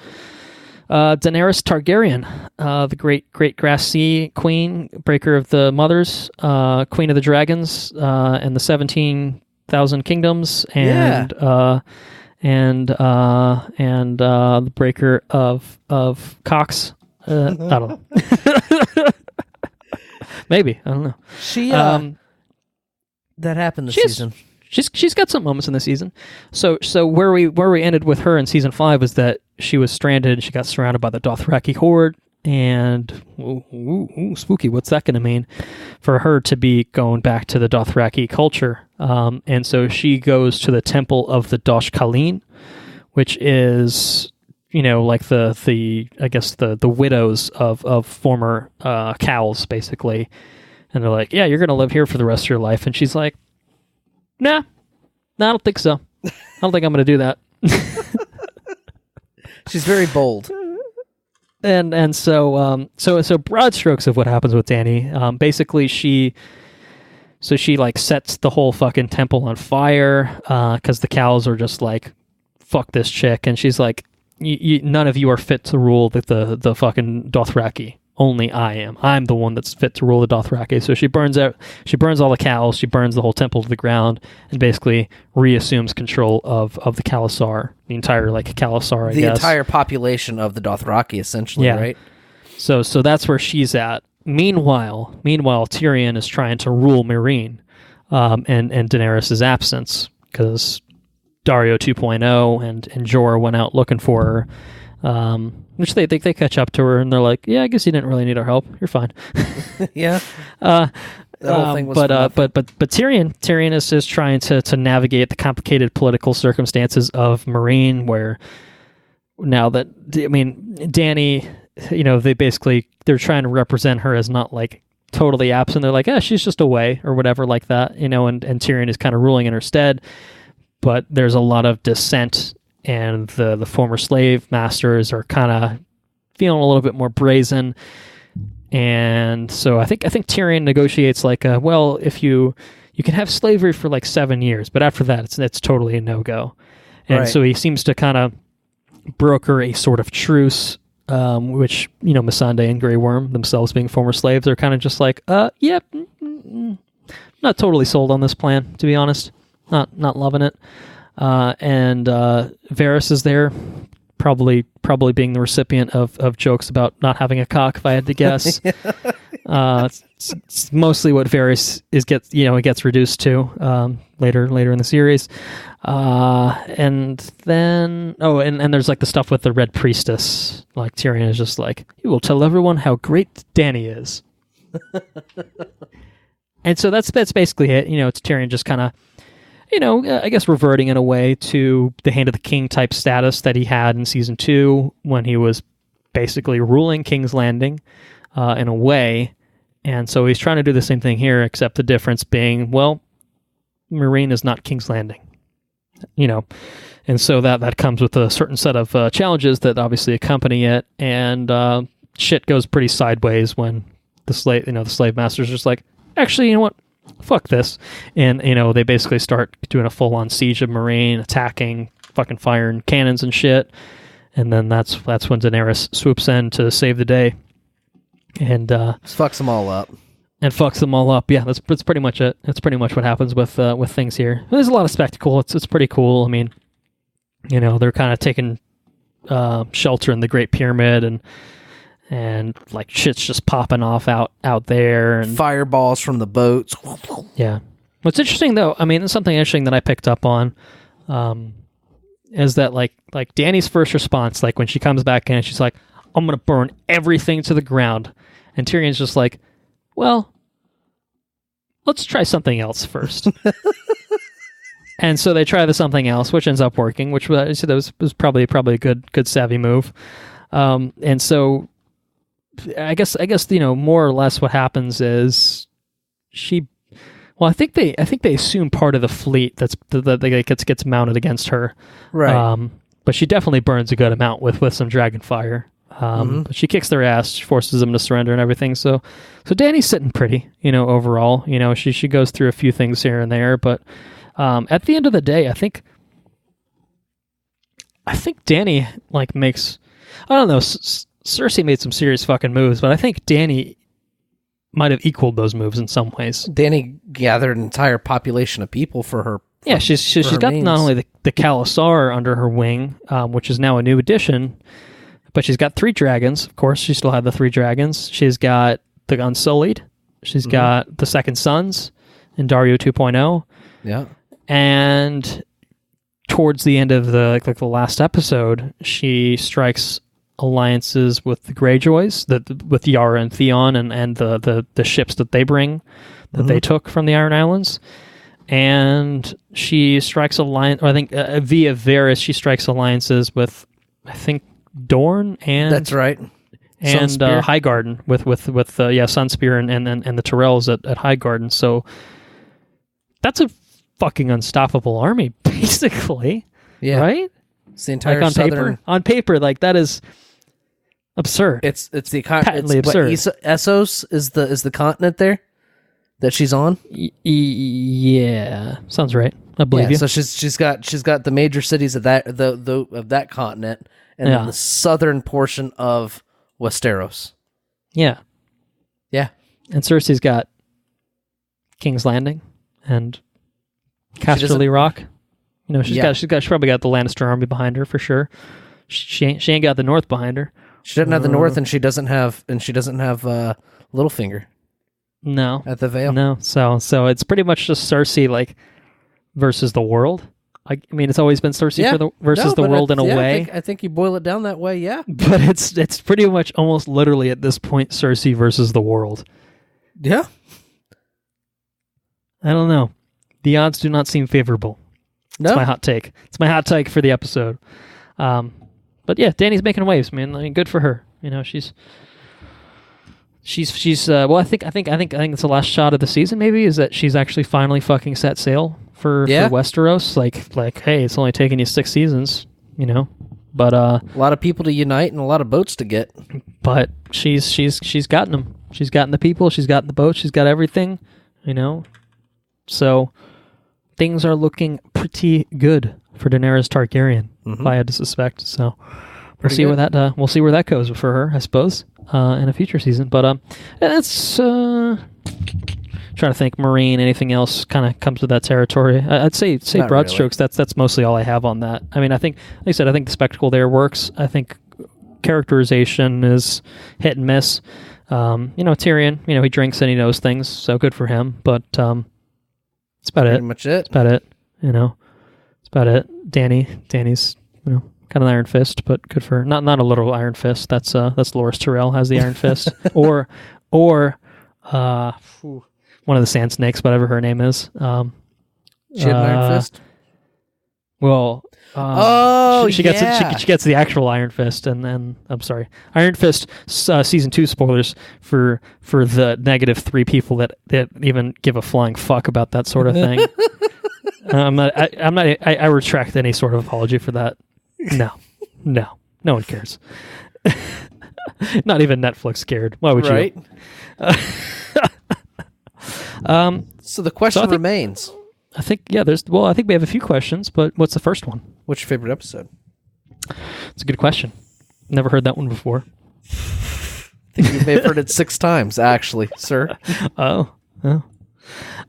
Daenerys Targaryen, the great Grass Sea Queen, breaker of the mothers, Queen of the Dragons, and the 17,000 kingdoms, and the breaker of cocks. I don't know. Maybe, I don't know. She that happened this season. She's got some moments in the season. So where we ended with her in season 5 is that she was stranded. She got surrounded by the Dothraki horde, and spooky. What's that going to mean for her to be going back to the Dothraki culture? And so she goes to the temple of the Dosh Khaleen, which is, you know, like the I guess the widows of former cows, basically. And they're like, yeah, you're going to live here for the rest of your life. And she's like, nah, I don't think so. I don't think I'm going to do that. She's very bold. And so broad strokes of what happens with Dany. Basically, she like sets the whole fucking temple on fire because the cows are just like, fuck this chick. And she's like, none of you are fit to rule the fucking Dothraki. Only I am. I'm the one that's fit to rule the Dothraki. So she burns all the cows, she burns the whole temple to the ground, and basically reassumes control of the Khalasar, the entire Khalasar, I guess. The entire population of the Dothraki, essentially, right? So that's where she's at. Meanwhile, Tyrion is trying to rule Meereen, and Daenerys' absence, because Dario 2.0 and Jorah went out looking for her. Which they catch up to her, and they're like, yeah, I guess you didn't really need our help. You're fine. Yeah. The whole thing was but Tyrion is trying to navigate the complicated political circumstances of Meereen, where now that, I mean, Dany, they're trying to represent her as not like totally absent. They're like, she's just away or whatever like that, and Tyrion is kind of ruling in her stead. But there's a lot of dissent, and the former slave masters are kind of feeling a little bit more brazen. And so I think Tyrion negotiates like, if you can have slavery for like 7 years, but after that it's totally a no-go. And so he seems to kind of broker a sort of truce, which, Missandei and Grey Worm, themselves being former slaves, are kind of just like, not totally sold on this plan, to be honest. Not loving it. And Varys is there, probably being the recipient of jokes about not having a cock, if I had to guess. It's mostly what Varys gets reduced to later in the series. And then and there's like the stuff with the Red Priestess. Like Tyrion is just like, "You will tell everyone how great Dany is." And so that's basically it. It's Tyrion just kind of, I guess reverting in a way to the Hand of the King type status that he had in season 2 when he was basically ruling King's Landing in a way. And so he's trying to do the same thing here, except the difference being, Meereen is not King's Landing, and so that comes with a certain set of challenges that obviously accompany it, and shit goes pretty sideways when the slave masters are just like, actually, you know what? Fuck this. And, they basically start doing a full-on siege of Meereen, attacking, fucking firing cannons and shit. And then that's when Daenerys swoops in to save the day. And fucks them all up. Yeah, that's pretty much it. That's pretty much what happens with things here. There's a lot of spectacle. It's pretty cool. I mean, they're kind of taking shelter in the Great Pyramid, and like shit's just popping off out there, and fireballs from the boats. Yeah. What's interesting though, I mean, something interesting that I picked up on, is that like Dany's first response, like when she comes back in, she's like, "I'm gonna burn everything to the ground," and Tyrion's just like, "Well, let's try something else first." And so they try something else, which ends up working, which was probably a good savvy move. And so I guess more or less what happens is I think they assume part of the fleet that gets mounted against her, right? But she definitely burns a good amount with some dragon fire. But she kicks their ass, she forces them to surrender and everything. So Dany's sitting pretty, overall. She goes through a few things here and there, but at the end of the day, I think Dany makes, I don't know. Cersei made some serious fucking moves, but I think Dany might have equaled those moves in some ways. Dany gathered an entire population of people for her. Yeah, she's got means. Not only the Khalasar under her wing, which is now a new addition, but she's got 3 dragons. Of course, she still had the 3 dragons. She's got the Unsullied. She's got the Second Sons in Dario 2.0. Yeah. And towards the end of the last episode, she strikes alliances with the Greyjoys, with Yara and Theon, and the ships that they bring, that they took from the Iron Islands. And she strikes alliance, or I think via Varys, she strikes alliances with, I think, Dorne and that's right, and Highgarden with Sunspear and the Tyrells at Highgarden. So that's a fucking unstoppable army, basically. Yeah, right. It's the entire southern... On paper, that is absurd. It's patently absurd. Essos is the continent there that she's on. Yeah, sounds right. I believe you. So she's got the major cities of that of that continent, and then the southern portion of Westeros. Yeah, yeah. And Cersei's got King's Landing and Casterly Rock. She's probably got the Lannister army behind her for sure. She ain't got the North behind her. She doesn't have the North, and she doesn't have Littlefinger. No, at the Vale. No, so it's pretty much just Cersei versus the world. I mean, it's always been Cersei versus the world in a way. I think you boil it down that way, yeah. But it's pretty much almost literally at this point Cersei versus the world. Yeah. I don't know. The odds do not seem favorable. That's my hot take. It's my hot take for the episode. But yeah, Danny's making waves, man. I mean, good for her. You know, she's well, I think it's the last shot of the season. Maybe is that she's actually finally fucking set sail for Westeros. Like, hey, it's only taken you 6 seasons, you know. But a lot of people to unite and a lot of boats to get. But she's gotten them. She's gotten the people. She's gotten the boats. She's got everything, you know. So things are looking pretty good for Daenerys Targaryen, if I had to suspect. So we'll see where that goes for her, I suppose, in a future season. But that's trying to think. Marine, anything else kind of comes with that territory. I'd say broad strokes. That's mostly all I have on that. I mean, I think, like I said, I think the spectacle there works. I think characterization is hit and miss. You know, Tyrion, you know, he drinks and he knows things, so good for him. But that's about it. Pretty much it. That's about it. You know, that's about it. Danny's, you know, kind of an iron fist, but good for her. Not a literal iron fist. That's Loras Tyrell has the iron fist, or one of the sand snakes, whatever her name is. She had an iron fist. Well, she gets the actual Iron Fist, and then I'm sorry, Iron Fist season 2 spoilers for the -3 people that even give a flying fuck about that sort of thing. I retract any sort of apology for that. No one cares. Not even Netflix cared. Why would you? So the question remains. I think I think we have a few questions, but what's the first one? What's your favorite episode? It's a good question. Never heard that one before. I think you may have heard it 6 times, actually, sir. Oh.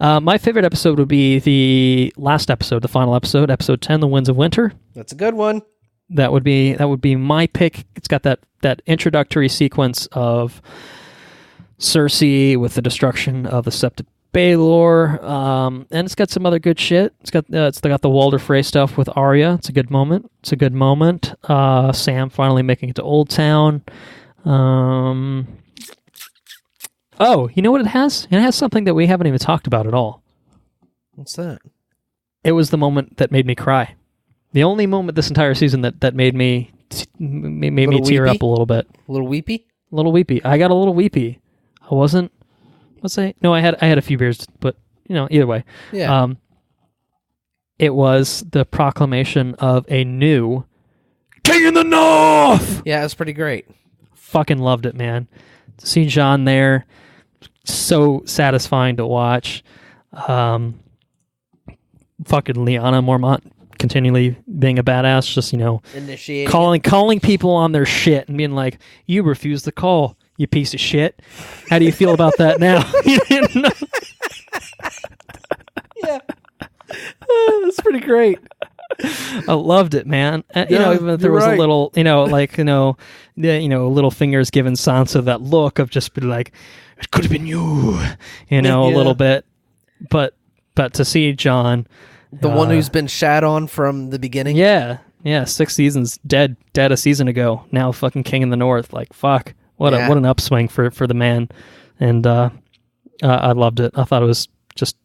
My favorite episode would be the last episode, the final episode, episode 10, The Winds of Winter. That's a good one. That would be my pick. It's got that introductory sequence of Cersei with the destruction of the Sept of Baelor, and it's got some other good shit. It's got the Walder Frey stuff with Arya. It's a good moment. Sam finally making it to Old Town. Oh, you know what it has? It has something that we haven't even talked about at all. What's that? It was the moment that made me cry. The only moment this entire season that made me tear up a little bit. A little weepy? A little weepy. I got a little weepy. I wasn't. I had a few beers, but you know, either way. Yeah. It was the proclamation of a new King in the North. Yeah, it was pretty great. Fucking loved it, man. To see Jon there, so satisfying to watch. Fucking Lyanna Mormont continually being a badass, just, you know, calling people on their shit and being like, "You refuse the call, you piece of shit. How do you feel about that now?" You know? Yeah. That's pretty great. I loved it, man. You know, even if there was a little, little fingers giving Sansa that look of just being like, "It could have been you," a little bit. But to see Jon, the one who's been shat on from the beginning. Yeah, 6 seasons dead a season ago. Now fucking King in the North. Like, fuck. What an upswing for the man, and I loved it. I thought it was just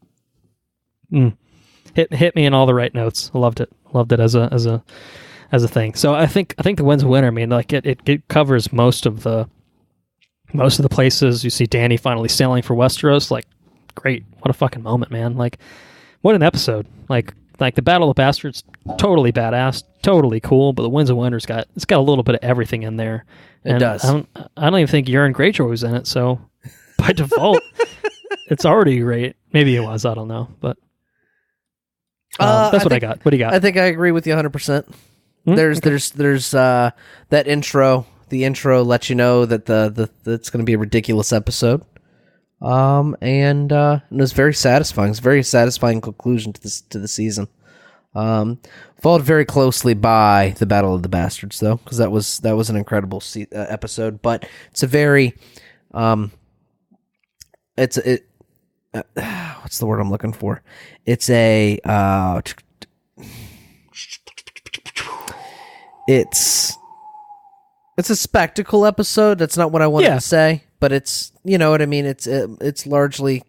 hit me in all the right notes. I loved it as a thing. So I think the Winds of Winter. I mean, like it covers most of the places. You see Dany finally sailing for Westeros. Like, great, what a fucking moment, man. Like, what an episode. Like the Battle of the Bastards, totally badass, totally cool. But the Winds of Winter's got a little bit of everything in there. It does. I don't even think Euron Greyjoy was in it, so by default, it's already great. Maybe it was. I don't know, but that's what I got. What do you got? I think I agree with you 100%. There's that intro. The intro lets you know that it's going to be a ridiculous episode. And it was very satisfying. It's a very satisfying conclusion to the season. Followed very closely by the Battle of the Bastards, though, because that was an incredible episode. But it's a very what's the word I'm looking for? It's a it's a spectacle episode. That's not what I wanted to say, but it's, you know what I mean. It's largely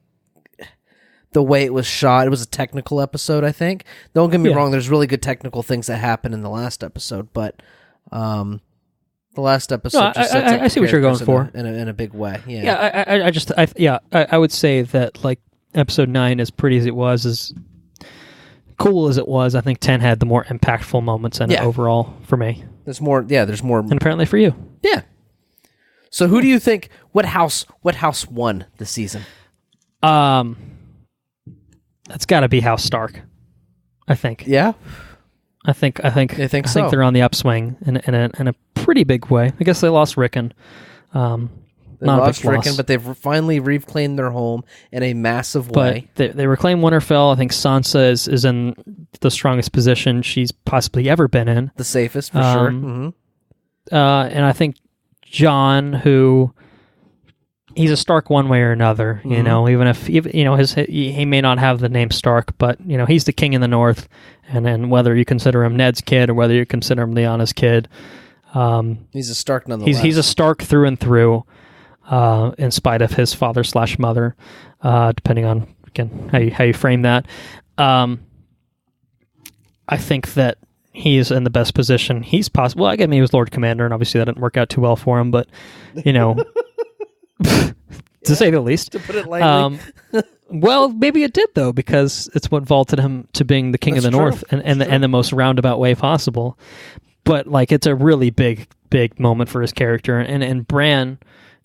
the way it was shot. It was a technical episode, I think. Don't get me wrong. There's really good technical things that happen in the last episode, but The last episode. No, just sets up I see what you're going for in a big way. I would say that like episode 9, as pretty as it was, as cool as it was, I think 10 had the more impactful moments in it overall for me. There's more. Yeah, there's more. And apparently for you. Yeah. So who do you think? What house won the season? That's got to be House Stark. I think. Yeah. I think they're on the upswing in a pretty big way. I guess they lost Rickon. They lost Rickon, but they've finally reclaimed their home in a massive way. They reclaim Winterfell. I think Sansa is in the strongest position she's possibly ever been in. The safest, for sure. Mm-hmm. And I think Jon, who he's a Stark one way or another, you know, even if he may not have the name Stark, but he's the king in the North, and then whether you consider him Ned's kid or whether you consider him Lyanna's kid, he's a Stark nonetheless. He's a Stark through and through, in spite of his father/mother, depending on again how you frame that. I think that he's in the best position he's possible. Well, I mean, he was Lord Commander, and obviously that didn't work out too well for him, but to say the least. To put it lightly. Well, maybe it did, though, because it's what vaulted him to being the king of the North and the most roundabout way possible. But like, it's a really big moment for his character, and Bran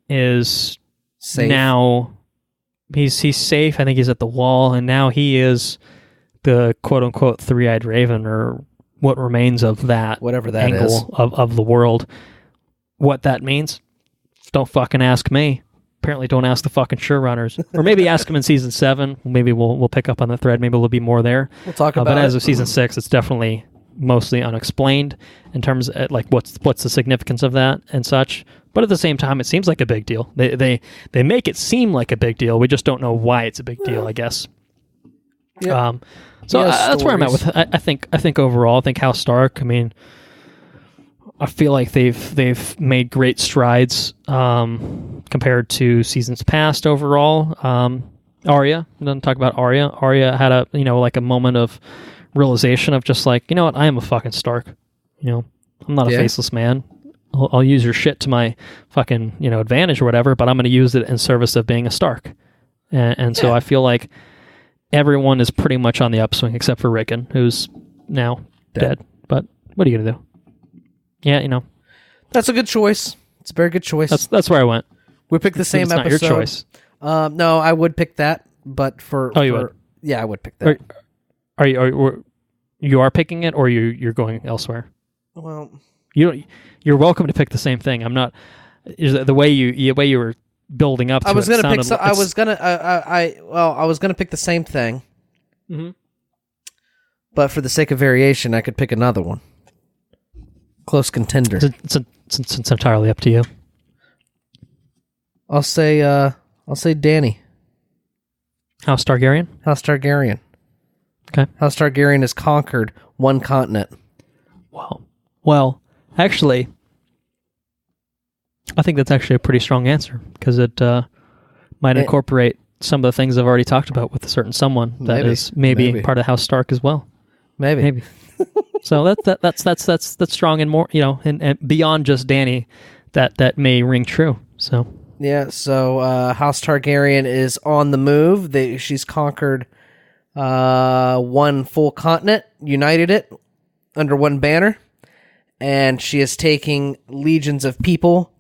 is safe. Now he's safe. I think he's at the Wall, and now he is the quote unquote three-eyed raven, or what remains of that, whatever that angle is. of the world. What that means, don't fucking ask me. Apparently, don't ask the fucking showrunners, or maybe ask them in season 7. Maybe we'll pick up on the thread. Maybe there'll be more there. We'll talk about but as it. of season 6, it's definitely mostly unexplained in terms of like what's the significance of that and such. But at the same time, it seems like a big deal. They make it seem like a big deal. We just don't know why it's a big deal, I guess. Yeah. That's where I'm at with it. I think overall, I think House Stark, I mean, I feel like they've made great strides compared to seasons past overall. Arya, I'm going to talk about Arya. Arya had a like a moment of realization of just like, you know what, I am a fucking Stark. I'm not a faceless man. I'll use your shit to my fucking advantage or whatever, but I'm going to use it in service of being a Stark. And so I feel like everyone is pretty much on the upswing except for Rickon, who's now dead. But what are you going to do? Yeah, That's a good choice. It's a very good choice. That's where I went. We picked the same episode. It's not your choice. No, I would pick that, but you would? Yeah, I would pick that. Are you are picking it, or you're going elsewhere? Well, you're welcome to pick the same thing. I'm not. The way you were building up to I was going gonna to pick. I was gonna pick the same thing. Mm-hmm. But for the sake of variation, I could pick another one. Close contender. It's entirely up to you. I'll say Dany. House Targaryen? House Targaryen. Okay. House Targaryen has conquered one continent. Wow. Well, actually, I think that's actually a pretty strong answer, because it might incorporate some of the things I've already talked about with a certain someone that is maybe part of House Stark as well. Maybe. So that's strong, and more, and beyond just Dany, that may ring true. So yeah. So House Targaryen is on the move. She's conquered one full continent, united it under one banner, and she is taking legions of people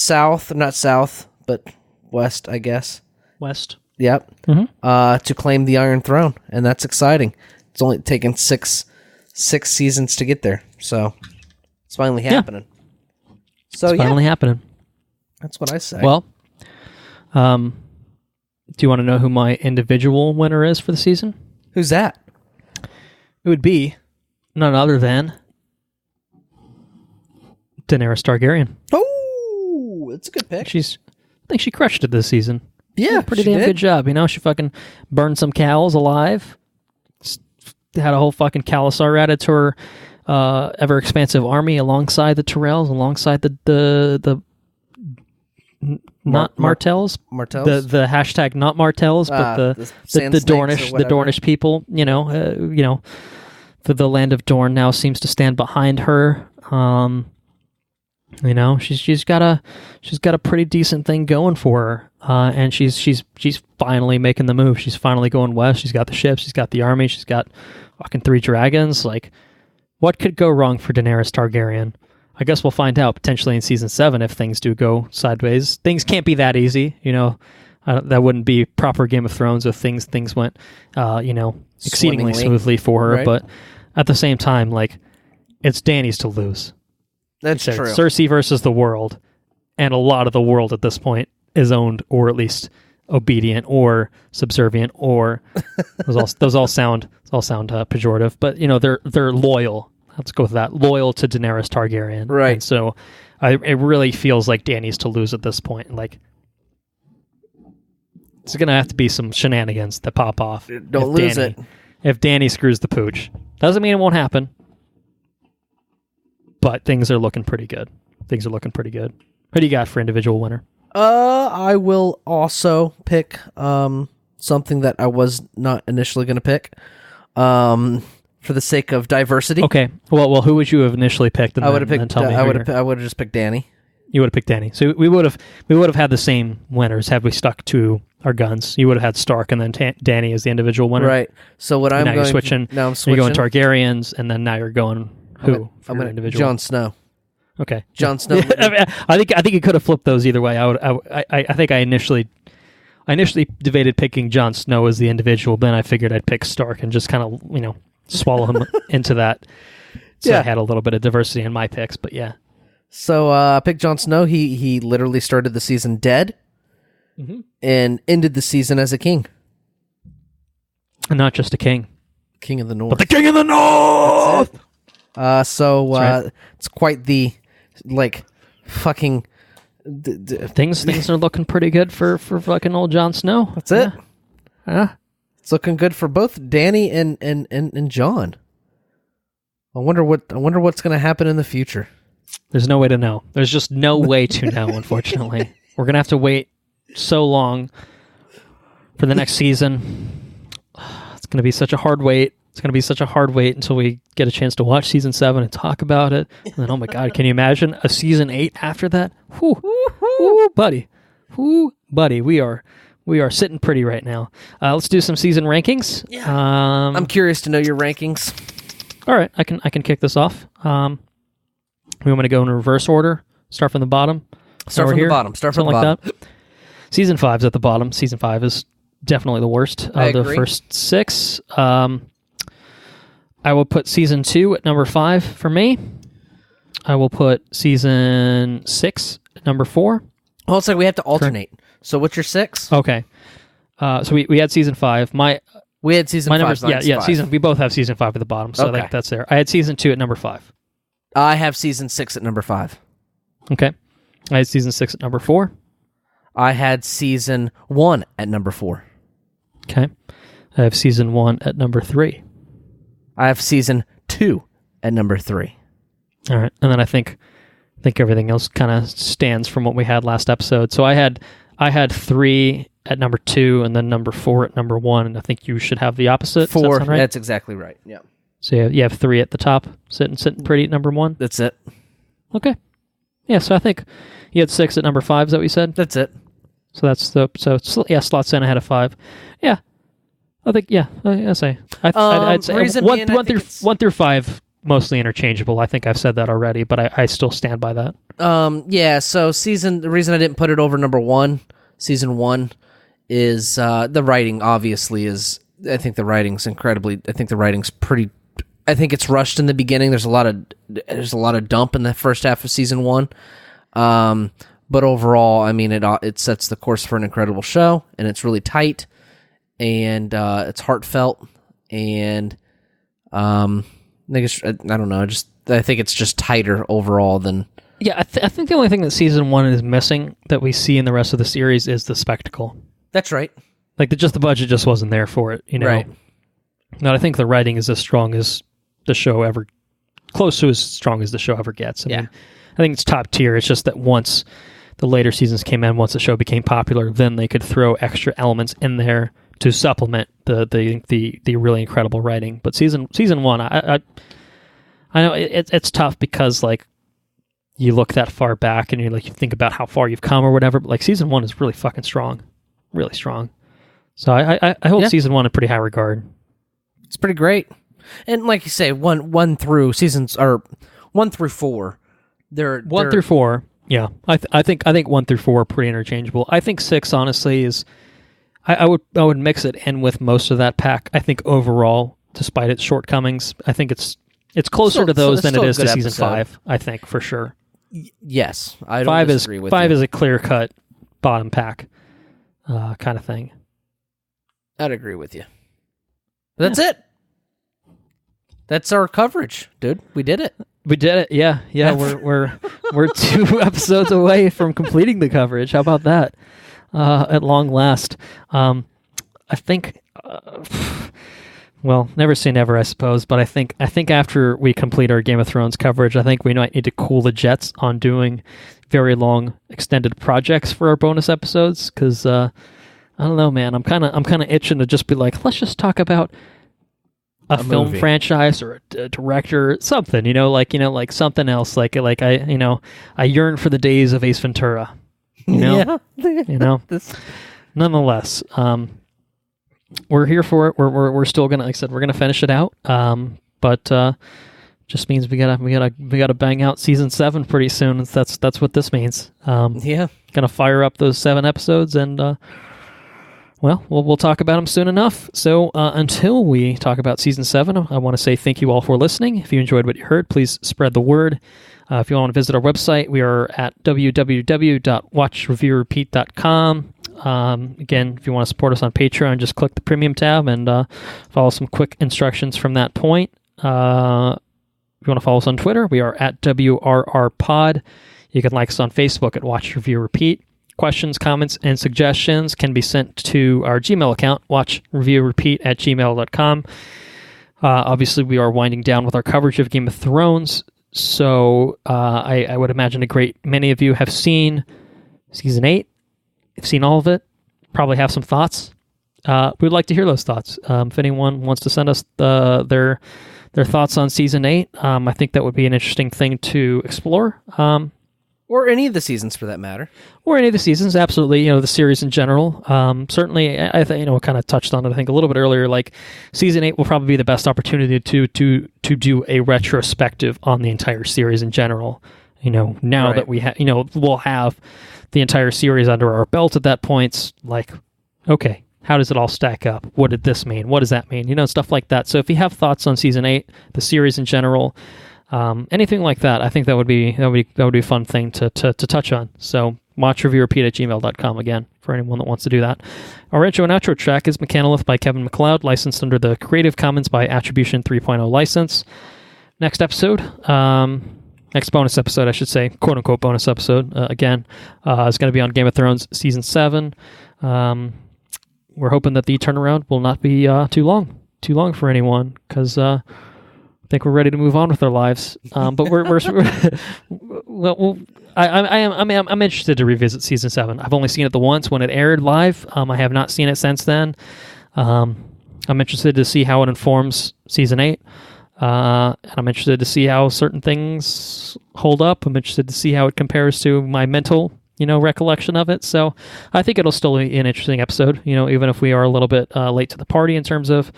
not south, but west, I guess. West. Yep. Mm-hmm. To claim the Iron Throne, and that's exciting. It's only taken six seasons to get there, so it's finally happening. So it's finally happening. That's what I say. Well, do you want to know who my individual winner is for the season? Who's that? It would be none other than Daenerys Targaryen. Oh, that's a good pick. I think she crushed it this season. Yeah, pretty damn good job. She fucking burned some cows alive. Had a whole fucking Khalasar added to her ever expansive army alongside the Tyrells, alongside the not Martells, the hashtag not Martells, but the Dornish people. The land of Dorne now seems to stand behind her. You know, she's got a pretty decent thing going for her, and she's finally making the move. She's finally going west. She's got the ships. She's got the army. She's got fucking 3 dragons. Like, what could go wrong for Daenerys Targaryen? I guess we'll find out potentially in season 7 if things do go sideways. Things can't be that easy, you know. That wouldn't be proper Game of Thrones if things went, you know, exceedingly smoothly for her. Right. But at the same time, like, it's Dany's to lose. That's true. Cersei versus the world, and a lot of the world at this point is owned, or at least obedient, or subservient, or those all sound pejorative. But you know, they're loyal. Let's go with that. Loyal to Daenerys Targaryen, right? And so, it really feels like Dany's to lose at this point. Like, it's gonna have to be some shenanigans that pop off. Don't lose it. If Dany screws the pooch, doesn't mean it won't happen. But things are looking pretty good. What do you got for individual winner? I will also pick something that I was not initially going to pick for the sake of diversity. Okay. Well, who would you have initially picked? I would have picked. I would have just picked Dany. You would have picked Dany. So we would have had the same winners had we stuck to our guns. You would have had Stark and then Dany as the individual winner. Right. So what I'm now going you're switching. Now I'm switching. You're going Targaryens, and then now you're going who? I'm going individual. Jon Snow. Okay. Jon Snow. I think you could have flipped those either way. I think I initially debated picking Jon Snow as the individual. Then I figured I'd pick Stark and just kind of, you know, swallow him into that. So I had a little bit of diversity in my picks, but yeah. So I picked Jon Snow. He literally started the season dead and ended the season as a king. And not just a king. King of the North. But the King of the North! It's quite the, like, fucking... Things are looking pretty good for fucking old Jon Snow. That's it. Yeah. It's looking good for both Dany and Jon. I wonder what's going to happen in the future. There's no way to know. There's just no way to know, unfortunately. We're going to have to wait so long for the next season. It's going to be such a hard wait. It's going to be such a hard wait until we get a chance to watch season 7 and talk about it. And then, oh my God, can you imagine a season 8 after that? Whoo, buddy. We are sitting pretty right now. Let's do some season rankings. Yeah. I'm curious to know your rankings. All right, I can kick this off. We want to go in reverse order. Start from the bottom. Start from the bottom. Like that. Season 5's at the bottom. Season 5 is definitely the worst of the first 6. I will put season 2 at number 5 for me. I will put season 6 at number 4. Well, it's like we have to alternate. So what's your 6? Okay. So we had season 5. We had season 5. Numbers, yeah. We both have season 5 at the bottom, so I think that's there. I had season 2 at number 5. I have season 6 at number 5. Okay. I had season 6 at number 4. I had season 1 at number 4. Okay. I have season 1 at number 3. I have season 2 at number 3. All right. And then I think everything else kind of stands from what we had last episode. So I had 3 at number 2 and then number 4 at number 1, and I think you should have the opposite. 4. Does that sound right? That's exactly right. Yeah. So you have 3 at the top, sitting pretty at number 1. That's it. Okay. Yeah, so I think you had 6 at number 5, is that what you said? That's it. So slots in ahead of 5. Yeah. I think, I'd say. I'd say 1 through 5, mostly interchangeable. I think I've said that already, but I still stand by that. So the reason I didn't put it over number 1, season 1, is the writing obviously is, I think the writing's pretty, I think it's rushed in the beginning. There's a lot of dump in the first half of season 1. But overall, I mean, it sets the course for an incredible show, and it's really tight, and it's heartfelt, and I don't know, I think it's just tighter overall than. Yeah, I think the only thing that season 1 is missing that we see in the rest of the series is the spectacle. That's right. Like the budget just wasn't there for it, you know. Right. Now I think the writing is as strong as the show ever, close to as strong as the show ever gets. I mean, I think it's top tier. It's just that once the later seasons came in, once the show became popular, then they could throw extra elements in there to supplement the really incredible writing. But season 1, I know it's tough because like you look that far back and you think about how far you've come or whatever. But like season 1 is really fucking strong, really strong. So I hold season 1 in pretty high regard. It's pretty great, and like you say, one through seasons or 1 through 4. They're 1 through 4. Yeah, I think 1 through 4 are pretty interchangeable. I think 6 honestly is. I would mix it in with most of that pack. I think overall, despite its shortcomings, I think it's closer to those than it is to season 5. I think for sure. Yes, I don't disagree with you. 5 is a clear cut bottom pack kind of thing. I'd agree with you. That's it. That's our coverage, dude. We did it. We did it. Yeah. We're 2 episodes away from completing the coverage. How about that? At long last. I think. Well, never say never, I suppose. But I think after we complete our Game of Thrones coverage, I think we might need to cool the jets on doing very long, extended projects for our bonus episodes. Because I don't know, man. I'm kind of itching to just be like, let's just talk about a film movie, franchise, or a director, something. Like something else. Like I yearn for the days of Ace Ventura. Yeah. Nonetheless. We're here for it. We're still gonna, like I said, we're gonna finish it out. But just means we gotta bang out season 7 pretty soon. That's what this means. Gonna fire up those 7 episodes, and we'll talk about them soon enough. So until we talk about season 7, I want to say thank you all for listening. If you enjoyed what you heard, please spread the word. If you want to visit our website, we are at www.watchreviewrepeat.com. Again, if you want to support us on Patreon, just click the premium tab and follow some quick instructions from that point. If you want to follow us on Twitter, we are at WRRPod. You can like us on Facebook at Watch Review Repeat. Questions, comments, and suggestions can be sent to our Gmail account, watchreviewrepeat@gmail.com. Obviously, we are winding down with our coverage of Game of Thrones, so I would imagine a great many of you have seen Season 8. You've seen all of it, probably have some thoughts. We'd like to hear those thoughts. If anyone wants to send us their thoughts on Season 8, I think that would be an interesting thing to explore. Or any of the seasons, for that matter. Or any of the seasons, absolutely. The series in general. Certainly, I think we kind of touched on it. I think a little bit earlier. Like season 8 will probably be the best opportunity to do a retrospective on the entire series in general. Now that we have, we'll have the entire series under our belt at that point. It's like, okay, how does it all stack up? What did this mean? What does that mean? Stuff like that. So if you have thoughts on season 8, the series in general. Anything like that, I think that would be a fun thing to touch on. So watchreviewrepeat@gmail.com again for anyone that wants to do that. Our intro and outro track is Mechanolith by Kevin MacLeod, licensed under the Creative Commons by Attribution 3.0 license. Next bonus episode, I should say, quote unquote bonus episode. Again, is going to be on Game of Thrones season 7. We're hoping that the turnaround will not be too long for anyone, because I think we're ready to move on with our lives. But I'm interested to revisit season 7. I've only seen it the once when it aired live. I have not seen it since then. I'm interested to see how it informs season 8. And I'm interested to see how certain things hold up. I'm interested to see how it compares to my mental, recollection of it. So I think it'll still be an interesting episode, even if we are a little bit late to the party in terms of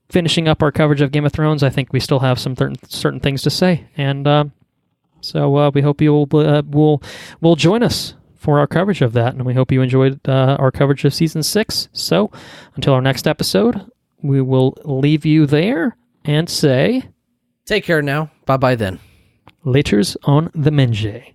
finishing up our coverage of Game of Thrones. I think we still have some certain things to say, and so we hope you will join us for our coverage of that, and we hope you enjoyed our coverage of season 6. So until our next episode, we will leave you there and say, take care now. Bye bye then. Laters on the Menge.